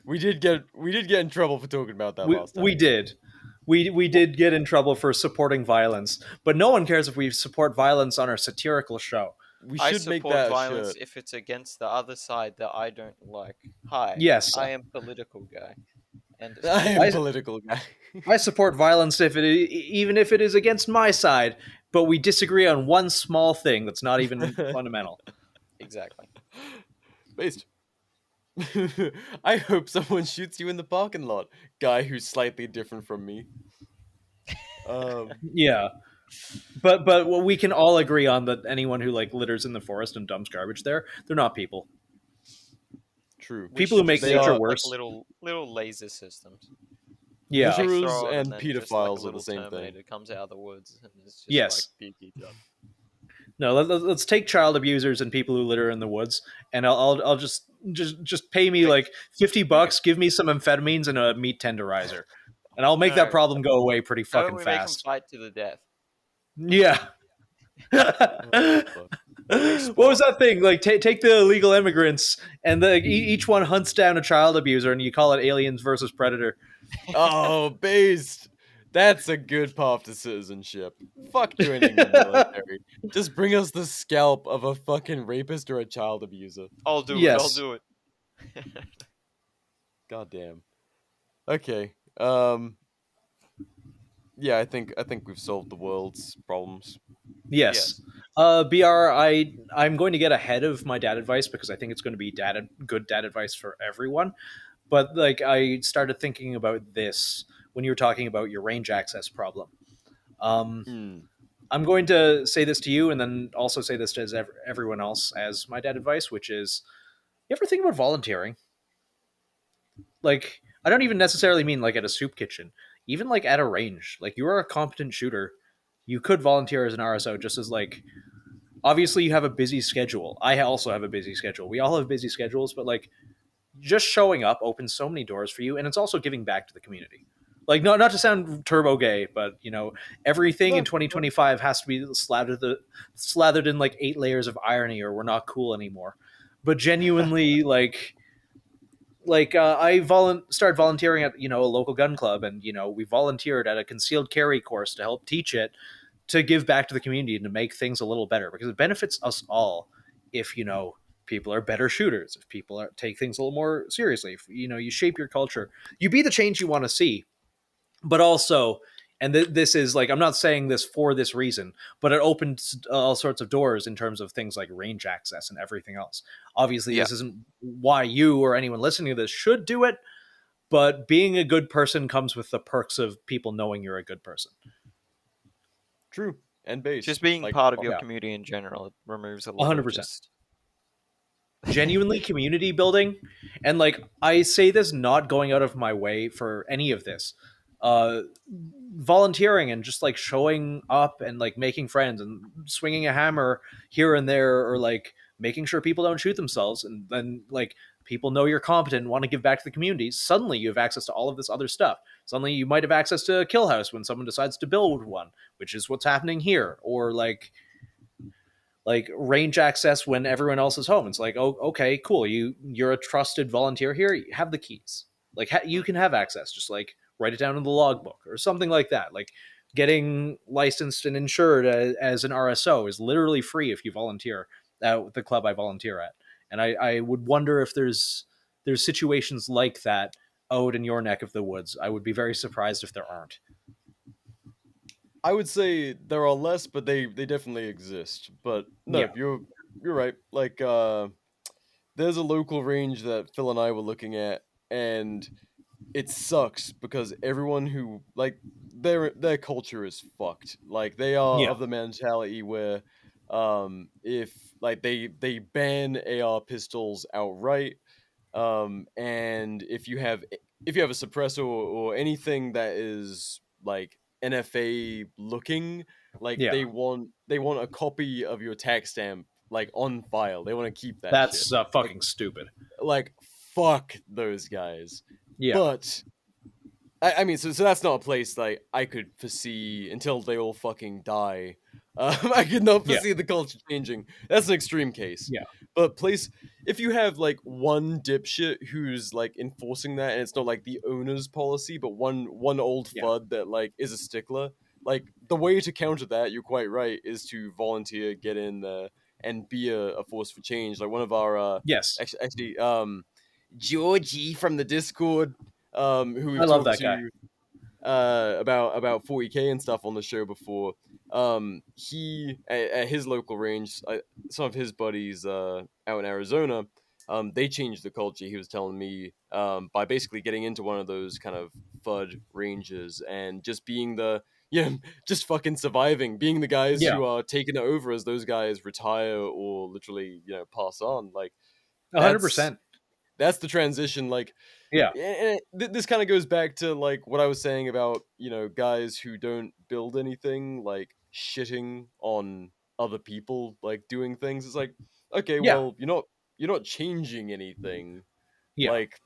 S4: We did get in trouble for talking about that last time.
S1: We did. We did get in trouble for supporting violence, but no one cares if we support violence on our satirical show.
S4: We
S3: I
S4: should make
S3: support
S4: that
S3: violence
S4: shirt.
S3: if it's against the other side that I don't like. Hi,
S1: Yes.
S3: I am political guy. And
S4: I am political guy.
S1: I support violence even if it is against my side, but we disagree on one small thing that's not even fundamental.
S3: Exactly.
S4: Based. I hope someone shoots you in the parking lot, guy who's slightly different from me.
S1: Yeah. But what we can all agree on that anyone who like litters in the forest and dumps garbage there, they're not people.
S4: True.
S1: People who make nature worse.
S3: Like little laser systems.
S1: Yeah.
S4: Litterers
S3: Throw it
S4: and
S3: then
S4: pedophiles
S3: just like a
S4: are the
S3: little
S4: same
S3: Terminator
S4: thing.
S3: comes out of the woods and it's just
S1: Yes.
S3: like PP.TF.
S1: No, let's take child abusers and people who litter in the woods, and I'll just pay me like $50, give me some amphetamines and a meat tenderizer, and I'll make that problem go away pretty
S3: How
S1: fucking
S3: about we make them
S1: fast.
S3: fight to the death?
S1: Yeah. What was that thing? Like, take the illegal immigrants, and each one hunts down a child abuser, and you call it Aliens versus Predator.
S4: Oh, based. That's a good path to citizenship. Fuck joining the military. Just bring us the scalp of a fucking rapist or a child abuser.
S3: I'll do
S1: Yes.
S3: it. I'll do it.
S4: Goddamn. Okay. Yeah, I think we've solved the world's problems.
S1: Yes. BR, I'm going to get ahead of my dad advice because I think it's going to be good dad advice for everyone. But like, I started thinking about this when you were talking about your range access problem. I'm going to say this to you, and then also say this to everyone else as my dad advice, which is, you ever think about volunteering? Like, I don't even necessarily mean like at a soup kitchen, even like at a range. Like, you are a competent shooter, you could volunteer as an RSO, just as like, obviously you have a busy schedule. I also have a busy schedule. We all have busy schedules, but like, just showing up opens so many doors for you, and it's also giving back to the community. Like, not to sound turbo gay, but you know, everything in 2025 has to be slathered in like 8 layers of irony, or we're not cool anymore. But genuinely, I started volunteering at a local gun club, and we volunteered at a concealed carry course to help teach it, to give back to the community and to make things a little better, because it benefits us all if people are better shooters, if people take things a little more seriously, if you shape your culture, you be the change you want to see. But also, and this is like, I'm not saying this for this reason, but it opens all sorts of doors in terms of things like range access and everything else. Obviously, This isn't why you or anyone listening to this should do it, but being a good person comes with the perks of people knowing you're a good person.
S4: True. And base.
S3: Just being part of your community in general, it removes a lot
S1: 100%.
S3: of just...
S1: Genuinely community building. And like, I say this not going out of my way for any of this. Volunteering and just like showing up and like making friends and swinging a hammer here and there, or like making sure people don't shoot themselves, and then like people know you're competent and want to give back to the community. Suddenly you have access to all of this other stuff. Suddenly you might have access to a kill house when someone decides to build one, which is what's happening here. Or like range access when everyone else is home. It's like, oh, okay, cool. You're a trusted volunteer here. You have the keys. Like, you can have access. Just like write it down in the logbook or something like that. Like, getting licensed and insured as an RSO is literally free if you volunteer at the club I volunteer at. And I would wonder if there's situations like that out in your neck of the woods. I would be very surprised if there aren't.
S4: I would say there are less, but they definitely exist. But no,
S1: Yeah.
S4: you're right. Like, there's a local range that Phil and I were looking at, and it sucks because everyone who, like, their culture is fucked. Like, they are of the mentality where if like they ban AR pistols outright, and if you have a suppressor or anything that is like NFA looking, like
S1: Yeah.
S4: they want a copy of your tax stamp like on file. They want to keep that shit.
S1: That's fucking stupid.
S4: Like fuck those guys.
S1: Yeah.
S4: But I mean, so that's not a place like I could foresee until they all fucking die. I could not
S1: Yeah.
S4: foresee the culture changing. That's an extreme case.
S1: Yeah.
S4: But place, if you have like one dipshit who's like enforcing that, and it's not like the owner's policy, but one old
S1: Yeah.
S4: FUD that like is a stickler, like the way to counter that, you're quite right, is to volunteer, get in there, and be a force for change. Like one of our
S1: Yes.
S4: actually Georgie from the Discord, who
S1: I
S4: we've
S1: love
S4: talked
S1: that guy.
S4: to about 40K and stuff on the show before. He at his local range, some of his buddies out in Arizona, they changed the culture. He was telling me by basically getting into one of those kind of FUD ranges and just being the just fucking surviving, being the guys
S1: Yeah.
S4: who are taking it over as those guys retire or literally pass on. Like
S1: 100%.
S4: that's the transition. Like
S1: Yeah.
S4: and this kind of goes back to like what I was saying about guys who don't build anything, like shitting on other people like doing things. It's like, okay,
S1: Yeah.
S4: well, you're not changing anything.
S1: Yeah.
S4: Like,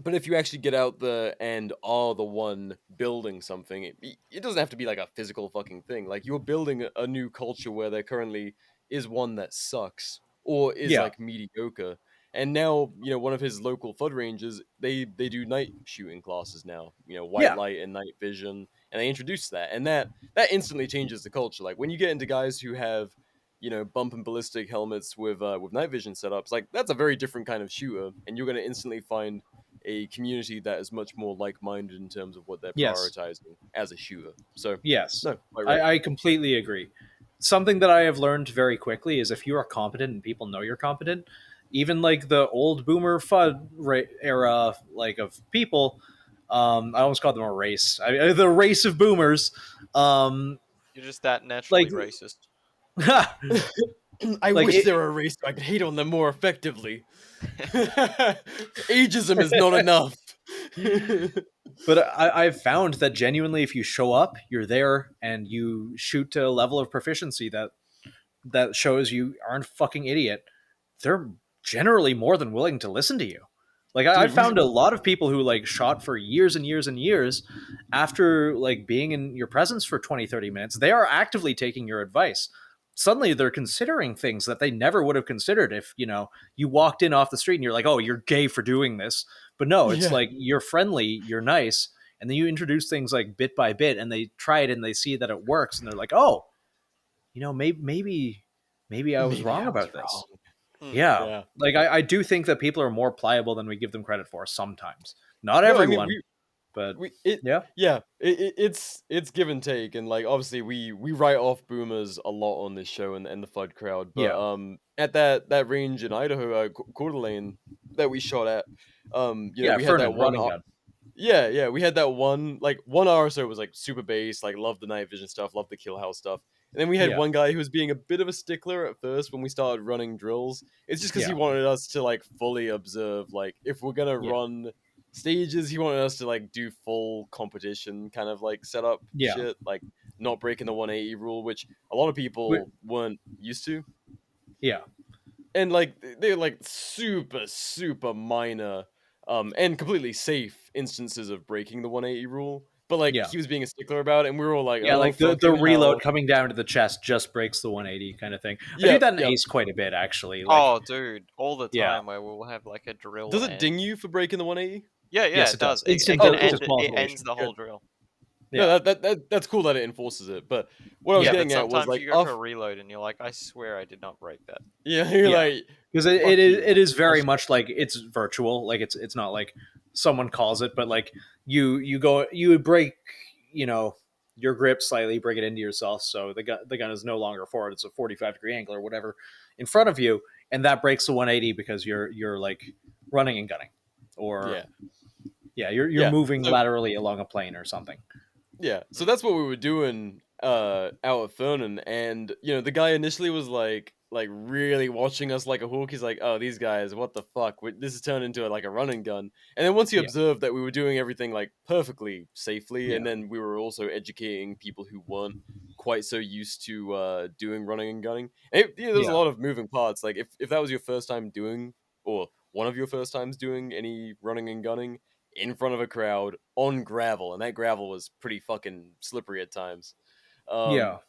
S4: but if you actually get out there and are the one building something, it doesn't have to be like a physical fucking thing. Like you're building a new culture where there currently is one that sucks or is
S1: Yeah.
S4: like mediocre. And now, one of his local FUD ranges, they do night shooting classes now. White
S1: Yeah.
S4: light and night vision, and they introduce that, and that instantly changes the culture. Like when you get into guys who have, bump and ballistic helmets with night vision setups, like that's a very different kind of shooter, and you're going to instantly find a community that is much more like-minded in terms of what they're
S1: Yes.
S4: prioritizing as a shooter. So
S1: Yes.
S4: no, quite right.
S1: I completely agree. Something that I have learned very quickly is if you are competent and people know you're competent, even like the old boomer FUD era, like of people, I almost called them a race. The race of boomers.
S3: You're just that naturally
S1: Like-
S3: racist.
S4: I
S1: Like
S4: wish
S1: it-
S4: there were a race so I could hate on them more effectively. Ageism is not enough.
S1: But I've found that genuinely, if you show up, you're there, and you shoot to a level of proficiency that shows you aren't a fucking idiot, they're generally more than willing to listen to you. Like I found a lot of people who like shot for years and years and years after like being in your presence for 20, 30 minutes, they are actively taking your advice. Suddenly they're considering things that they never would have considered if, you walked in off the street and you're like, oh, you're gay for doing this. But no, it's like you're friendly, you're nice, and then you introduce things like bit by bit, and they try it and they see that it works, and they're like, oh, maybe I was wrong about this. Yeah. Like I do think that people are more pliable than we give them credit for sometimes. Not everyone, but
S4: it's give and take, and like obviously we write off boomers a lot on this show and the FUD crowd, but at that range in Idaho, Coeur d'Alene that we shot at, we had that one
S1: gun.
S4: Yeah, we had that one, like 1 hour or so was like super base, like loved the night vision stuff, loved the kill house stuff. And then we had one guy who was being a bit of a stickler at first when we started running drills. It's just because he wanted us to like fully observe, like if we're gonna run stages, he wanted us to like do full competition kind of like setup shit, like not breaking the 180 rule, which a lot of people weren't used to.
S1: Yeah.
S4: And like they're like super minor and completely safe instances of breaking the 180 rule. But like he was being a stickler about it, and we were all like,
S1: yeah,
S4: oh,
S1: like the reload coming down to the chest just breaks the 180 kind of thing. I do that in Ace quite a bit, actually. Like,
S3: oh, dude, all the time where we'll have like a drill.
S4: Does it ding you for breaking the 180?
S3: Yeah,
S1: yes,
S3: it does.
S1: It
S3: ends the whole drill.
S4: Yeah, that's cool that it enforces it. But what I was getting at was like,
S3: you go to a reload and you're like, I swear I did not break that.
S4: Yeah, you're like,
S1: because it is very much like it's virtual. Like it's not like someone calls it, but like you would break, your grip slightly, break it into yourself, so the gun is no longer forward. It's a 45-degree angle or whatever in front of you, and that breaks the 180 because you're like running and gunning, or you're moving laterally along a plane or something.
S4: Yeah, so that's what we were doing out at Fernan, and the guy initially was like really watching us like a hawk. He's like, "Oh, these guys, what the fuck? This has turned into like a run and gun." And then once he
S1: Yeah.
S4: observed that we were doing everything like perfectly safely,
S1: Yeah.
S4: and then we were also educating people who weren't quite so used to doing running and gunning. And there was a
S1: Yeah.
S4: lot of moving parts. Like if that was your first time doing, or one of your first times doing any running and gunning in front of a crowd on gravel, and that gravel was pretty fucking slippery at times.
S1: Yeah.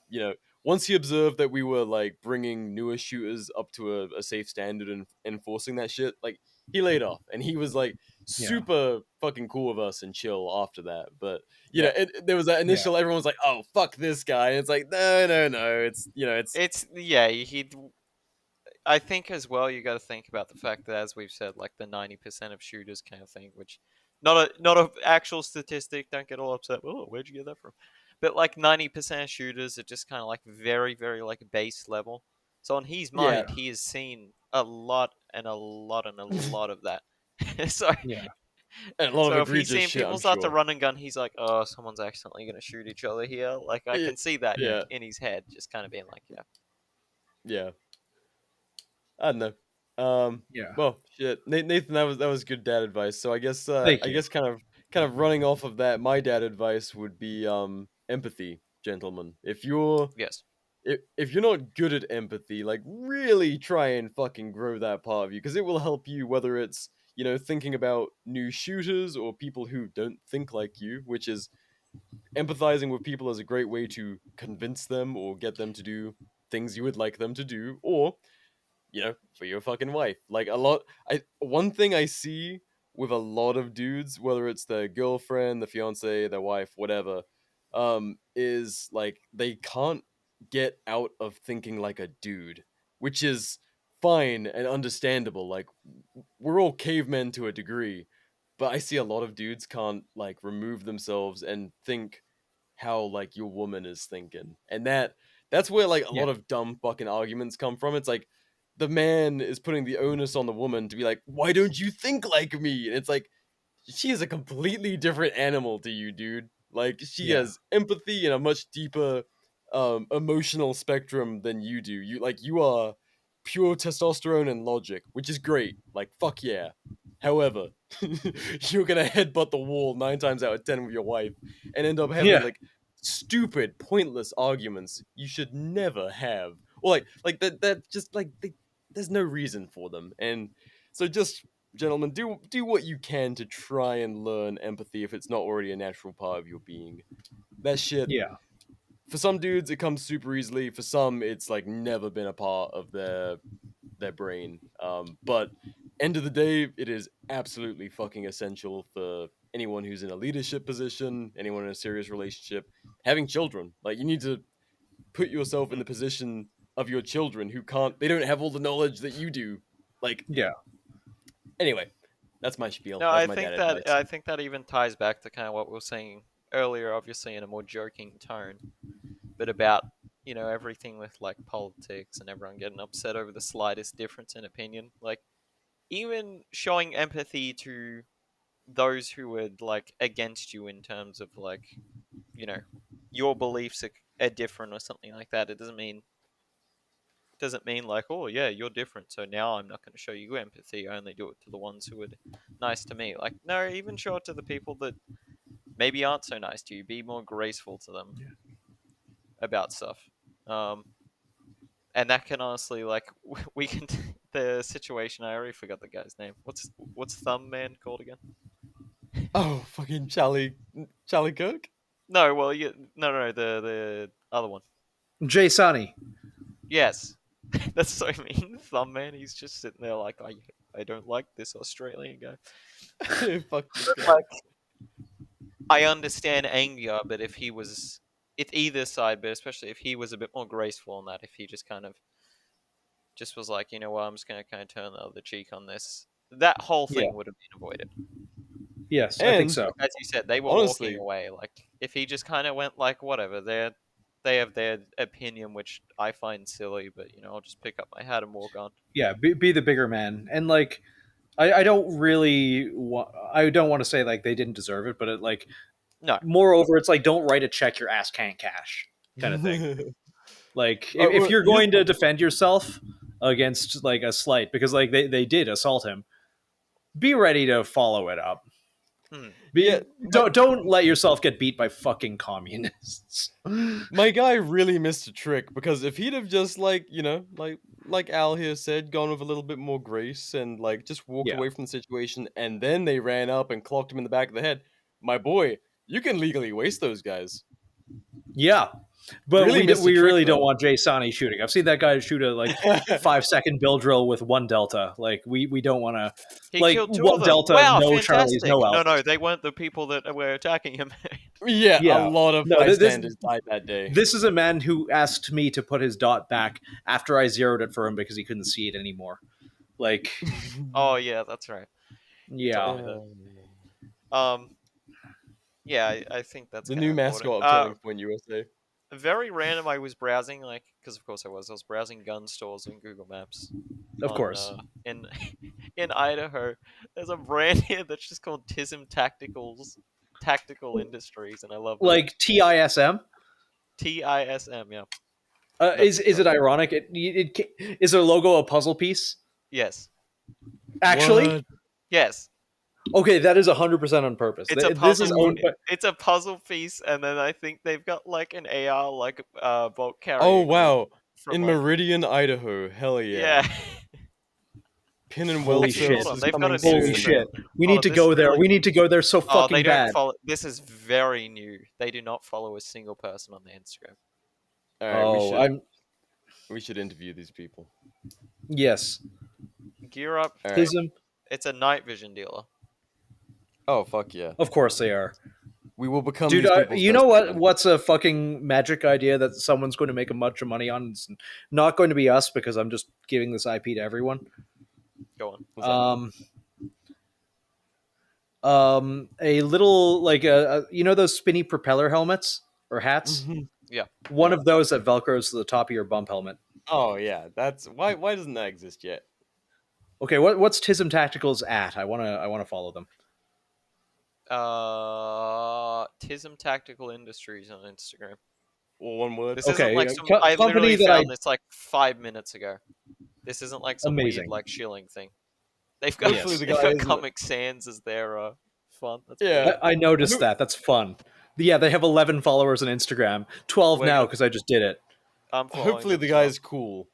S4: Once he observed that we were like bringing newer shooters up to a safe standard and enforcing that shit, like he laid off, and he was like
S1: Yeah.
S4: super fucking cool with us and chill after that. But
S3: Yeah.
S4: there was that initial, everyone was like, "Oh, fuck this guy," and it's like, no,
S3: It's yeah. I think as well you got to think about the fact that, as we've said, like the 90% of shooters kind of thing, which not a actual statistic. Don't get all upset. Oh, where'd you get that from? But like 90% of shooters are just kind of like very, very like base level. So on his
S4: yeah,
S3: mind, he has seen a lot and a lot and a lot of that. so
S1: Yeah.
S4: and a lot of
S3: so if he's
S4: egregious
S3: seeing
S4: shit,
S3: people
S4: I'm
S3: start to
S4: sure.
S3: run and gun, he's like, oh, someone's accidentally gonna shoot each other here. Like I
S4: Yeah,
S3: can see that
S4: yeah,
S3: in his head, just kind of being like, yeah.
S4: yeah. I don't know.
S1: Yeah.
S4: Well, shit, Nathan, that was good dad advice. So
S1: Thank
S4: I
S1: you.
S4: guess kind of running off of that, my dad advice would be empathy, gentlemen.
S3: Yes.
S4: If you're not good at empathy, like really try and fucking grow that part of you, because it will help you whether it's thinking about new shooters or people who don't think like you, which is empathizing with people is a great way to convince them or get them to do things you would like them to do, or for your fucking wife. Like one thing I see with a lot of dudes, whether it's their girlfriend, the fiance, their wife, whatever, is like they can't get out of thinking like a dude, which is fine and understandable. Like we're all cavemen to a degree, but I see a lot of dudes can't like remove themselves and think how like your woman is thinking. And that's where like a
S1: Yeah.
S4: lot of dumb fucking arguments come from. It's like the man is putting the onus on the woman to be like, "Why don't you think like me?" And it's like she is a completely different animal to you, dude. Like she
S1: Yeah.
S4: has empathy and a much deeper emotional spectrum than you do. You are pure testosterone and logic, which is great. Like fuck yeah. However, you're gonna headbutt the wall 9 times out of 10 with your wife and end up having
S1: Yeah.
S4: like stupid, pointless arguments you should never have. Or that just like there's no reason for them. And so just gentlemen, do what you can to try and learn empathy if it's not already a natural part of your being. That shit,
S1: Yeah.
S4: for some dudes it comes super easily, for some it's like never been a part of their brain. But end of the day, it is absolutely fucking essential for anyone who's in a leadership position, anyone in a serious relationship, having children. Like you need to put yourself in the position of your children who they don't have all the knowledge that you do. Like
S1: Yeah.
S4: anyway, that's my spiel.
S3: No,
S4: That's my dad advice.
S3: I think that even ties back to kind of what we were saying earlier, obviously in a more joking tone, but about everything with like politics and everyone getting upset over the slightest difference in opinion. Like even showing empathy to those who were like against you in terms of like you know your beliefs are different or something like that. It doesn't mean like, oh yeah, you're different, so now I'm not going to show you empathy. I only do it to the ones who are nice to me. Like, no, even show it to the people that maybe aren't so nice to you. Be more graceful to them about stuff. Um, and that can honestly, like, we can the situation. I already forgot the guy's name. What's Thumb Man called again?
S4: Oh, fucking Charlie Kirk?
S3: No, well, no, the other one.
S1: Jay Sononny.
S3: Yes, that's so mean. Thumb Man. He's just sitting there like, I don't like this Australian guy.
S4: Fuck this guy.
S3: Like, I understand anger, but if either side, but especially if he was a bit more graceful on that, if he just kind of just was like, you know what, I'm just going to kind of turn the other cheek on this, that whole
S1: Yeah.
S3: thing would have been avoided.
S1: Yes, I think
S4: And
S1: so.
S3: As you said, they were
S4: honestly,
S3: walking away. Like, if he just kind of went like, whatever, they have their opinion, which I find silly, but I'll just pick up my hat and walk on.
S1: Yeah, be the bigger man, and like I don't really I don't want to say like they didn't deserve it, but moreover, it's like don't write a check your ass can't cash. kind of thing. Like, if you're going to defend yourself against like a slight, because like they did assault him, be ready to follow it up. Don't let yourself get beat by fucking communists.
S4: My guy really missed a trick, because if he'd have just like Al here said, gone with a little bit more grace and like just walked away from the situation, and then they ran up and clocked him in the back of the head, my boy, you can legally waste those guys.
S1: Yeah. But
S4: Really
S1: we really don't want Jay Sononny shooting. I've seen that guy shoot a like 5-second bill drill with one delta. Like we don't want to.
S3: He
S1: like
S3: killed two
S1: one
S3: of them.
S1: delta,
S3: Wow,
S1: no
S3: fantastic.
S1: Charlies, no Alpha.
S3: No, they weren't the people that were attacking him.
S4: Yeah, a lot of bystanders died that day.
S1: This is a man who asked me to put his dot back after I zeroed it for him because he couldn't see it anymore. Like,
S3: oh yeah, that's right.
S1: Yeah.
S3: Yeah, I think that's
S4: the new mascot of Turning Point USA.
S3: Very random. I was browsing, like, because of course I was browsing gun stores on Google Maps.
S1: Of course.
S3: In Idaho, there's a brand here that's just called Tactical Industries, and I love that.
S1: Like TISM.
S3: TISM, yeah.
S1: Is it ironic? Is their logo a puzzle piece?
S3: Yes.
S1: Actually.
S4: What?
S3: Yes.
S1: Okay, that is 100% on purpose.
S3: It's a puzzle. It's a puzzle piece, and then I think they've got like an AR, like bolt carrier.
S4: Oh wow!
S3: In
S4: Meridian, Idaho, hell yeah! Pin and Weld.
S1: Holy shit!
S4: Holy
S1: shit! We need to go there. We need to go there so fucking
S3: they
S1: bad.
S3: Don't follow. This is very new. They do not follow a single person on their Instagram.
S4: All right, we should interview these people.
S1: Yes.
S3: Gear up.
S1: Autism.
S3: It's a night vision dealer.
S4: Oh fuck yeah!
S1: Of course they are.
S4: We will become.
S1: Dude, you know what? What's a fucking magic idea that someone's going to make a bunch of money on? It's not going to be us because I'm just giving this IP to everyone.
S3: Go on.
S1: A little like you know those spinny propeller helmets or hats?
S4: Mm-hmm.
S3: Yeah.
S1: One of those that velcros to the top of your bump helmet.
S4: Oh yeah, that's why doesn't that exist yet?
S1: Okay, what's Tism Tacticals at? I wanna follow them.
S3: Tism Tactical Industries on Instagram.
S4: Well, one word.
S3: This isn't like I literally found this like 5 minutes ago. This isn't like some weird like shilling thing. They've got Comic Sans as their fun. That's
S1: I noticed that. That's fun. Yeah, they have 11 followers on Instagram. 12 now because I just did it.
S4: Hopefully the guy's cool.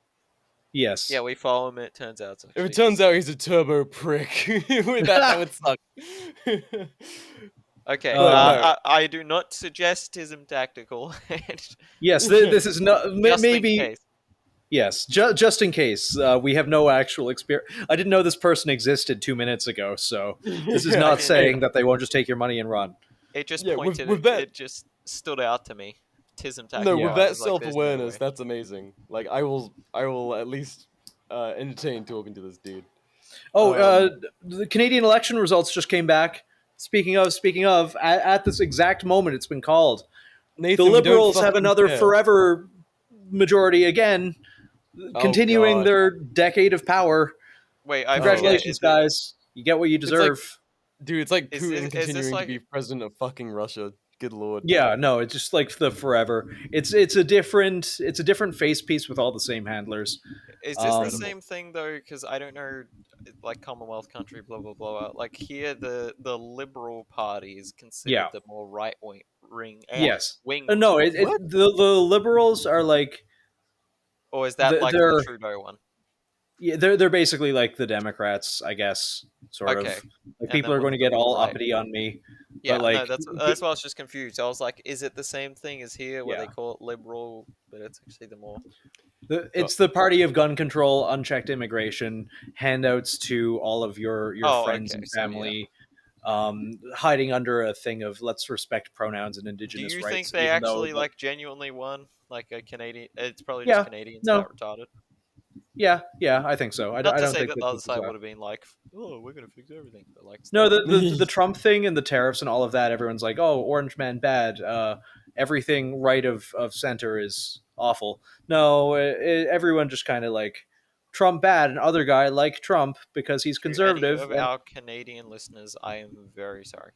S1: Yes.
S3: Yeah, we follow him. It turns out.
S4: If it turns out he's a turbo prick, that would suck.
S3: Okay, I do not suggest Tism Tactical.
S1: Yes, this is not maybe.
S3: In case.
S1: Yes, just in case. We have no actual experience. I didn't know this person existed 2 minutes ago, so this is not saying that they won't just take your money and run.
S3: It just pointed. It just stood out to me. Tism Tactical.
S4: No, with that self-awareness, that's amazing. Like, I will at least entertain talking to this dude.
S1: Oh, the Canadian election results just came back. Speaking of, at this exact moment, it's been called.
S4: Nathan,
S1: the Liberals have another forever majority again, continuing their decade of power.
S3: Wait,
S1: congratulations, guys! You get what you deserve.
S4: It's like Putin continuing to be president of fucking Russia. Good lord.
S1: Yeah, no, it's just like the forever. It's a different face piece with all the same handlers.
S3: Is this the same thing though? Because I don't know, like Commonwealth country, blah blah blah. Like here, the Liberal Party is considered the more right wing. Wing.
S1: No, the Liberals are like.
S3: Or is that the Trudeau one?
S1: Yeah, they're basically like the Democrats, I guess, sort of. Like, people are going to get all uppity on me.
S3: Yeah,
S1: but
S3: that's why I was just confused. I was like, is it the same thing as here, where they call it liberal, but it's actually the more...
S1: It's the party of gun control, unchecked immigration, handouts to all of your friends and family, hiding under a thing of let's respect pronouns and indigenous rights.
S3: Do you think they actually like genuinely won? Like a Canadian... It's probably just Canadians that retarded.
S1: Yeah, I think so. I don't think
S3: that the other side would have been like, "Oh, we're gonna fix everything." But like,
S1: no, the Trump thing and the tariffs and all of that. Everyone's like, "Oh, Orange Man bad. Everything right of center is awful." No, everyone just kind of like Trump bad, and other guy like Trump because he's conservative.
S3: Any of our Canadian listeners, I am very sorry.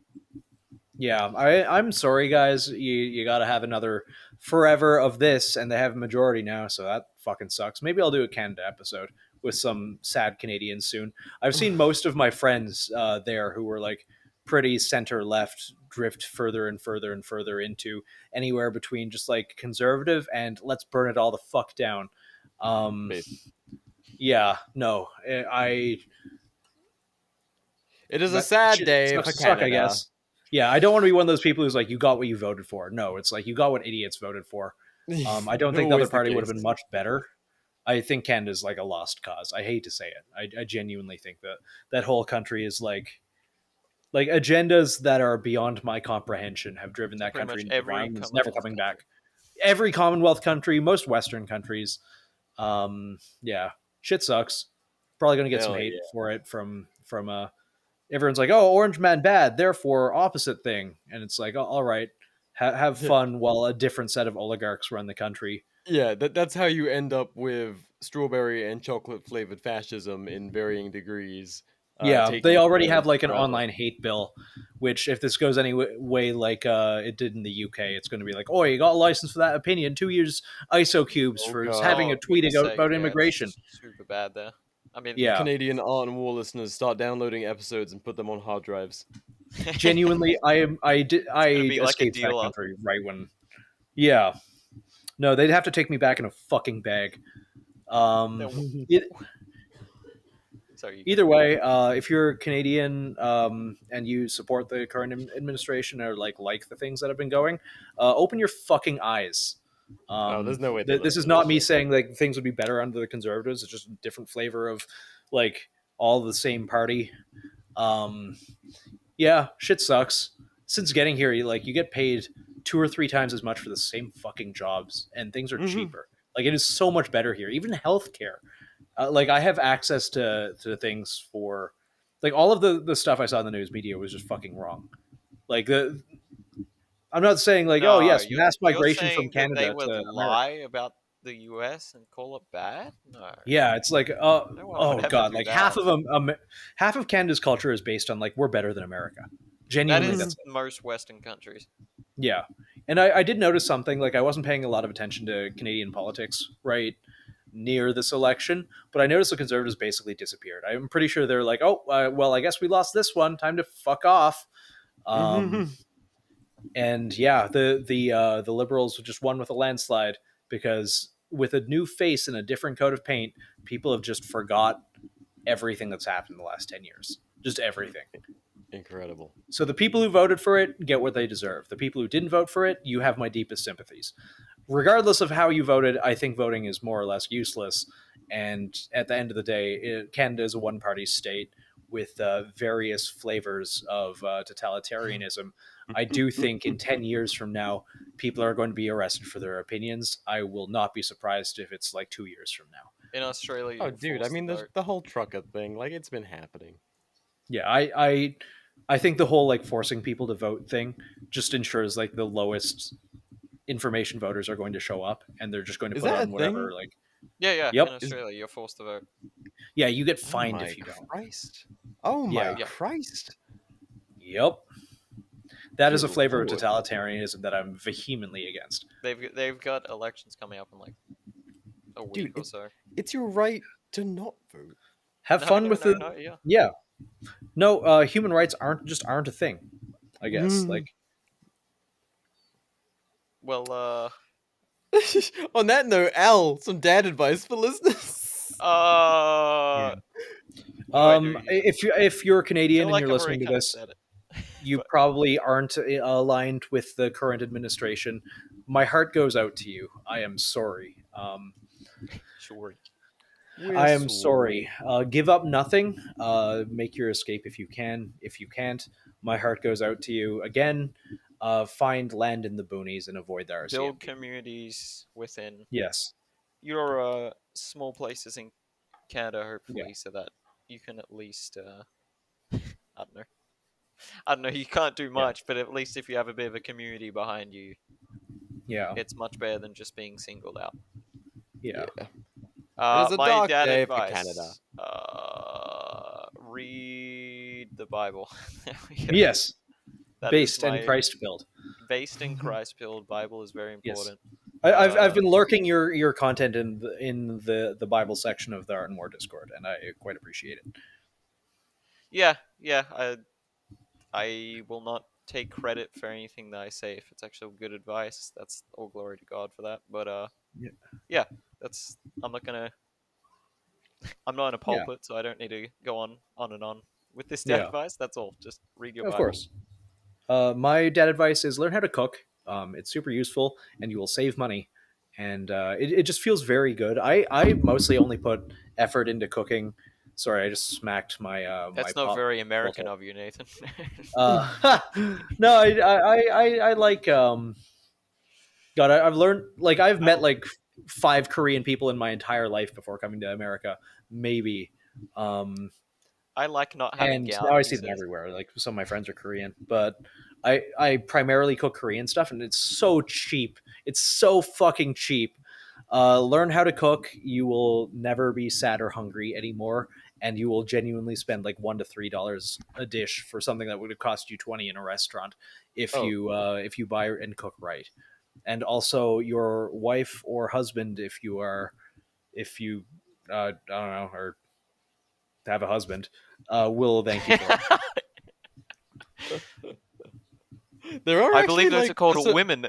S1: Yeah, I'm sorry, guys. You got to have another forever of this, and they have a majority now, so that fucking sucks. Maybe I'll do a Canada episode with some sad Canadians soon. I've seen most of my friends there who were like pretty center left drift further and further and further into anywhere between just like conservative and let's burn it all the fuck down.
S4: Basically.
S1: Yeah, no, I
S4: It is a
S1: that
S4: sad
S1: shit
S4: day
S1: sucks
S4: for
S1: to suck, I
S4: Canada.
S1: guess. Yeah, I don't want to be one of those people who's like, you got what you voted for. No, it's like you got what idiots voted for. I don't think the other
S4: Always the
S1: party would have
S4: case.
S1: been much better. I think Canada's like a lost cause. I hate to say it. I genuinely think that that whole country is like agendas that are beyond my comprehension have driven that
S3: Pretty
S1: country
S3: much
S1: into the
S3: every
S1: ground and it's never
S3: Commonwealth
S1: coming
S3: country.
S1: back. Every Commonwealth country, most Western countries. Yeah, shit sucks. Probably gonna get some
S4: Hell
S1: hate
S4: yeah.
S1: for it from everyone's like, oh, Orange Man bad, therefore opposite thing. And it's like, oh, all right, have fun while a different set of oligarchs run the country.
S4: Yeah, that's how you end up with strawberry and chocolate flavored fascism in varying degrees.
S1: Yeah, they
S4: Taking
S1: already have
S4: turns
S1: like an
S4: forever.
S1: online hate bill, which if this goes any way like it did in the UK, it's going to be like, oh, you got a license for that opinion, 2 years ISO cubes
S4: Oh
S1: for
S4: god.
S1: having a
S3: For goodness
S1: tweet
S3: sake,
S1: about
S3: yeah,
S1: immigration.
S3: it's super bad there. I mean,
S1: Yeah,
S4: Canadian Art and War listeners, start downloading episodes and put them on hard drives.
S1: genuinely, I
S3: gonna be like a
S1: escaped that
S3: dealer.
S1: country right when. Yeah, no, they'd have to take me back in a fucking bag. It,
S3: Sorry, you
S1: Either way, if you're Canadian and you support the current administration or like the things that have been going, open your fucking eyes.
S4: Oh, there's no way they
S1: This is
S4: listen to
S1: not
S4: this
S1: me
S4: shit.
S1: saying like things would be better under the Conservatives. It's just a different flavor of like all the same party. Um, yeah, shit sucks. Since getting here, you get paid 2 or 3 times as much for the same fucking jobs, and things are
S4: Mhm.
S1: cheaper. Like it is so much better here. Even healthcare. Like I have access to things for like all of the stuff I saw in the news media was just fucking wrong. Like the I'm not saying like, oh
S3: No,
S1: yes, mass
S3: you're
S1: migration from
S3: saying that they
S1: Canada
S3: would
S1: to America.
S3: lie about the U.S. and call it bad? No,
S1: Yeah, it's like
S3: no one
S1: oh
S3: would ever
S1: god,
S3: do
S1: like
S3: that.
S1: half of Canada's culture is based on like we're better than America.
S3: That
S1: Genuinely,
S3: is
S1: that's it.
S3: most Western countries.
S1: Yeah. And I did notice something, like I wasn't paying a lot of attention to Canadian politics right near this election, but I noticed the Conservatives basically disappeared. I'm pretty sure they're like, oh, well, I guess we lost this one. Time to fuck off. Um, and yeah, the Liberals just won with a landslide because with a new face and a different coat of paint, people have just forgot everything that's happened in the last 10 years. Just everything.
S4: Incredible.
S1: So the people who voted for it get what they deserve. The people who didn't vote for it, you have my deepest sympathies. Regardless of how you voted, I think voting is more or less useless. And at the end of the day, Canada is a one-party state with various flavors of totalitarianism. I do think in 10 years from now, people are going to be arrested for their opinions. I will not be surprised if it's like 2 years from now.
S3: In Australia,
S4: Oh,
S3: you're
S4: dude, I
S3: forced
S4: mean,
S3: to
S4: there's
S3: vote.
S4: the whole trucker thing. Like, it's been happening.
S1: Yeah, I think the whole like forcing people to vote thing just ensures like the lowest information voters are going to show up and they're just going to
S4: Is
S1: put
S4: that
S1: on
S4: a
S1: whatever
S4: thing?
S1: like
S3: Yeah.
S1: yep
S3: In Australia, you're forced to vote.
S1: yeah you get
S4: Oh
S1: fined
S4: my
S1: if you don't.
S4: Christ. Oh my
S1: Yeah.
S3: Yeah.
S4: Christ.
S1: Yep, that is a
S4: Good
S1: flavor of
S4: lord.
S1: totalitarianism that I'm vehemently against.
S3: They've got elections coming up in like a week
S4: Dude,
S3: or so.
S4: it's your right to not vote.
S1: Have fun with the
S3: No, yeah.
S1: yeah no human rights aren't a thing, I guess. Like
S3: Well,
S4: On that note, Al, some dad advice for listeners.
S3: yeah.
S1: if you're
S3: I
S1: Canadian
S3: feel
S1: and
S3: like
S1: you're
S3: I've already
S1: listening to
S3: kind of
S1: this,
S3: said it.
S1: you
S3: But
S1: probably aren't aligned with the current administration. My heart goes out to you. I am sorry.
S3: sure.
S1: I am sorry. Give up nothing. Make your escape if you can. If you can't, my heart goes out to you. Again, find land in the boonies and avoid the RCMP.
S3: Build communities within
S1: Yes.
S3: your small places in Canada, hopefully,
S1: Yeah.
S3: so that you can at least I don't know. You can't do much, but at least if you have a bit of a community behind you,
S1: Yeah.
S3: it's much better than just being singled out.
S1: Yeah.
S4: It is a
S3: My
S4: dark
S3: dad
S4: day for
S3: advice:
S4: Canada.
S3: read the Bible. There we go.
S1: Yes.
S3: That is
S1: Based and Christ build.
S3: Based in Christ build. Bible is very
S1: Yes.
S3: important.
S1: I've been lurking your content in the Bible section of the Art and War Discord, and I quite appreciate it.
S3: Yeah. I will not take credit for anything that I say. If it's actually good advice, that's all glory to God for that. But yeah, that's I'm not in a pulpit, so I don't need to go on and on with this dad advice. That's all. Just read your Bible.
S1: Of course. My dad advice is learn how to cook. It's super useful, and you will save money. And it just feels very good. I mostly only put effort into cooking. Sorry, I just smacked my.
S3: That's
S1: my
S3: not very American
S1: bottle.
S3: of you, Nathan.
S1: No, I like. God, I've learned. Like, I've met like 5 Korean people in my entire life before coming to America. Maybe.
S3: I like not having.
S1: And
S3: gout,
S1: now I see
S3: he
S1: them
S3: says.
S1: everywhere. Like, some of my friends are Korean, but I primarily cook Korean stuff, and it's so cheap. It's so fucking cheap. Learn how to cook. You will never be sad or hungry anymore, and you will genuinely spend like $1 to $3 a dish for something that would have cost you 20 in a restaurant if you buy and cook right. And also, your wife or husband, if you I don't know, or have a husband, will thank you for it.
S4: There are
S3: I believe those
S4: like,
S3: are called women.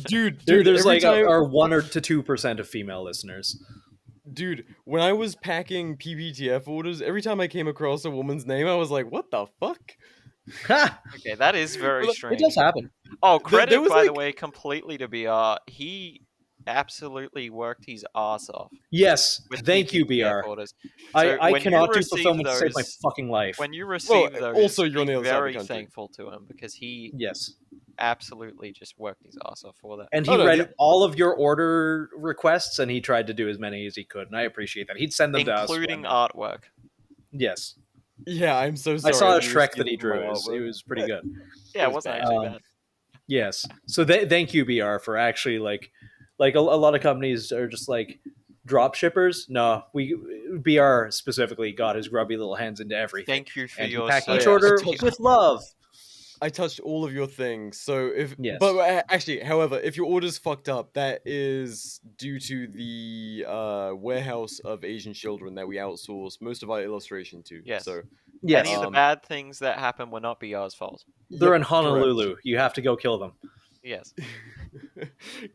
S4: Dude,
S1: there's like
S4: time...
S1: our 1 to 2% of female listeners.
S4: Dude, when I was packing PP.TF orders, every time I came across a woman's name, I was like, "What the fuck?"
S3: Okay, that is very strange.
S1: It does happen.
S3: Oh, credit,
S4: was,
S3: by
S4: like...
S3: the way, completely to BR. He absolutely worked his ass off.
S1: Yes, thank you, BR.
S3: Orders.
S1: I cannot do fulfillment to save my fucking life.
S3: When you receive those,
S4: also you're on the other side of the
S3: very
S4: country.
S3: thankful to him because he absolutely just worked his ass off for that.
S1: And he read all of your order requests, and he tried to do as many as he could, and I appreciate that. He'd send them to us.
S3: Including artwork.
S1: Yes.
S4: Yeah, I'm so sorry.
S1: I saw a Shrek that he drew. It was pretty good.
S3: Yeah, it wasn't actually bad.
S1: Yes. So thank you, BR, for actually like a lot of companies are just like drop shippers. No, BR specifically got his grubby little hands into everything.
S3: Thank you for
S1: and
S3: your
S1: pack each order with love.
S4: I touched all of your things. So
S1: yes.
S4: But actually, however, if your order's fucked up, that is due to the warehouse of Asian children that we outsource most of our illustration to.
S3: Yes.
S4: So
S1: yes.
S3: Any of the bad things that happen will not be ours fault.
S1: They're in Honolulu. Correct. You have to go kill them.
S3: Yes.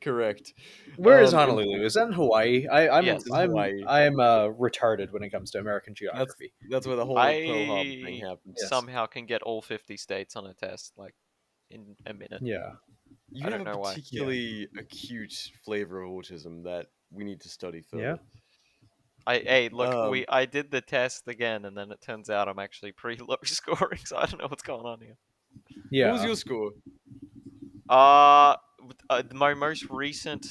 S4: Correct.
S1: Where is Honolulu? Is that in Hawaii? I'm
S4: Hawaii.
S1: I'm retarded when it comes to American geography.
S4: That's where the whole Pearl Harbor thing happened.
S3: Somehow can get all 50 states on a test like in a minute.
S1: Yeah.
S4: You have a particularly acute flavor of autism that we need to study further.
S3: Yeah. I did the test again, and then it turns out I'm actually pretty low scoring, so I don't know what's going on here.
S4: Yeah. What was your score?
S3: My most recent,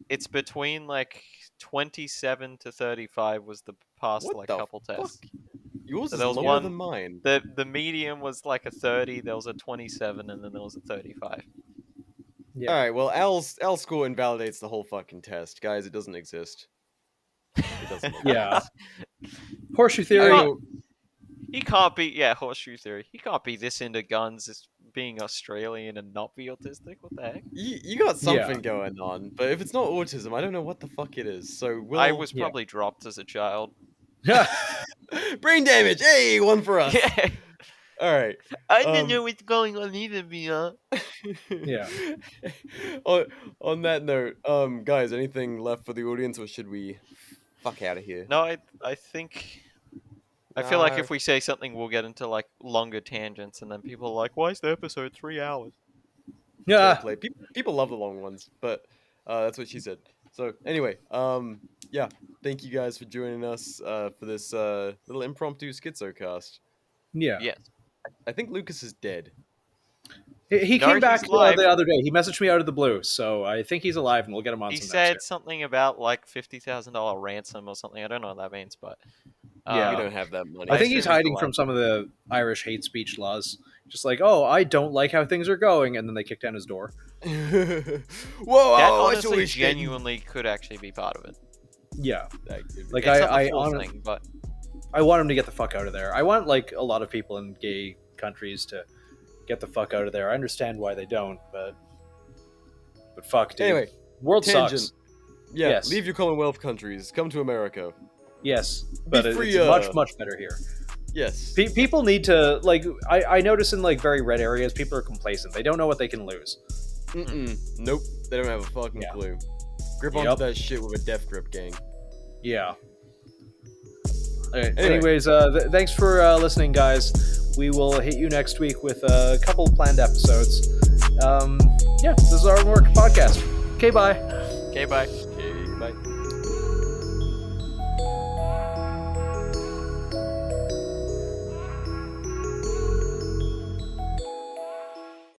S3: it's between like 27 to 35 was the past couple tests.
S4: Yours is lower than mine.
S3: The medium was like a 30, there was a 27, and then there was a 35.
S4: Yeah. All right, well, Al's score invalidates the whole fucking test. Guys, it doesn't exist. It doesn't exist.
S1: Yeah. Horseshoe theory.
S3: He can't be, horseshoe theory. He can't be this into guns as being Australian and not be autistic. What the heck?
S4: You got something going on, but if it's not autism, I don't know what the fuck it is. So
S3: I was probably dropped as a child.
S4: Brain damage. Hey, one for us.
S3: Yeah.
S4: All right.
S3: I didn't know what's going on either, Mia.
S1: Yeah.
S4: On that note, guys, anything left for the audience, or should we fuck out of here?
S3: No, I think. I feel like if we say something, we'll get into like longer tangents, and then people are like, "Why is the episode 3 hours?"
S1: Yeah,
S4: people love the long ones, but that's what she said. So anyway, thank you guys for joining us for this little impromptu SCHIZOCAST.
S1: Yeah.
S3: Yes.
S4: I think Lucas is dead.
S1: He came back the other day. He messaged me out of the blue, so I think he's alive, and we'll get him on.
S3: He said something about like $50,000 ransom or something. I don't know what that means, but.
S4: We don't have that money.
S1: I think he's hiding from some of the Irish hate speech laws. Just like, oh, I don't like how things are going, and then they kick down his door.
S4: Whoa!
S3: That honestly, genuinely could actually be part of it.
S1: Yeah, like
S3: it's
S1: I want him to get the fuck out of there. I want like a lot of people in gay countries to get the fuck out of there. I understand why they don't, but fuck, dude.
S4: Anyway,
S1: world
S4: tangent.
S1: sucks.
S4: Yeah,
S1: Yes.
S4: leave your Commonwealth countries. Come to America.
S1: Yes, but it's
S4: freer.
S1: much better here.
S4: Yes.
S1: People need to, like, I notice in, like, very red areas, people are complacent. They don't know what they can lose.
S4: Nope. They don't have a fucking clue. Grip onto that shit with a death grip, gang.
S1: Yeah. Okay,
S4: Anyway.
S1: Anyways, thanks for listening, guys. We will hit you next week with a couple planned episodes. Yeah, this is our Work Podcast. Okay, bye.
S3: Okay, bye.